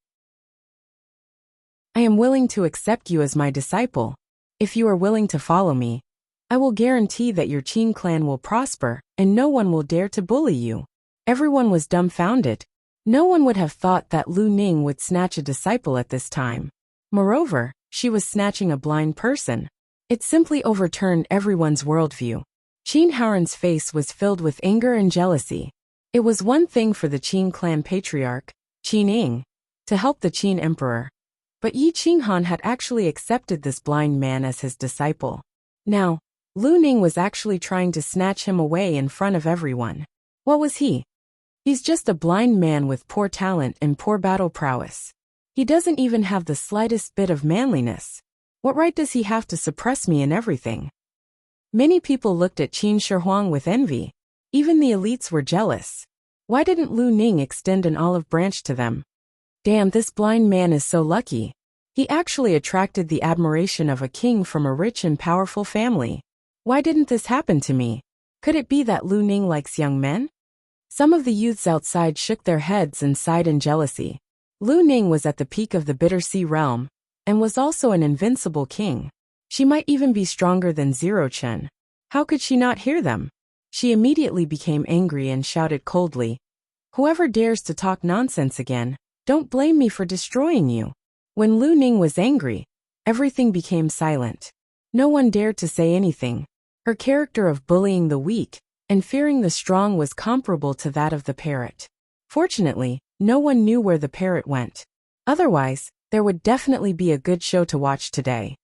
Speaker 1: I am willing to accept you as my disciple. If you are willing to follow me, I will guarantee that your Qin clan will prosper, and no one will dare to bully you." Everyone was dumbfounded. No one would have thought that Lu Ning would snatch a disciple at this time. Moreover, she was snatching a blind person. It simply overturned everyone's worldview. Qin Haoran's face was filled with anger and jealousy. It was one thing for the Qin clan patriarch, Qin Ying, to help the Qin emperor. But Yi Qinghan had actually accepted this blind man as his disciple. Now, Lu Ning was actually trying to snatch him away in front of everyone. What was he? He's just a blind man with poor talent and poor battle prowess. He doesn't even have the slightest bit of manliness. What right does he have to suppress me and everything? Many people looked at Qin Shi with envy. Even the elites were jealous. Why didn't Lu Ning extend an olive branch to them? Damn, this blind man is so lucky. He actually attracted the admiration of a king from a rich and powerful family. Why didn't this happen to me? Could it be that Lu Ning likes young men? Some of the youths outside shook their heads and sighed in jealousy. Lu Ning was at the peak of the Bitter Sea realm, and was also an invincible king. She might even be stronger than Zero Chen. How could she not hear them? She immediately became angry and shouted coldly, "Whoever dares to talk nonsense again, don't blame me for destroying you." When Lu Ning was angry, everything became silent. No one dared to say anything. Her character of bullying the weak and fearing the strong was comparable to that of the parrot. Fortunately, no one knew where the parrot went. Otherwise, there would definitely be a good show to watch today.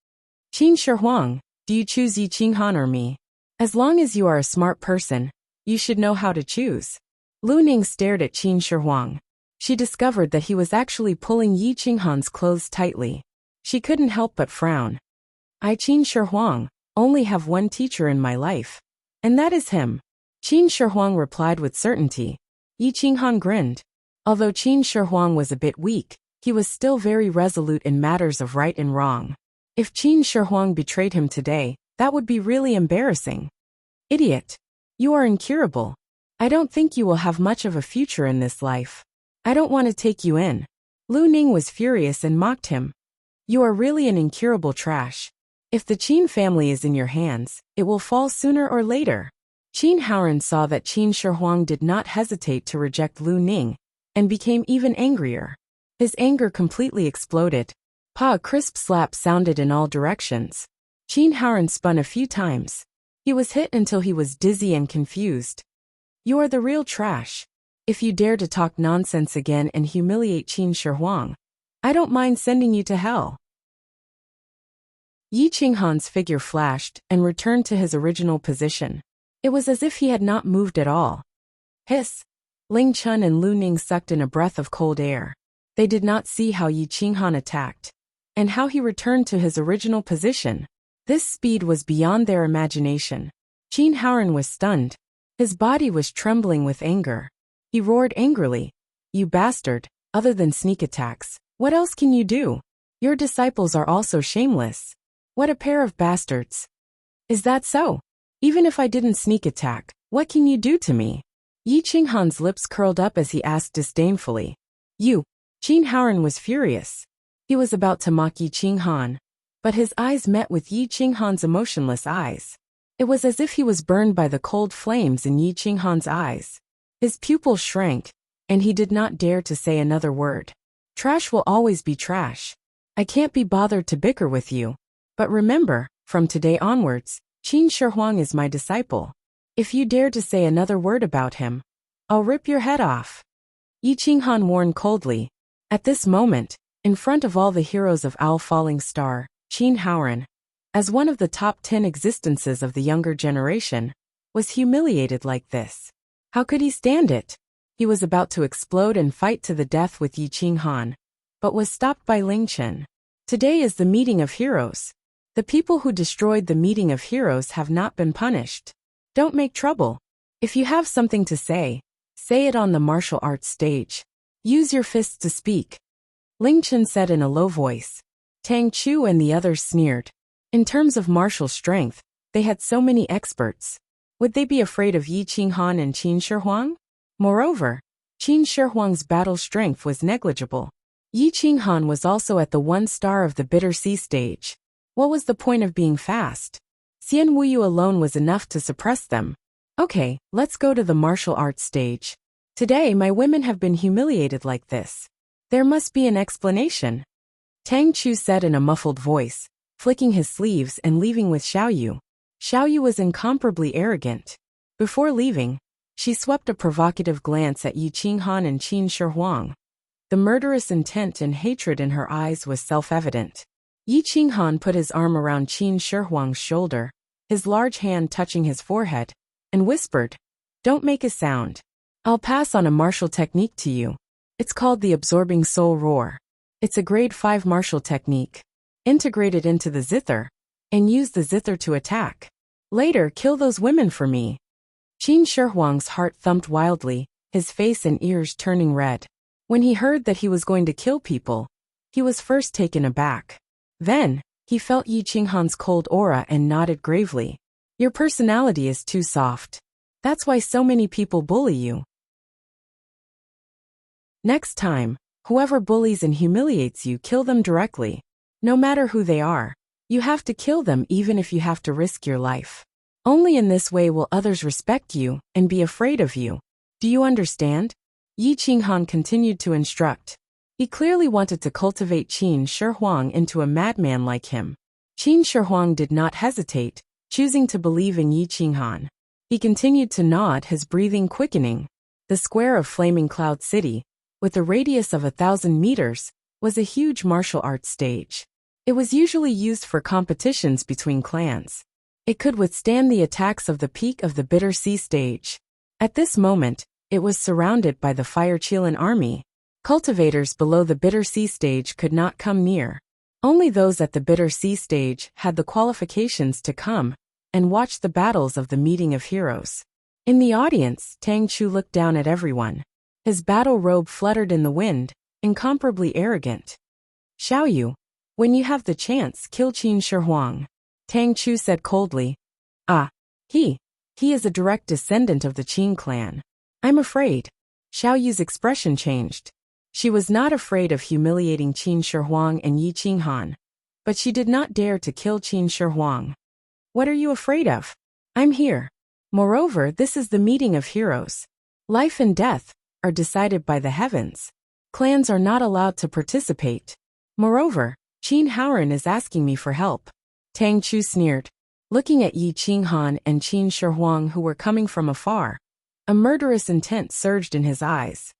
Speaker 1: Qin Shi, do you choose Yi Qinghan or me? As long as you are a smart person, you should know how to choose. Lu Ning stared at Qin Shi. She discovered that he was actually pulling Yi Qinghan's clothes tightly. She couldn't help but frown. I, Qin Shi, only have one teacher in my life. And that is him. Qin Shi replied with certainty. Yi Qinghan grinned. Although Qin Shi was a bit weak, he was still very resolute in matters of right and wrong. If Qin Shi betrayed him today, that would be really embarrassing. Idiot. You are incurable. I don't think you will have much of a future in this life. I don't want to take you in. Lu Ning was furious and mocked him. You are really an incurable trash. If the Qin family is in your hands, it will fall sooner or later. Qin Haoran saw that Qin Shi did not hesitate to reject Lu Ning, and became even angrier. His anger completely exploded. A crisp slap sounded in all directions. Qin Haoran spun a few times. He was hit until he was dizzy and confused. You are the real trash. If you dare to talk nonsense again and humiliate Qin Shi, I don't mind sending you to hell. Yi Qinghan's figure flashed and returned to his original position. It was as if he had not moved at all. Hiss! Ling Chun and Lu Ning sucked in a breath of cold air. They did not see how Yi Qinghan attacked, and how he returned to his original position. This speed was beyond their imagination. Qin Haoran was stunned. His body was trembling with anger. He roared angrily. You bastard, other than sneak attacks, what else can you do? Your disciples are also shameless. What a pair of bastards. Is that so? Even if I didn't sneak attack, what can you do to me? Yi Qinghan's lips curled up as he asked disdainfully. You. Qin Haoran was furious. He was about to mock Yi Qinghan, but his eyes met with Yi Qinghan's emotionless eyes. It was as if he was burned by the cold flames in Yi Qinghan's eyes. His pupils shrank, and he did not dare to say another word. Trash will always be trash. I can't be bothered to bicker with you. But remember, from today onwards, Qin Shi is my disciple. If you dare to say another word about him, I'll rip your head off. Yi Qinghan warned coldly. At this moment, in front of all the heroes of Owl Falling Star, Qin Haoran, as one of the top 10 existences of the younger generation, was humiliated like this. How could he stand it? He was about to explode and fight to the death with Yi Qinghan, but was stopped by Ling Chen. Today is the meeting of heroes. The people who destroyed the meeting of heroes have not been punished. Don't make trouble. If you have something to say it on the martial arts stage. Use your fists to speak. Ling Chen said in a low voice. Tang Chu and the others sneered. In terms of martial strength, they had so many experts. Would they be afraid of Yi Qinghan and Qin Shi? Moreover, Qin Shi battle strength was negligible. Yi Qinghan was also at the 1 star of the Bitter Sea stage. What was the point of being fast? Xian Wuyu alone was enough to suppress them. Okay, let's go to the martial arts stage. Today my women have been humiliated like this. There must be an explanation. Tang Chu said in a muffled voice, flicking his sleeves and leaving with Xiaoyu. Xiao Yu was incomparably arrogant. Before leaving, she swept a provocative glance at Yi Qinghan and Qin Shi. The murderous intent and hatred in her eyes was self-evident. Yi Qinghan put his arm around Qin Shi shoulder, his large hand touching his forehead, and whispered, "Don't make a sound. I'll pass on a martial technique to you. It's called the Absorbing Soul Roar. It's a grade 5 martial technique. Integrate it into the zither, and use the zither to attack. Later, kill those women for me." Qin Shi heart thumped wildly, his face and ears turning red. When he heard that he was going to kill people, he was first taken aback. Then, he felt Yi Qinghan's cold aura and nodded gravely. "Your personality is too soft. That's why so many people bully you. Next time, whoever bullies and humiliates you, kill them directly. No matter who they are, you have to kill them even if you have to risk your life. Only in this way will others respect you and be afraid of you. Do you understand?" Yi Qinghan continued to instruct. He clearly wanted to cultivate Qin Shi into a madman like him. Qin Shi did not hesitate, choosing to believe in Yi Qinghan. He continued to nod, his breathing quickening. The square of Flaming Cloud City, with a radius of 1,000 meters, was a huge martial arts stage. It was usually used for competitions between clans. It could withstand the attacks of the peak of the Bitter Sea stage. At this moment, it was surrounded by the Fire Qilin army. Cultivators below the Bitter Sea stage could not come near. Only those at the Bitter Sea stage had the qualifications to come and watch the battles of the Meeting of Heroes. In the audience, Tang Chu looked down at everyone. His battle robe fluttered in the wind, incomparably arrogant. "Xiao Yu, when you have the chance, kill Qin Shi," Tang Chu said coldly. "Ah, he is a direct descendant of the Qin clan. I'm afraid." Xiao Yu's expression changed. She was not afraid of humiliating Qin Shi and Yi Qinghan, but she did not dare to kill Qin Shi. "What are you afraid of? I'm here. Moreover, this is the Meeting of Heroes. Life and death are decided by the heavens. Clans are not allowed to participate. Moreover, Qin Haoran is asking me for help." Tang Chu sneered. Looking at Yi Qinghan and Qin Shi who were coming from afar, a murderous intent surged in his eyes.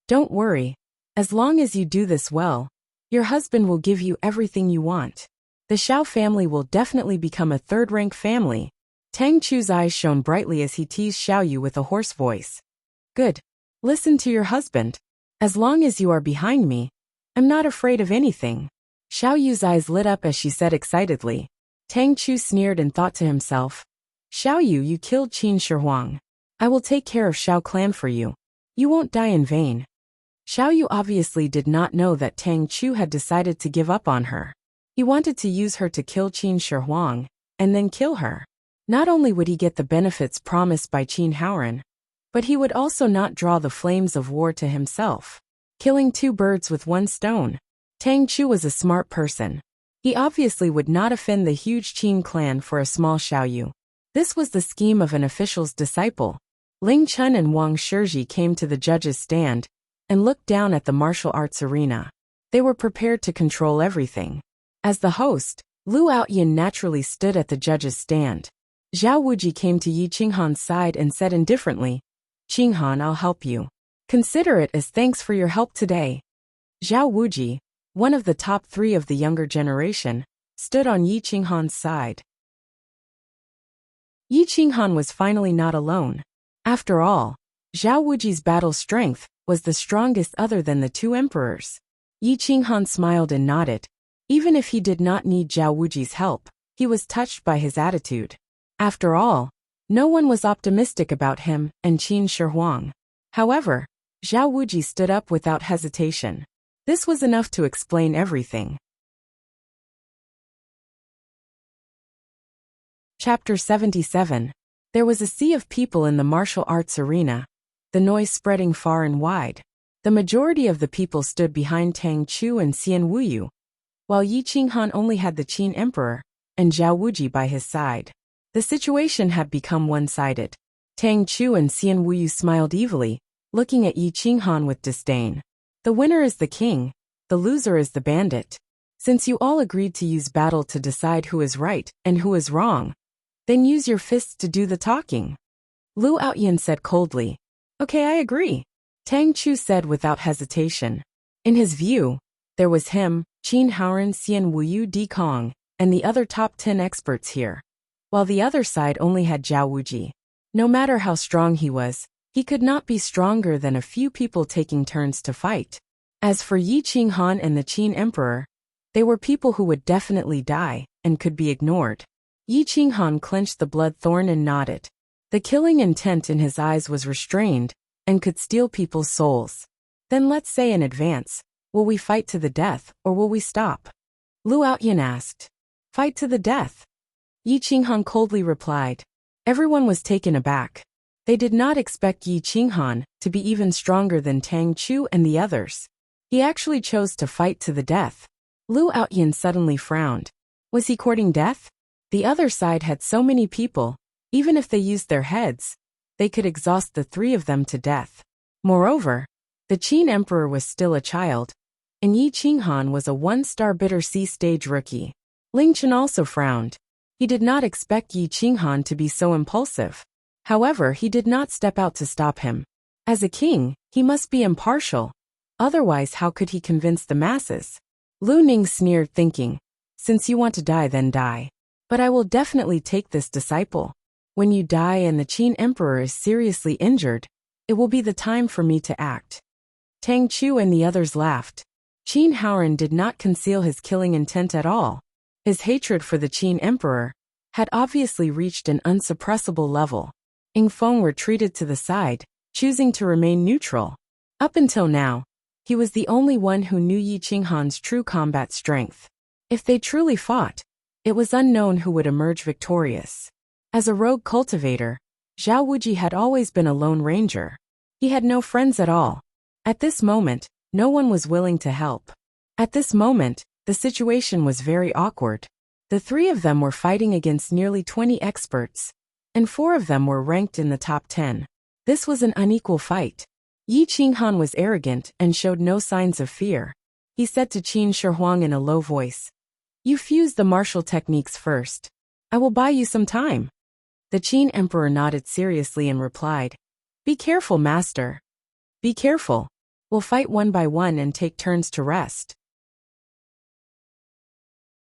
Speaker 1: "Don't worry. As long as you do this well, your husband will give you everything you want. The Xiao family will definitely become a third-rank family." Tang Chu's eyes shone brightly as he teased Xiao Yu with a hoarse voice. "Good. Listen to your husband. As long as you are behind me, I'm not afraid of anything." Xiao Yu's eyes lit up as she said excitedly. Tang Chu sneered and thought to himself, "Xiao Yu, you killed Qin Shi. I will take care of Xiao clan for you. You won't die in vain." Xiao Yu obviously did not know that Tang Chu had decided to give up on her. He wanted to use her to kill Qin Shi and then kill her. Not only would he get the benefits promised by Qin Haoran, but he would also not draw the flames of war to himself. Killing two birds with one stone. Tang Chu was a smart person. He obviously would not offend the huge Qin clan for a small Xiao Yu. This was the scheme of an official's disciple. Ling Chun and Wang Shizhi came to the judges' stand and looked down at the martial arts arena. They were prepared to control everything. As the host, Lu Outyin naturally stood at the judges' stand. Zhao Wuji came to Yi Qinghan's side and said indifferently, "Qinghan, I'll help you. Consider it as thanks for your help today." Zhao Wuji, one of the top 3 of the younger generation, stood on Yi Qinghan's side. Yi Qinghan was finally not alone. After all, Zhao Wuji's battle strength was the strongest other than the 2 emperors. Yi Qinghan smiled and nodded. Even if he did not need Zhao Wuji's help, he was touched by his attitude. After all, no one was optimistic about him and Qin Shi. However, Zhao Wuji stood up without hesitation. This was enough to explain everything. Chapter 77. There was a sea of people in the martial arts arena, the noise spreading far and wide. The majority of the people stood behind Tang Chu and Xian Wuyu, while Yi Qinghan only had the Qin Emperor and Zhao Wuji by his side. The situation had become one-sided. Tang Chu and Xian Wuyu smiled evilly, looking at Yi Qinghan with disdain. "The winner is the king, the loser is the bandit. Since you all agreed to use battle to decide who is right and who is wrong, Then use your fists to do the talking. Lu Outyin said coldly. Okay, I agree. Tang Chu said without hesitation. In his view, there was him, Qin Haoren, Xian Wuyu Di Kong, and the other top 10 experts here, while the other side only had Zhao Wuji. No matter how strong he was, he could not be stronger than a few people taking turns to fight. As for Yi Qinghan and the Qin Emperor, they were people who would definitely die and could be ignored. Yi Qinghan clenched the blood thorn and nodded. The killing intent in his eyes was restrained and could steal people's souls. Then let's say in advance, will we fight to the death or will we stop? Lu Outyin asked. Fight to the death. Yi Qinghan coldly replied. Everyone was taken aback. They did not expect Yi Qinghan to be even stronger than Tang Chu and the others. He actually chose to fight to the death. Lu Outyin suddenly frowned. Was he courting death? The other side had so many people, even if they used their heads, they could exhaust the three of them to death. Moreover, the Qin Emperor was still a child, and Yi Qinghan was a one-star bitter sea stage rookie. Ling Chen also frowned. He did not expect Yi Qinghan to be so impulsive. However, he did not step out to stop him. As a king, he must be impartial. Otherwise, how could he convince the masses? Lu Ning sneered, thinking, since you want to die, then die. But I will definitely take this disciple. When you die and the Qin Emperor is seriously injured, it will be the time for me to act. Tang Chu and the others laughed. Qin Haoren did not conceal his killing intent at all. His hatred for the Qin Emperor had obviously reached an unsuppressible level. Ying Feng retreated to the side, choosing to remain neutral. Up until now, he was the only one who knew Yi Qinghan's true combat strength. If they truly fought, it was unknown who would emerge victorious. As a rogue cultivator, Zhao Wuji had always been a lone ranger. He had no friends at all. At this moment, no one was willing to help. At this moment, the situation was very awkward. The three of them were fighting against nearly 20 experts, and 4 of them were ranked in the top 10. This was an unequal fight. Yi Qinghan was arrogant and showed no signs of fear. He said to Qin Shihuang in a low voice, "You fuse the martial techniques first. I will buy you some time." The Qin Emperor nodded seriously and replied, "Be careful, master. Be careful. We'll fight one by one and take turns to rest.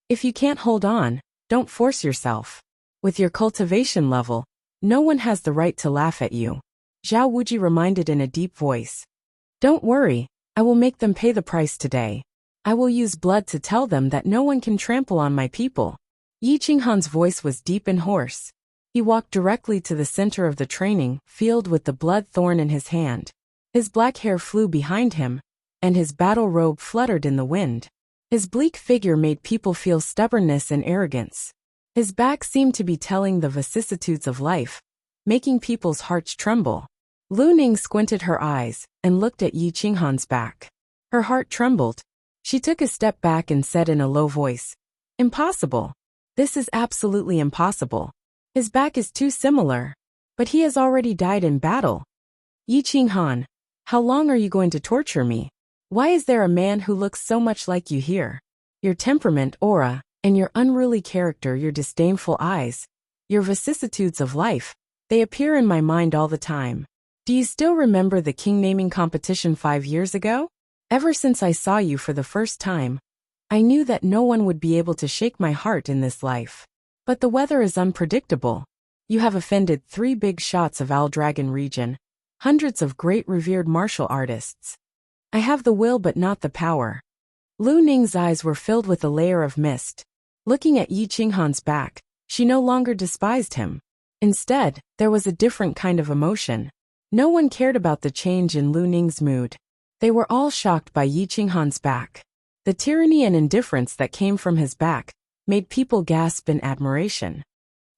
Speaker 1: If you can't hold on, don't force yourself. With your cultivation level, no one has the right to laugh at you." Zhao Wuji reminded in a deep voice. "Don't worry, I will make them pay the price today. I will use blood to tell them that no one can trample on my people." Yi Qinghan's voice was deep and hoarse. He walked directly to the center of the training field with the blood thorn in his hand. His black hair flew behind him, and his battle robe fluttered in the wind. His bleak figure made people feel stubbornness and arrogance. His back seemed to be telling the vicissitudes of life, making people's hearts tremble. Lu Ning squinted her eyes and looked at Yi Qinghan's back. Her heart trembled. She took a step back and said in a low voice, "Impossible. This is absolutely impossible. His back is too similar, but he has already died in battle." "Yi Qinghan, how long are you going to torture me? Why is there a man who looks so much like you here? Your temperament, aura, and your unruly character, your disdainful eyes, your vicissitudes of life, they appear in my mind all the time. Do you still remember the king naming competition 5 years ago? Ever since I saw you for the first time, I knew that no one would be able to shake my heart in this life. But the weather is unpredictable. You have offended 3 big shots of Aldragon region, hundreds of great revered martial artists. I have the will but not the power." Lu Ning's eyes were filled with a layer of mist. Looking at Yi Qinghan's back, she no longer despised him. Instead, there was a different kind of emotion. No one cared about the change in Lu Ning's mood. They were all shocked by Yi Qinghan's back. The tyranny and indifference that came from his back made people gasp in admiration.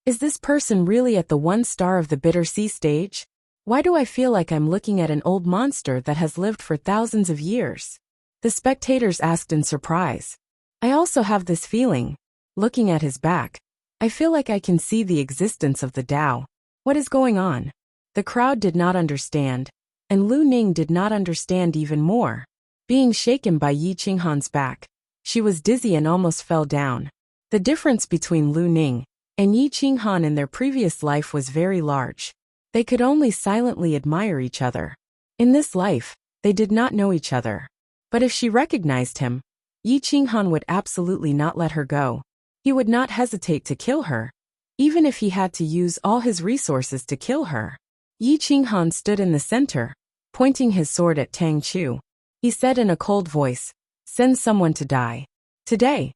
Speaker 1: Is this person really at the 1 star of the bitter sea stage? Why do I feel like I'm looking at an old monster that has lived for thousands of years? The spectators asked in surprise. I also have this feeling. Looking at his back, I feel like I can see the existence of the Tao. What is going on? The crowd did not understand, and Lu Ning did not understand even more. Being shaken by Yi Qinghan's back, she was dizzy and almost fell down. The difference between Lu Ning and Yi Qinghan in their previous life was very large. They could only silently admire each other. In this life, they did not know each other. But if she recognized him, Yi Qinghan would absolutely not let her go. He would not hesitate to kill her, even if he had to use all his resources to kill her. Yi Qinghan stood in the center, pointing his sword at Tang Chu. He said in a cold voice, "Send someone to die. Today,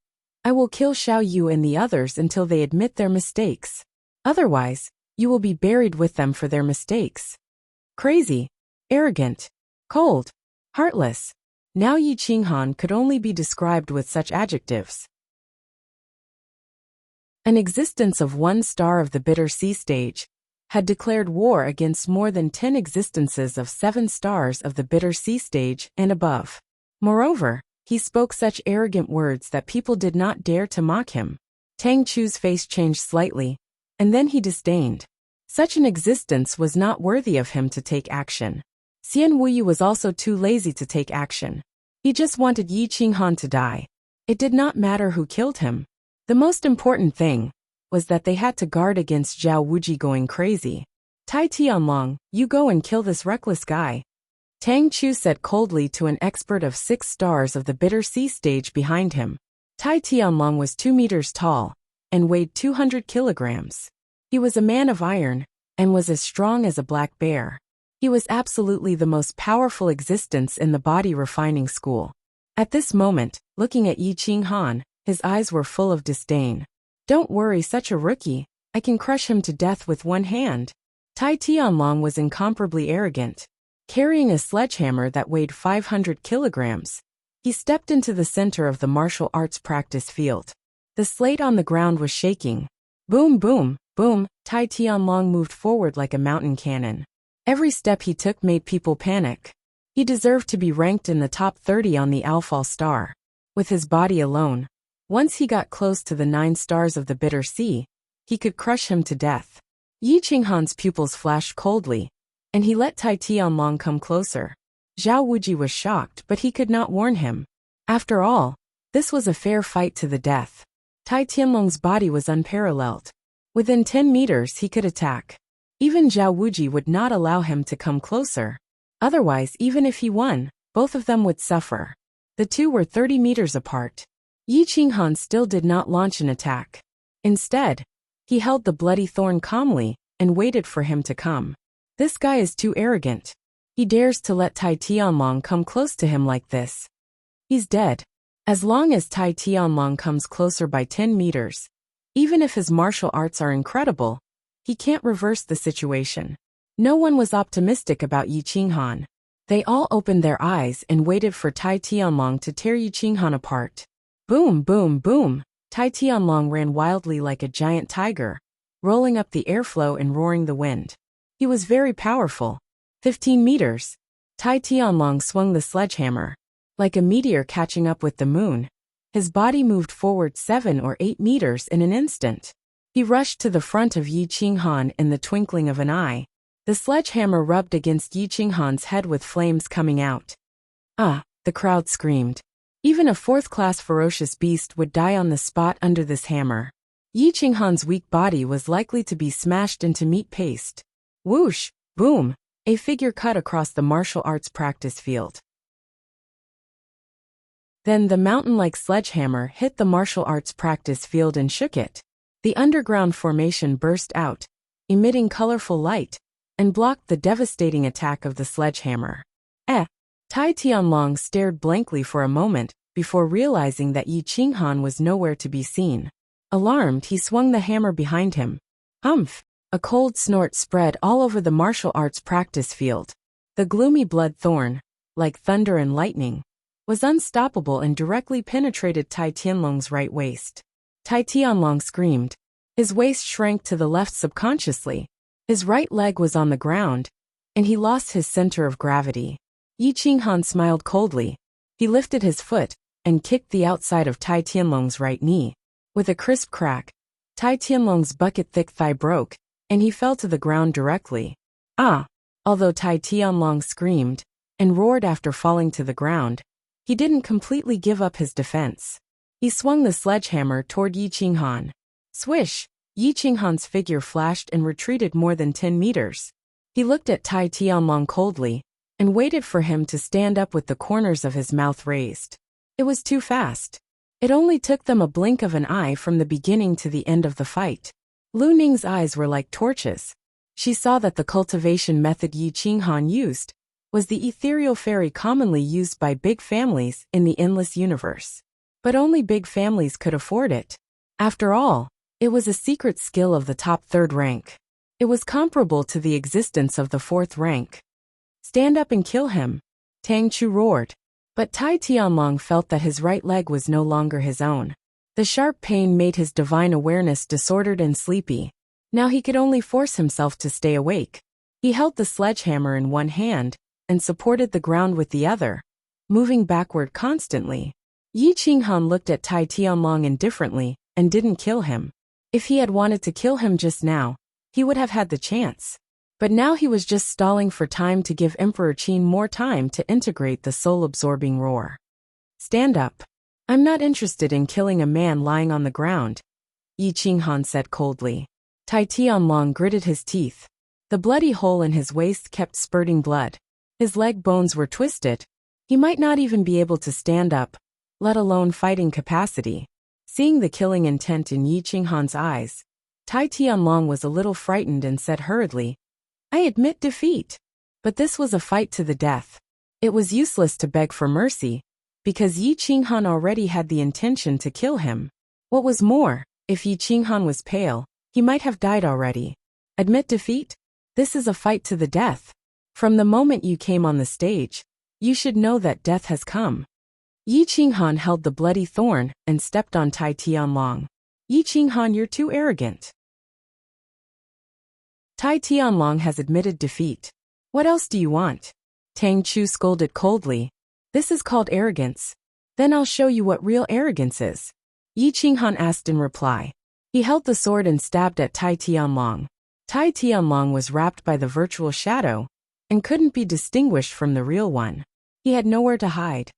Speaker 1: I will kill Xiao Yu and the others until they admit their mistakes. Otherwise, you will be buried with them for their mistakes." Crazy, arrogant, cold, heartless. Now Yi Qinghan could only be described with such adjectives. An existence of 1 star of the Bitter Sea stage had declared war against more than 10 existences of 7 stars of the Bitter Sea stage and above. Moreover, he spoke such arrogant words that people did not dare to mock him. Tang Chu's face changed slightly, and then he disdained. Such an existence was not worthy of him to take action. Xian Wuyi was also too lazy to take action. He just wanted Yi Qinghan to die. It did not matter who killed him. The most important thing was that they had to guard against Zhao Wuji going crazy. Tai Tianlong, you go and kill this reckless guy. Tang Chu said coldly to an expert of 6 stars of the Bitter Sea stage behind him. Tai Tianlong was 2 meters tall and weighed 200 kilograms. He was a man of iron and was as strong as a black bear. He was absolutely the most powerful existence in the body refining school. At this moment, looking at Yi Qinghan, his eyes were full of disdain. Don't worry, such a rookie. I can crush him to death with 1 hand. Tai Tianlong was incomparably arrogant. Carrying a sledgehammer that weighed 500 kilograms, he stepped into the center of the martial arts practice field. The slate on the ground was shaking. Boom, boom, boom. Tai Tianlong moved forward like a mountain cannon. Every step he took made people panic. He deserved to be ranked in the top 30 on the Alfal star. With his body alone, once he got close to the 9 stars of the Bitter Sea, he could crush him to death. Yi Qinghan's pupils flashed coldly, and he let Tai Tianlong come closer. Zhao Wuji was shocked, but he could not warn him. After all, this was a fair fight to the death. Tai Tianlong's body was unparalleled. Within 10 meters he could attack. Even Zhao Wuji would not allow him to come closer. Otherwise, even if he won, both of them would suffer. The two were 30 meters apart. Yi Qinghan still did not launch an attack. Instead, he held the bloody thorn calmly and waited for him to come. This guy is too arrogant. He dares to let Tai Tianlong come close to him like this. He's dead. As long as Tai Tianlong comes closer by 10 meters, even if his martial arts are incredible, he can't reverse the situation. No one was optimistic about Yi Qinghan. They all opened their eyes and waited for Tai Tianlong to tear Yi Qinghan apart. Boom, boom, boom. Tai Tianlong ran wildly like a giant tiger, rolling up the airflow and roaring the wind. He was very powerful. 15 meters. Tai Tianlong swung the sledgehammer. Like a meteor catching up with the moon, his body moved forward 7 or 8 meters in an instant. He rushed to the front of Yi Qinghan in the twinkling of an eye. The sledgehammer rubbed against Yi Qinghan's head with flames coming out. Ah, the crowd screamed. Even a 4th-class ferocious beast would die on the spot under this hammer. Yi Qinghan's weak body was likely to be smashed into meat paste. Whoosh, boom, a figure cut across the martial arts practice field. Then the mountain-like sledgehammer hit the martial arts practice field and shook it. The underground formation burst out, emitting colorful light, and blocked the devastating attack of the sledgehammer. Tai Tianlong stared blankly for a moment before realizing that Yi Qinghan was nowhere to be seen. Alarmed, he swung the hammer behind him. Humph! A cold snort spread all over the martial arts practice field. The gloomy blood thorn, like thunder and lightning, was unstoppable and directly penetrated Tai Tianlong's right waist. Tai Tianlong screamed. His waist shrank to the left subconsciously. His right leg was on the ground, and he lost his center of gravity. Yi Qinghan smiled coldly. He lifted his foot and kicked the outside of Tai Tianlong's right knee. With a crisp crack, Tai Tianlong's bucket-thick thigh broke, and he fell to the ground directly. Ah! Although Tai Tianlong screamed and roared after falling to the ground, he didn't completely give up his defense. He swung the sledgehammer toward Yi Qinghan. Swish! Yi Qinghan's figure flashed and retreated more than 10 meters. He looked at Tai Tianlong coldly and waited for him to stand up with the corners of his mouth raised. It was too fast. It only took them a blink of an eye from the beginning to the end of the fight. Lu Ning's eyes were like torches. She saw that the cultivation method Yi Qinghan used was the ethereal fairy commonly used by big families in the endless universe. But only big families could afford it. After all, it was a secret skill of the top third rank. It was comparable to the existence of the fourth rank. Stand up and kill him, Tang Chu roared. But Tai Tianlong felt that his right leg was no longer his own. The sharp pain made his divine awareness disordered and sleepy. Now he could only force himself to stay awake. He held the sledgehammer in one hand and supported the ground with the other, moving backward constantly. Yi Qinghan looked at Tai Tianlong indifferently and didn't kill him. If he had wanted to kill him just now, he would have had the chance. But now he was just stalling for time to give Emperor Qin more time to integrate the soul-absorbing roar. Stand up. I'm not interested in killing a man lying on the ground, Yi Qinghan said coldly. Tai Tianlong gritted his teeth. The bloody hole in his waist kept spurting blood. His leg bones were twisted. He might not even be able to stand up, let alone fighting capacity. Seeing the killing intent in Yi Qinghan's eyes, Tai Tianlong was a little frightened and said hurriedly, I admit defeat. But this was a fight to the death. It was useless to beg for mercy, because Yi Qinghan already had the intention to kill him. What was more, if Yi Qinghan was pale, he might have died already. Admit defeat? This is a fight to the death. From the moment you came on the stage, you should know that death has come. Yi Qinghan held the bloody thorn and stepped on Tai Tianlong. Yi Qinghan, you're too arrogant. Tai Tianlong has admitted defeat. What else do you want? Tang Chu scolded coldly. This is called arrogance. Then I'll show you what real arrogance is. Yi Qinghan asked in reply. He held the sword and stabbed at Tai Tianlong. Tai Tianlong was wrapped by the virtual shadow and couldn't be distinguished from the real one. He had nowhere to hide.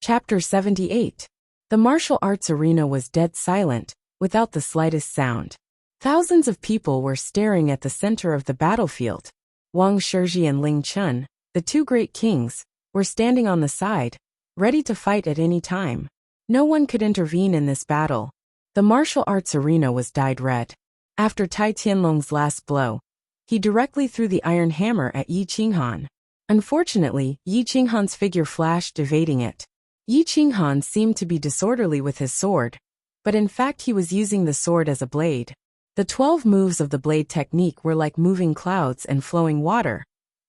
Speaker 1: Chapter 78. The martial arts arena was dead silent, without the slightest sound. Thousands of people were staring at the center of the battlefield. Wang Shizhi and Ling Chun, the two great kings, were standing on the side, ready to fight at any time. No one could intervene in this battle. The martial arts arena was dyed red. After Tai Tianlong's last blow, he directly threw the iron hammer at Yi Qinghan. Unfortunately, Yi Qinghan's figure flashed, evading it. Yi Qinghan seemed to be disorderly with his sword, but in fact he was using the sword as a blade. The 12 moves of the blade technique were like moving clouds and flowing water,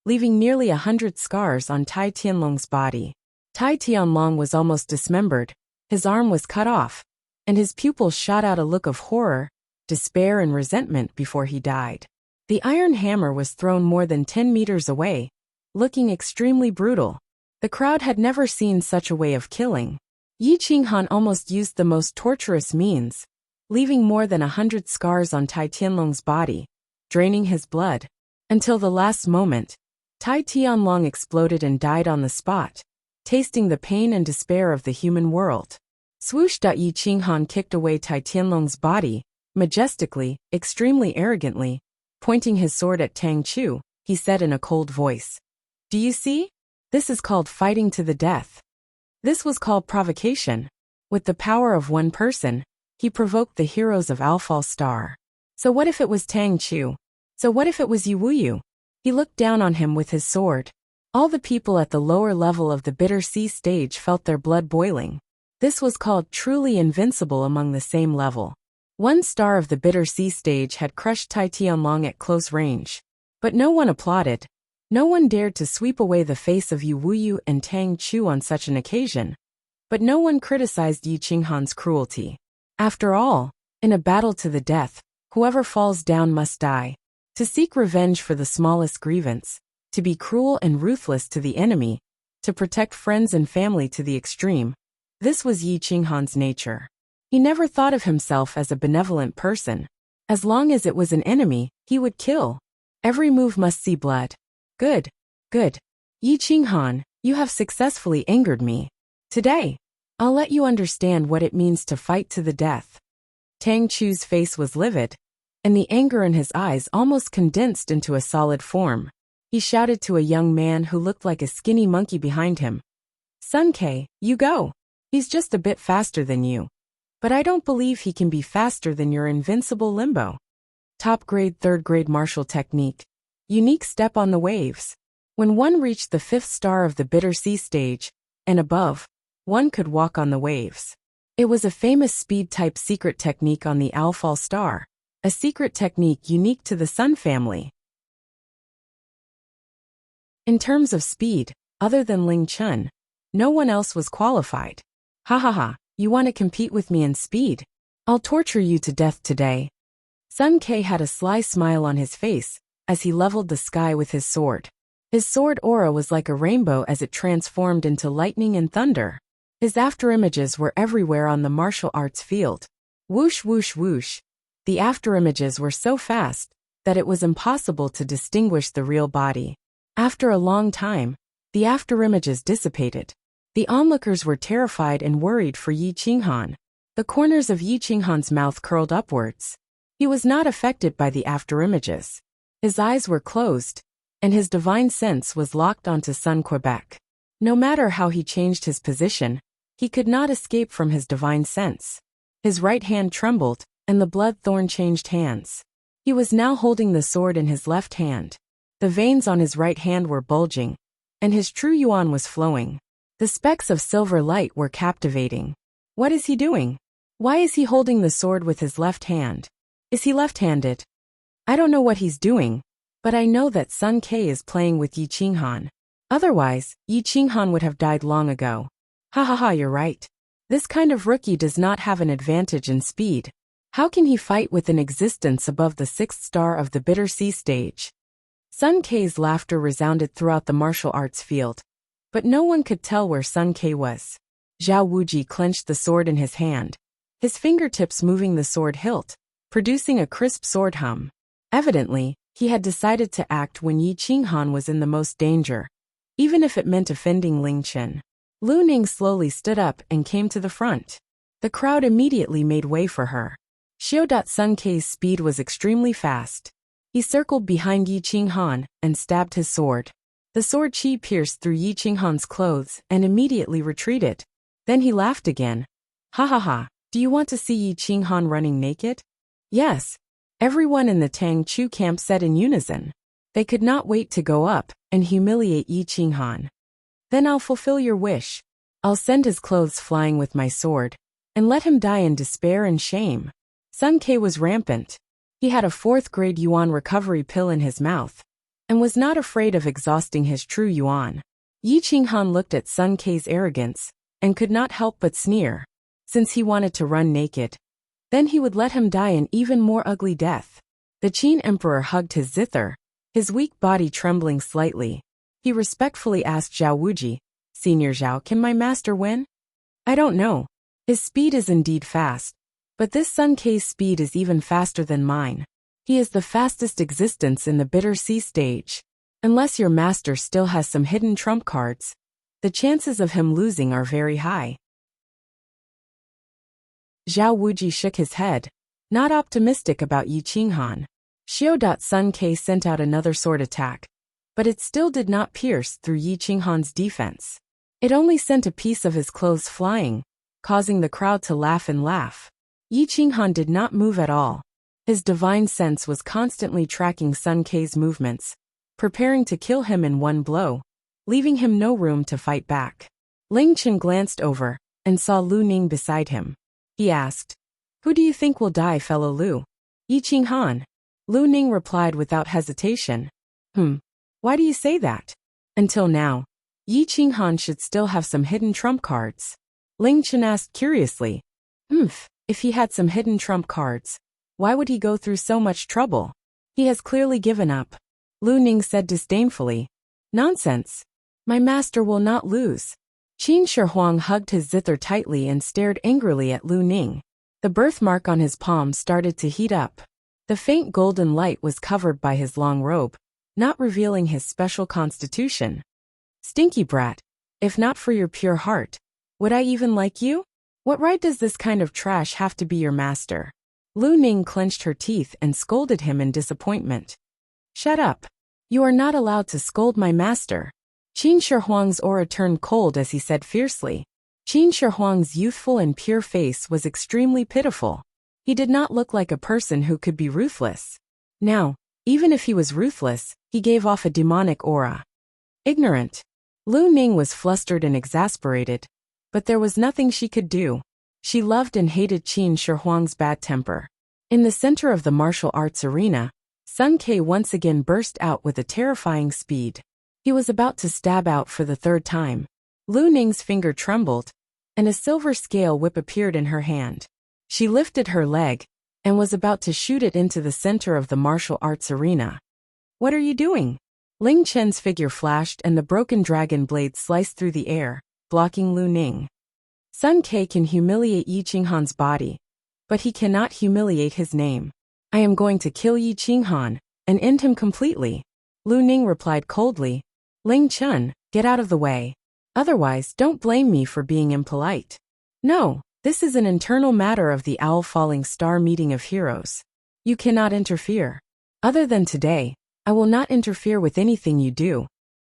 Speaker 1: leaving nearly 100 scars on Tai Tianlong's body. Tai Tianlong was almost dismembered, his arm was cut off, and his pupils shot out a look of horror, despair and resentment before he died. The iron hammer was thrown more than 10 meters away, looking extremely brutal. The crowd had never seen such a way of killing. Yi Qinghan almost used the most torturous means, leaving more than 100 scars on Tai Tianlong's body, draining his blood. Until the last moment, Tai Tianlong exploded and died on the spot, tasting the pain and despair of the human world. Swoosh! Yi Qinghan kicked away Tai Tianlong's body, majestically, extremely arrogantly. Pointing his sword at Tang Chu, he said in a cold voice. Do you see? This is called fighting to the death. This was called provocation. With the power of one person, he provoked the heroes of Alphal Star. So what if it was Tang Chu? So what if it was Yu Wuyu? He looked down on him with his sword. All the people at the lower level of the Bitter Sea stage felt their blood boiling. This was called truly invincible among the same level. One star of the Bitter Sea stage had crushed Tai Tianlong at close range. But no one applauded. No one dared to sweep away the face of Yu Wuyu and Tang Chu on such an occasion. But no one criticized Yi Qinghan's cruelty. After all, in a battle to the death, whoever falls down must die. To seek revenge for the smallest grievance, to be cruel and ruthless to the enemy, to protect friends and family to the extreme, this was Yi Qinghan's nature. He never thought of himself as a benevolent person. As long as it was an enemy, he would kill. Every move must see blood. Good, good. Yi Qinghan, you have successfully angered me. Today, I'll let you understand what it means to fight to the death. Tang Chu's face was livid, and the anger in his eyes almost condensed into a solid form. He shouted to a young man who looked like a skinny monkey behind him. Sun Ke, you go. He's just a bit faster than you. But I don't believe he can be faster than your invincible limbo. Top grade, third grade martial technique. Unique step on the waves. When one reached the 5th star of the Bitter Sea stage, and above, one could walk on the waves. It was a famous speed-type secret technique on the Alfal star, a secret technique unique to the Sun family. In terms of speed, other than Ling Chun, no one else was qualified. Ha ha ha, you want to compete with me in speed? I'll torture you to death today. Sun Ke had a sly smile on his face as he leveled the sky with his sword. His sword aura was like a rainbow as it transformed into lightning and thunder. His afterimages were everywhere on the martial arts field. Whoosh whoosh whoosh. The afterimages were so fast that it was impossible to distinguish the real body. After a long time, the afterimages dissipated. The onlookers were terrified and worried for Yi Qinghan. The corners of Yi Qinghan's mouth curled upwards. He was not affected by the afterimages. His eyes were closed, and his divine sense was locked onto Sun Quebec. No matter how he changed his position, he could not escape from his divine sense. His right hand trembled, and the blood thorn changed hands. He was now holding the sword in his left hand. The veins on his right hand were bulging, and his true yuan was flowing. The specks of silver light were captivating. What is he doing? Why is he holding the sword with his left hand? Is he left-handed? I don't know what he's doing, but I know that Sun Ke is playing with Yi Qinghan. Otherwise, Yi Qinghan would have died long ago. Ha ha ha, you're right. This kind of rookie does not have an advantage in speed. How can he fight with an existence above the 6th star of the Bitter Sea stage? Sun Ke's laughter resounded throughout the martial arts field, but no one could tell where Sun Ke was. Zhao Wuji clenched the sword in his hand, his fingertips moving the sword hilt, producing a crisp sword hum. Evidently, he had decided to act when Yi Qinghan was in the most danger, even if it meant offending Ling Chen. Lu Ning slowly stood up and came to the front. The crowd immediately made way for her. Sun Ke's speed was extremely fast. He circled behind Yi Qinghan and stabbed his sword. The sword chi pierced through Yi Qinghan's clothes and immediately retreated. Then he laughed again. Ha ha ha, do you want to see Yi Qinghan running naked? Yes. Everyone in the Tang Chu camp said in unison. They could not wait to go up and humiliate Yi Qinghan. Then I'll fulfill your wish. I'll send his clothes flying with my sword, and let him die in despair and shame. Sun Ke was rampant. He had a 4th grade yuan recovery pill in his mouth, and was not afraid of exhausting his true yuan. Yi Qinghan looked at Sun Ke's arrogance, and could not help but sneer. Since he wanted to run naked, then he would let him die an even more ugly death. The Qin Emperor hugged his zither, his weak body trembling slightly. He respectfully asked Zhao Wuji, Senior Zhao, can my master win? I don't know. His speed is indeed fast, but this Sun Ke's speed is even faster than mine. He is the fastest existence in the Bitter Sea stage. Unless your master still has some hidden trump cards, the chances of him losing are very high. Zhao Wuji shook his head, not optimistic about Yi Qinghan. Sun Ke sent out another sword attack, but it still did not pierce through Yi Qinghan's defense. It only sent a piece of his clothes flying, causing the crowd to laugh and laugh. Yi Qinghan did not move at all. His divine sense was constantly tracking Sun Ke's movements, preparing to kill him in one blow, leaving him no room to fight back. Ling Chen glanced over and saw Lu Ning beside him. He asked, "Who do you think will die, fellow Lu?" "Yi Qinghan." Lu Ning replied without hesitation. Why do you say that? Until now, Yi Qinghan should still have some hidden trump cards. Ling Chen asked curiously. If he had some hidden trump cards, why would he go through so much trouble? He has clearly given up. Lu Ning said disdainfully. Nonsense. My master will not lose. Qin Shi Huang hugged his zither tightly and stared angrily at Lu Ning. The birthmark on his palm started to heat up. The faint golden light was covered by his long robe, not revealing his special constitution. Stinky brat, if not for your pure heart, Would I even like you? What right does this kind of trash have to be your master? Lu Ning clenched her teeth and scolded him in disappointment. Shut up. You are not allowed to scold my master. Qin Shi Huang's aura turned cold as he said fiercely. Qin Shi Huang's youthful and pure face was extremely pitiful. He did not look like a person who could be ruthless. Now, even if he was ruthless, he gave off a demonic aura. Ignorant. Lu Ning was flustered and exasperated, but there was nothing she could do. She loved and hated Qin Shi Huang's bad temper. In the center of the martial arts arena, Sun Ke once again burst out with a terrifying speed. He was about to stab out for the third time. Lu Ning's finger trembled, and a silver scale whip appeared in her hand. She lifted her leg, and was about to shoot it into the center of the martial arts arena. What are you doing? Ling Chen's figure flashed and the broken dragon blade sliced through the air, blocking Lu Ning. Sun Ke can humiliate Yi Qinghan's body, but he cannot humiliate his name. I am going to kill Yi Qinghan, and end him completely. Lu Ning replied coldly. Ling Chen, get out of the way. Otherwise, don't blame me for being impolite. No, this is an internal matter of the Owl Falling Star meeting of heroes. You cannot interfere. Other than today, I will not interfere with anything you do.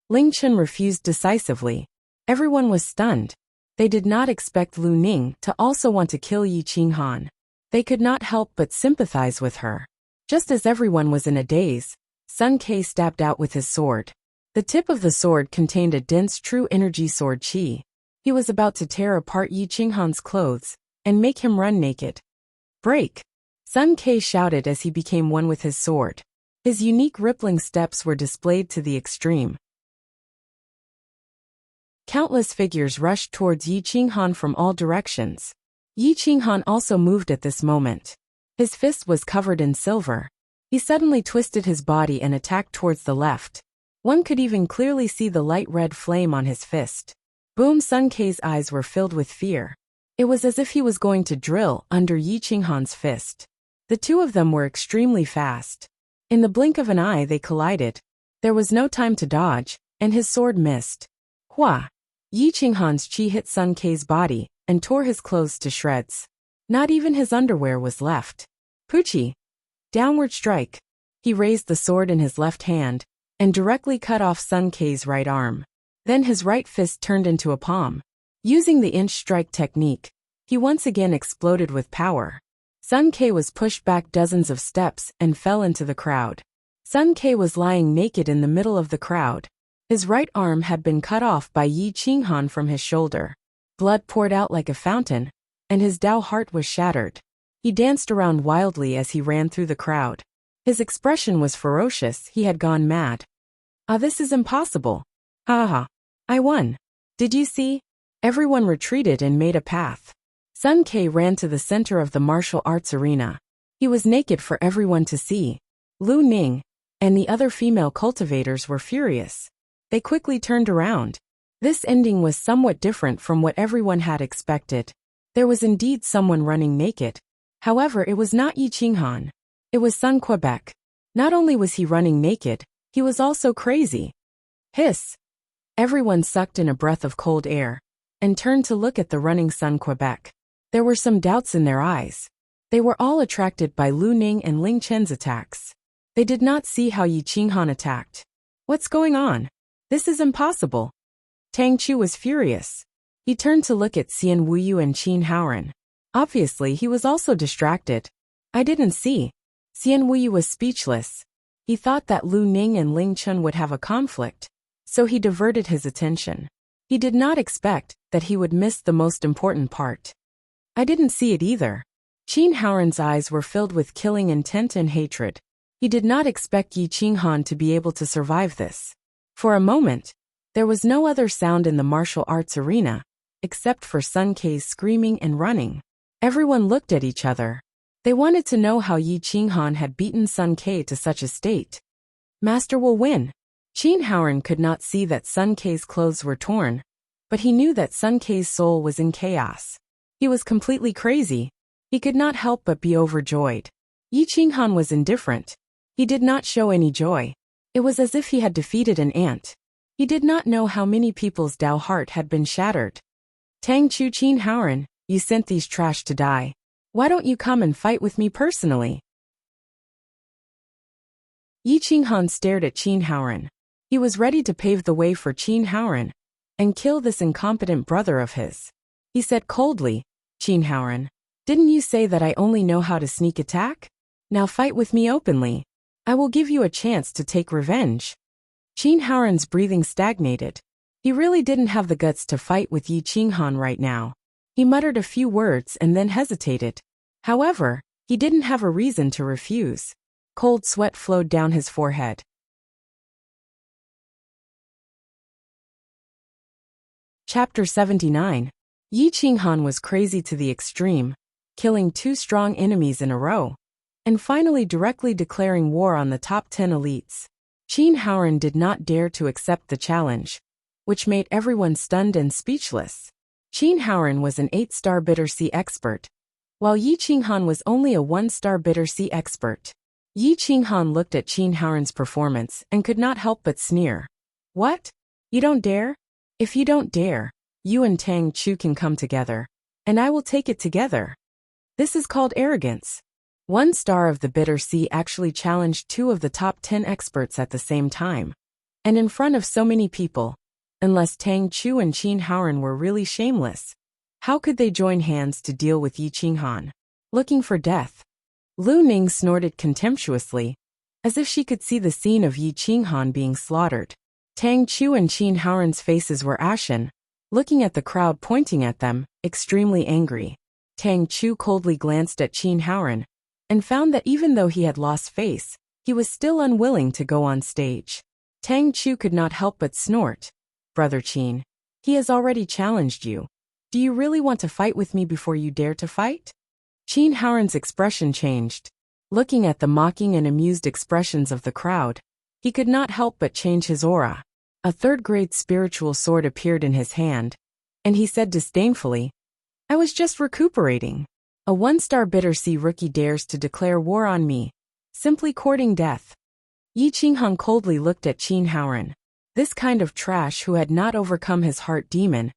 Speaker 1: Ling Chen refused decisively. Everyone was stunned. They did not expect Lu Ning to also want to kill Yi Qinghan. They could not help but sympathize with her. Just as everyone was in a daze, Sun Ke stabbed out with his sword. The tip of the sword contained a dense true energy sword qi. He was about to tear apart Yi Qinghan's clothes and make him run naked. Break! Sun Ke shouted as he became one with his sword. His unique rippling steps were displayed to the extreme. Countless figures rushed towards Yi Qinghan from all directions. Yi Qinghan also moved at this moment. His fist was covered in silver. He suddenly twisted his body and attacked towards the left. One could even clearly see the light red flame on his fist. Boom! Sun Ke's eyes were filled with fear. It was as if he was going to drill under Yi Qinghan's fist. The two of them were extremely fast. In the blink of an eye they collided. There was no time to dodge, and his sword missed. Hua! Yi Qinghan's chi hit Sun Ke's body and tore his clothes to shreds. Not even his underwear was left. Puchi! Downward strike. He raised the sword in his left hand and directly cut off Sun Ke's right arm. Then his right fist turned into a palm. Using the inch strike technique, he once again exploded with power. Sun Ke was pushed back dozens of steps and fell into the crowd. Sun Ke was lying naked in the middle of the crowd. His right arm had been cut off by Yi Qinghan from his shoulder. Blood poured out like a fountain, and his Dao heart was shattered. He danced around wildly as he ran through the crowd. His expression was ferocious. He had gone mad. Ah, this is impossible. Ha ha. I won. Did you see? Everyone retreated and made a path. Sun Ke ran to the center of the martial arts arena. He was naked for everyone to see. Lu Ning and the other female cultivators were furious. They quickly turned around. This ending was somewhat different from what everyone had expected. There was indeed someone running naked. However, it was not Yi Qinghan. It was Sun Quebec. Not only was he running naked, he was also crazy. Hiss! Everyone sucked in a breath of cold air and turned to look at the running Sun Quebec. There were some doubts in their eyes. They were all attracted by Lu Ning and Ling Chen's attacks. They did not see how Yi Qinghan attacked. What's going on? This is impossible. Tang Chu was furious. He turned to look at Xian Wuyu and Qin Haoran. Obviously, he was also distracted. I didn't see. Xian Wuyu was speechless. He thought that Lu Ning and Ling Chen would have a conflict, so he diverted his attention. He did not expect that he would miss the most important part. I didn't see it either. Qin Haoran's eyes were filled with killing intent and hatred. He did not expect Yi Qinghan to be able to survive this. For a moment, there was no other sound in the martial arts arena, except for Sun Ke's screaming and running. Everyone looked at each other. They wanted to know how Yi Qinghan had beaten Sun Ke to such a state. Master will win. Qin Haoran could not see that Sun Ke's clothes were torn, but he knew that Sun Ke's soul was in chaos. He was completely crazy. He could not help but be overjoyed. Yi Qinghan was indifferent. He did not show any joy. It was as if he had defeated an ant. He did not know how many people's Dao heart had been shattered. Tang Chu Qin Haoran, you sent these trash to die. Why don't you come and fight with me personally? Yi Qinghan stared at Qin Haoran. He was ready to pave the way for Qin Haoran and kill this incompetent brother of his. He said coldly, Qin Haoran, didn't you say that I only know how to sneak attack? Now fight with me openly. I will give you a chance to take revenge. Qin Haoran's breathing stagnated. He really didn't have the guts to fight with Yi Qinghan right now. He muttered a few words and then hesitated. However, he didn't have a reason to refuse. Cold sweat flowed down his forehead. Chapter 79. Yi Qinghan was crazy to the extreme, killing 2 strong enemies in a row, and finally directly declaring war on the top 10 elites. Qin Haoran did not dare to accept the challenge, which made everyone stunned and speechless. Qin Haoran was an 8-star bitter sea expert, while Yi Qinghan was only a 1-star bitter sea expert. Yi Qinghan looked at Qin Haoran's performance and could not help but sneer. What? You don't dare? If you don't dare, you and Tang Chu can come together, and I will take it together. This is called arrogance. 1 star of the bitter sea actually challenged 2 of the top 10 experts at the same time, and in front of so many people. Unless Tang Chu and Qin Haoran were really shameless, how could they join hands to deal with Yi Qinghan? Looking for death. Lu Ning snorted contemptuously, as if she could see the scene of Yi Qinghan being slaughtered. Tang Chu and Qin Haoran's faces were ashen, looking at the crowd pointing at them, extremely angry. Tang Chu coldly glanced at Qin Haoran, and found that even though he had lost face, he was still unwilling to go on stage. Tang Chu could not help but snort. Brother Qin, he has already challenged you. Do you really want to fight with me before you dare to fight? Qin Haoran's expression changed. Looking at the mocking and amused expressions of the crowd, he could not help but change his aura. A 3rd-grade spiritual sword appeared in his hand, and he said disdainfully, I was just recuperating. A 1-star bitter sea rookie dares to declare war on me, simply courting death. Yi Qinghan coldly looked at Qin Haoran. This kind of trash who had not overcome his heart demon.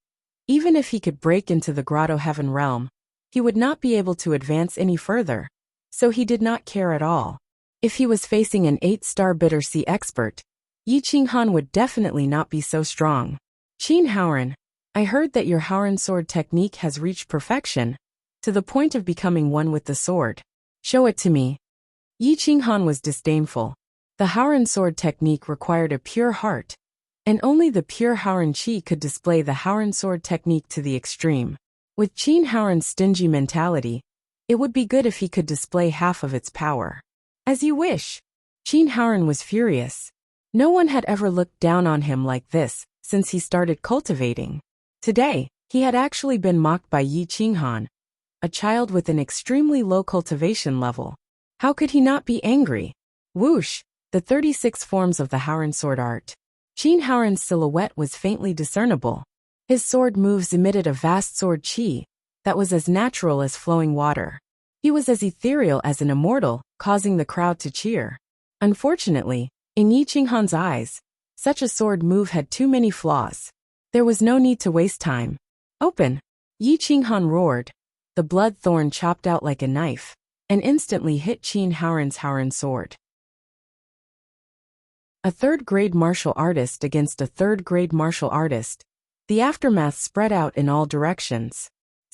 Speaker 1: Even if he could break into the grotto heaven realm, he would not be able to advance any further, so he did not care at all. If he was facing an 8-star bitter sea expert, Yi Qinghan would definitely not be so strong. Qin Haoran, I heard that your Haoran sword technique has reached perfection, to the point of becoming one with the sword. Show it to me. Yi Qinghan was disdainful. The Haoran sword technique required a pure heart, and only the pure Haoran chi could display the Haoran sword technique to the extreme. With Qin Haoran's stingy mentality, it would be good if he could display half of its power. As you wish. Qin Haoran was furious. No one had ever looked down on him like this since he started cultivating. Today, he had actually been mocked by Yi Qinghan, a child with an extremely low cultivation level. How could he not be angry? Whoosh, the 36 forms of the Haoran sword art. Qin Haoran's silhouette was faintly discernible. His sword moves emitted a vast sword chi that was as natural as flowing water. He was as ethereal as an immortal, causing the crowd to cheer. Unfortunately, in Yi Qinghan's eyes, such a sword move had too many flaws. There was no need to waste time. Open! Yi Qinghan roared. The blood thorn chopped out like a knife, and instantly hit Qin Haoran's Haoran sword. A 3rd-grade martial artist against a 3rd-grade martial artist. The aftermath spread out in all directions.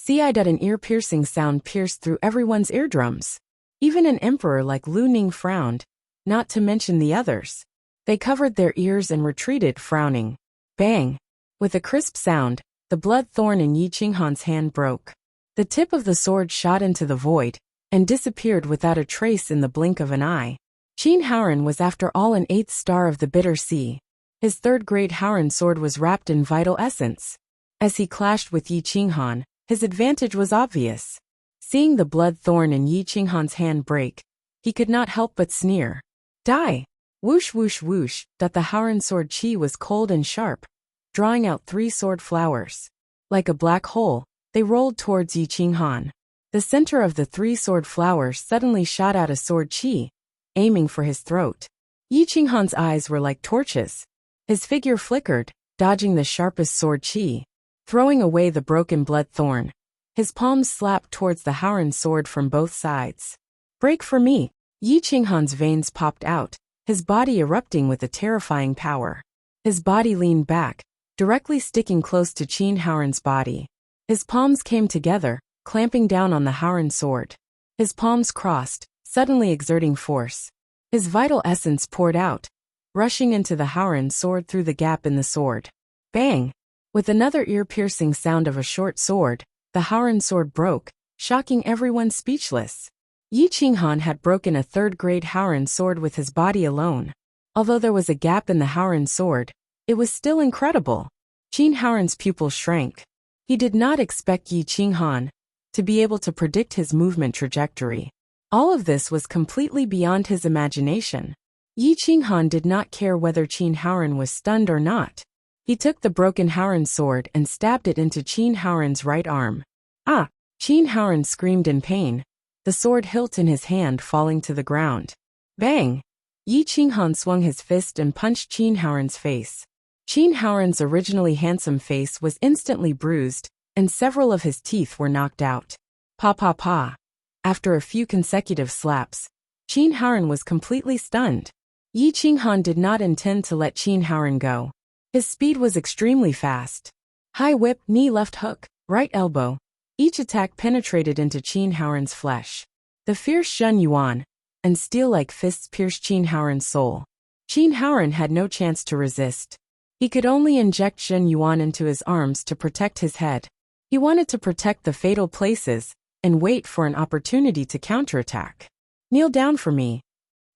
Speaker 1: An ear-piercing sound pierced through everyone's eardrums. Even an emperor like Lu Ning frowned, not to mention the others. They covered their ears and retreated frowning. Bang! With a crisp sound, the blood thorn in Yi Qinghan's hand broke. The tip of the sword shot into the void, and disappeared without a trace in the blink of an eye. Qin Haoran was after all an 8th star of the bitter sea. His 3rd-grade Haoran sword was wrapped in vital essence. As he clashed with Yi Qinghan, his advantage was obvious. Seeing the blood thorn in Yi Qinghan's hand break, he could not help but sneer. Die! Whoosh whoosh whoosh, that the Haoran sword chi was cold and sharp, drawing out 3 sword flowers. Like a black hole, they rolled towards Yi Qinghan. The center of the 3 sword flowers suddenly shot out a sword chi, aiming for his throat. Yi Qinghan's eyes were like torches. His figure flickered, dodging the sharpest sword chi. Throwing away the broken blood thorn, his palms slapped towards the Haoran sword from both sides. Break for me! Yi Qinghan's veins popped out, his body erupting with a terrifying power. His body leaned back, directly sticking close to Qin Haoran's body. His palms came together, clamping down on the Haoran sword. His palms crossed, suddenly exerting force. His vital essence poured out, rushing into the Haoran sword through the gap in the sword. Bang! With another ear-piercing sound of a short sword, the Haoran sword broke, shocking everyone speechless. Yi Qinghan had broken a third-grade Haoran sword with his body alone. Although there was a gap in the Haoran sword, it was still incredible. Qin Haoran's pupils shrank. He did not expect Yi Qinghan to be able to predict his movement trajectory. All of this was completely beyond his imagination. Yi Qinghan did not care whether Qin Haoran was stunned or not. He took the broken Haoran sword and stabbed it into Qin Haoran's right arm. Ah! Qin Haoran screamed in pain, the sword hilt in his hand falling to the ground. Bang! Yi Qinghan swung his fist and punched Qin Haoran's face. Qin Haoran's originally handsome face was instantly bruised, and several of his teeth were knocked out. Pa pa pa! After a few consecutive slaps, Qin Haoran was completely stunned. Yi Qinghan did not intend to let Qin Haoran go. His speed was extremely fast. High whip, knee, left hook, right elbow. Each attack penetrated into Qin Haoran's flesh. The fierce Zhen Yuan and steel-like fists pierced Qin Haoran's soul. Qin Haoran had no chance to resist. He could only inject Zhen Yuan into his arms to protect his head. He wanted to protect the fatal places and wait for an opportunity to counterattack. Kneel down for me.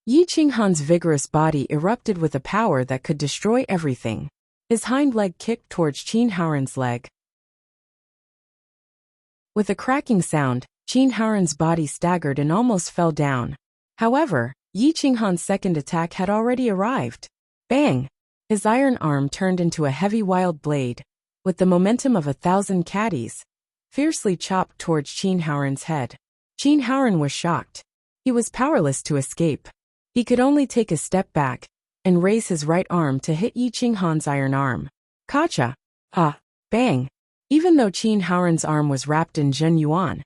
Speaker 1: Yi Qinghan's vigorous body erupted with a power that could destroy everything. His hind leg kicked towards Qin Haoran's leg. With a cracking sound, Qin Haoran's body staggered and almost fell down. However, Yi Qinghan's second attack had already arrived. Bang! His iron arm turned into a heavy wild blade, with the momentum of 1,000 caddies, fiercely chopped towards Qin Haoran's head. Qin Haoran was shocked. He was powerless to escape. He could only take a step back and raise his right arm to hit Yi Qinghan's iron arm. Kacha! Ah! Bang! Even though Qin Haoran's arm was wrapped in Zhen Yuan,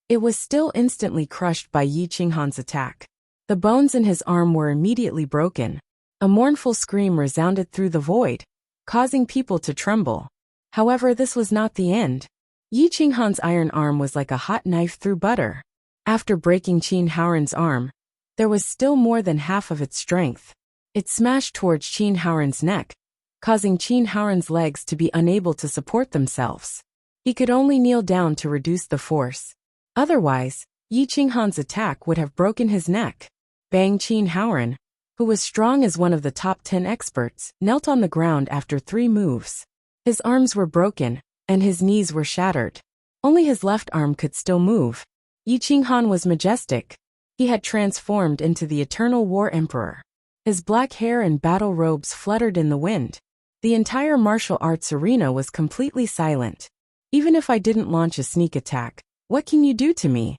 Speaker 1: it was still instantly crushed by Yi Qinghan's attack. The bones in his arm were immediately broken. A mournful scream resounded through the void, causing people to tremble. However, this was not the end. Yi Qinghan's iron arm was like a hot knife through butter. After breaking Qin Haoran's arm, there was still more than half of its strength. It smashed towards Qin Haoran's neck, causing Qin Haoran's legs to be unable to support themselves. He could only kneel down to reduce the force. Otherwise, Yi Qinghan's attack would have broken his neck. Bang! Qin Haoran, who was strong as one of the top 10 experts, knelt on the ground after 3 moves. His arms were broken, and his knees were shattered. Only his left arm could still move. Yi Qinghan was majestic. He had transformed into the Eternal War Emperor. His black hair and battle robes fluttered in the wind. The entire martial arts arena was completely silent. Even if I didn't launch a sneak attack, what can you do to me?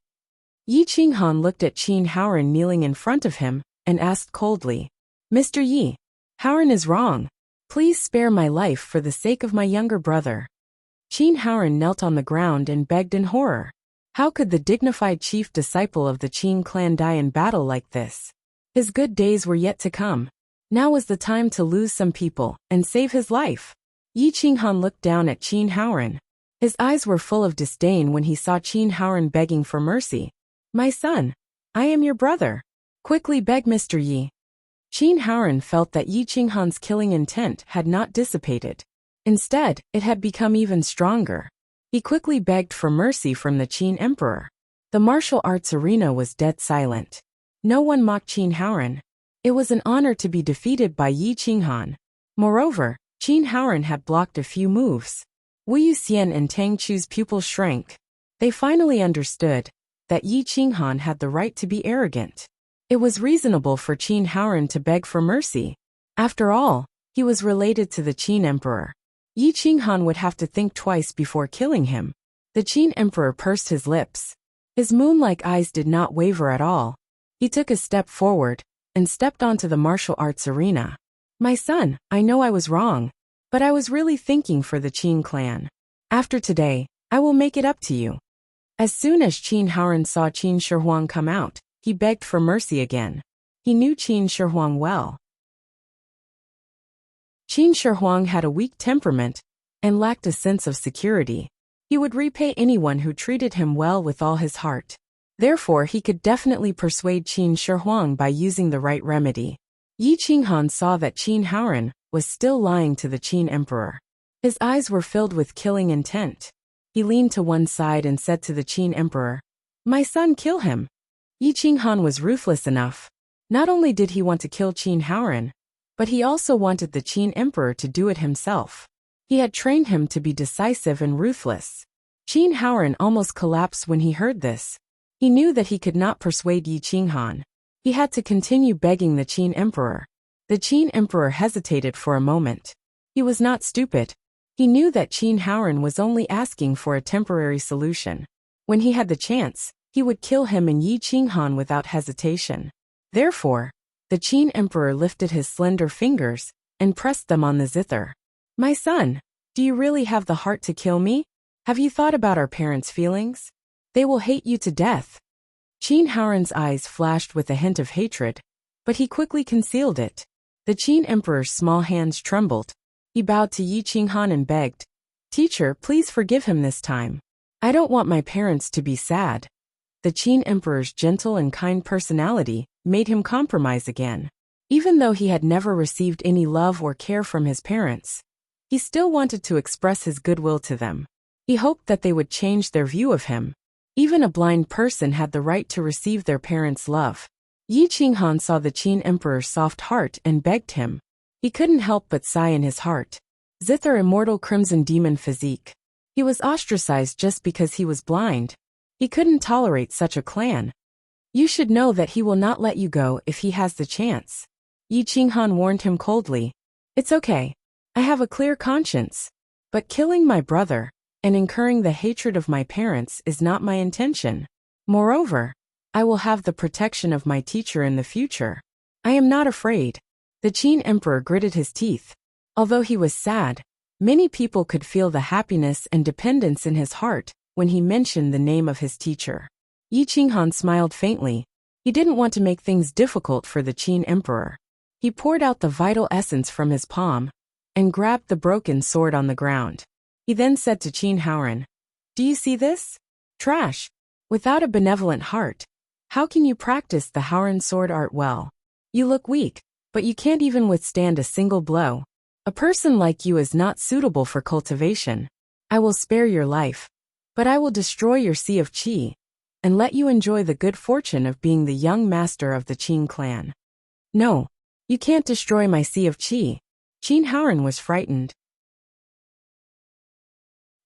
Speaker 1: Yi Qinghan looked at Qin Haoran kneeling in front of him and asked coldly, Mr. Yi, Haoran is wrong. Please spare my life for the sake of my younger brother. Qin Haoran knelt on the ground and begged in horror. How could the dignified chief disciple of the Qin clan die in battle like this? His good days were yet to come. Now was the time to lose some people and save his life. Yi Qinghan looked down at Qin Haoran. His eyes were full of disdain when he saw Qin Haoran begging for mercy. My son, I am your brother. Quickly beg Mr. Yi. Qin Haoran felt that Yi Qinghan's killing intent had not dissipated. Instead, it had become even stronger. He quickly begged for mercy from the Qin emperor. The martial arts arena was dead silent. No one mocked Qin Haoran. It was an honor to be defeated by Yi Qinghan. Moreover, Qin Haoran had blocked a few moves. Wu Yuxian and Tang Chu's pupils shrank. They finally understood that Yi Qinghan had the right to be arrogant. It was reasonable for Qin Haoran to beg for mercy. After all, he was related to the Qin emperor. Yi Qinghan would have to think twice before killing him. The Qin emperor pursed his lips. His moon-like eyes did not waver at all. He took a step forward and stepped onto the martial arts arena. My son, I know I was wrong, but I was really thinking for the Qin clan. After today, I will make it up to you. As soon as Qin Haoren saw Qin Shihuang come out, he begged for mercy again. He knew Qin Shihuang well. Qin Shihuang had a weak temperament and lacked a sense of security. He would repay anyone who treated him well with all his heart. Therefore, he could definitely persuade Qin Shihuang by using the right remedy. Yi Qinghan saw that Qin Haoren was still lying to the Qin emperor. His eyes were filled with killing intent. He leaned to one side and said to the Qin emperor, "My son, kill him." Yi Qinghan was ruthless enough. Not only did he want to kill Qin Haoren, but he also wanted the Qin emperor to do it himself. He had trained him to be decisive and ruthless. Qin Haoren almost collapsed when he heard this. He knew that he could not persuade Yi Qinghan. He had to continue begging the Qin emperor. The Qin emperor hesitated for a moment. He was not stupid. He knew that Qin Haoren was only asking for a temporary solution. When he had the chance, he would kill him and Yi Qinghan without hesitation. Therefore, the Qin emperor lifted his slender fingers and pressed them on the zither. "My son, do you really have the heart to kill me? Have you thought about our parents' feelings? They will hate you to death." Qin Haoren's eyes flashed with a hint of hatred, but he quickly concealed it. The Qin emperor's small hands trembled. He bowed to Yi Qinghan and begged, "Teacher, please forgive him this time. I don't want my parents to be sad." The Qin emperor's gentle and kind personality made him compromise again. Even though he had never received any love or care from his parents, he still wanted to express his goodwill to them. He hoped that they would change their view of him. Even a blind person had the right to receive their parents' love. Yi Qinghan saw the Qin emperor's soft heart and begged him. He couldn't help but sigh in his heart. Zither, immortal crimson demon physique. He was ostracized just because he was blind. He couldn't tolerate such a clan. "You should know that he will not let you go if he has the chance." Yi Qinghan warned him coldly. "It's okay. I have a clear conscience. But killing my brother and incurring the hatred of my parents is not my intention. Moreover, I will have the protection of my teacher in the future. I am not afraid." The Qin emperor gritted his teeth. Although he was sad, many people could feel the happiness and dependence in his heart when he mentioned the name of his teacher. Yi Qinghan smiled faintly. He didn't want to make things difficult for the Qin emperor. He poured out the vital essence from his palm and grabbed the broken sword on the ground. He then said to Qin Haoren, "Do you see this? Trash. Without a benevolent heart, how can you practice the Haoren sword art well? You look weak, but you can't even withstand a single blow. A person like you is not suitable for cultivation. I will spare your life, but I will destroy your sea of qi and let you enjoy the good fortune of being the young master of the Qin clan." "No, you can't destroy my sea of qi." Qin Haoren was frightened.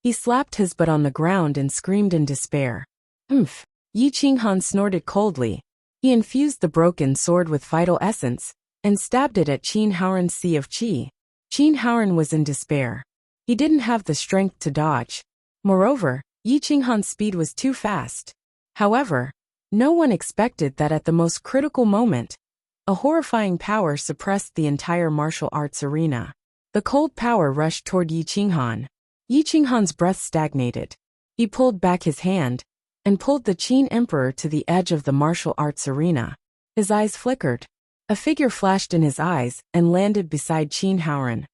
Speaker 1: He slapped his butt on the ground and screamed in despair. "Humph." Yi Qinghan snorted coldly. He infused the broken sword with vital essence and stabbed it at Qin Haoren's sea of qi. Qin Haoren was in despair. He didn't have the strength to dodge. Moreover, Yi Qinghan's speed was too fast. However, no one expected that at the most critical moment, a horrifying power suppressed the entire martial arts arena. The cold power rushed toward Yi Qinghan. Yi Qinghan's breath stagnated. He pulled back his hand and pulled the Qin emperor to the edge of the martial arts arena. His eyes flickered. A figure flashed in his eyes and landed beside Qin Haoren.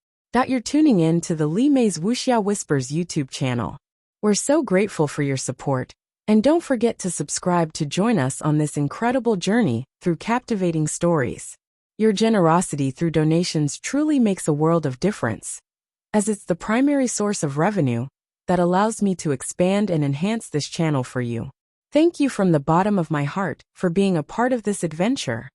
Speaker 1: You're tuning in to the Li Mei's Wuxia Whispers YouTube channel. We're so grateful for your support, and don't forget to subscribe to join us on this incredible journey through captivating stories. Your generosity through donations truly makes a world of difference, as it's the primary source of revenue that allows me to expand and enhance this channel for you. Thank you from the bottom of my heart for being a part of this adventure.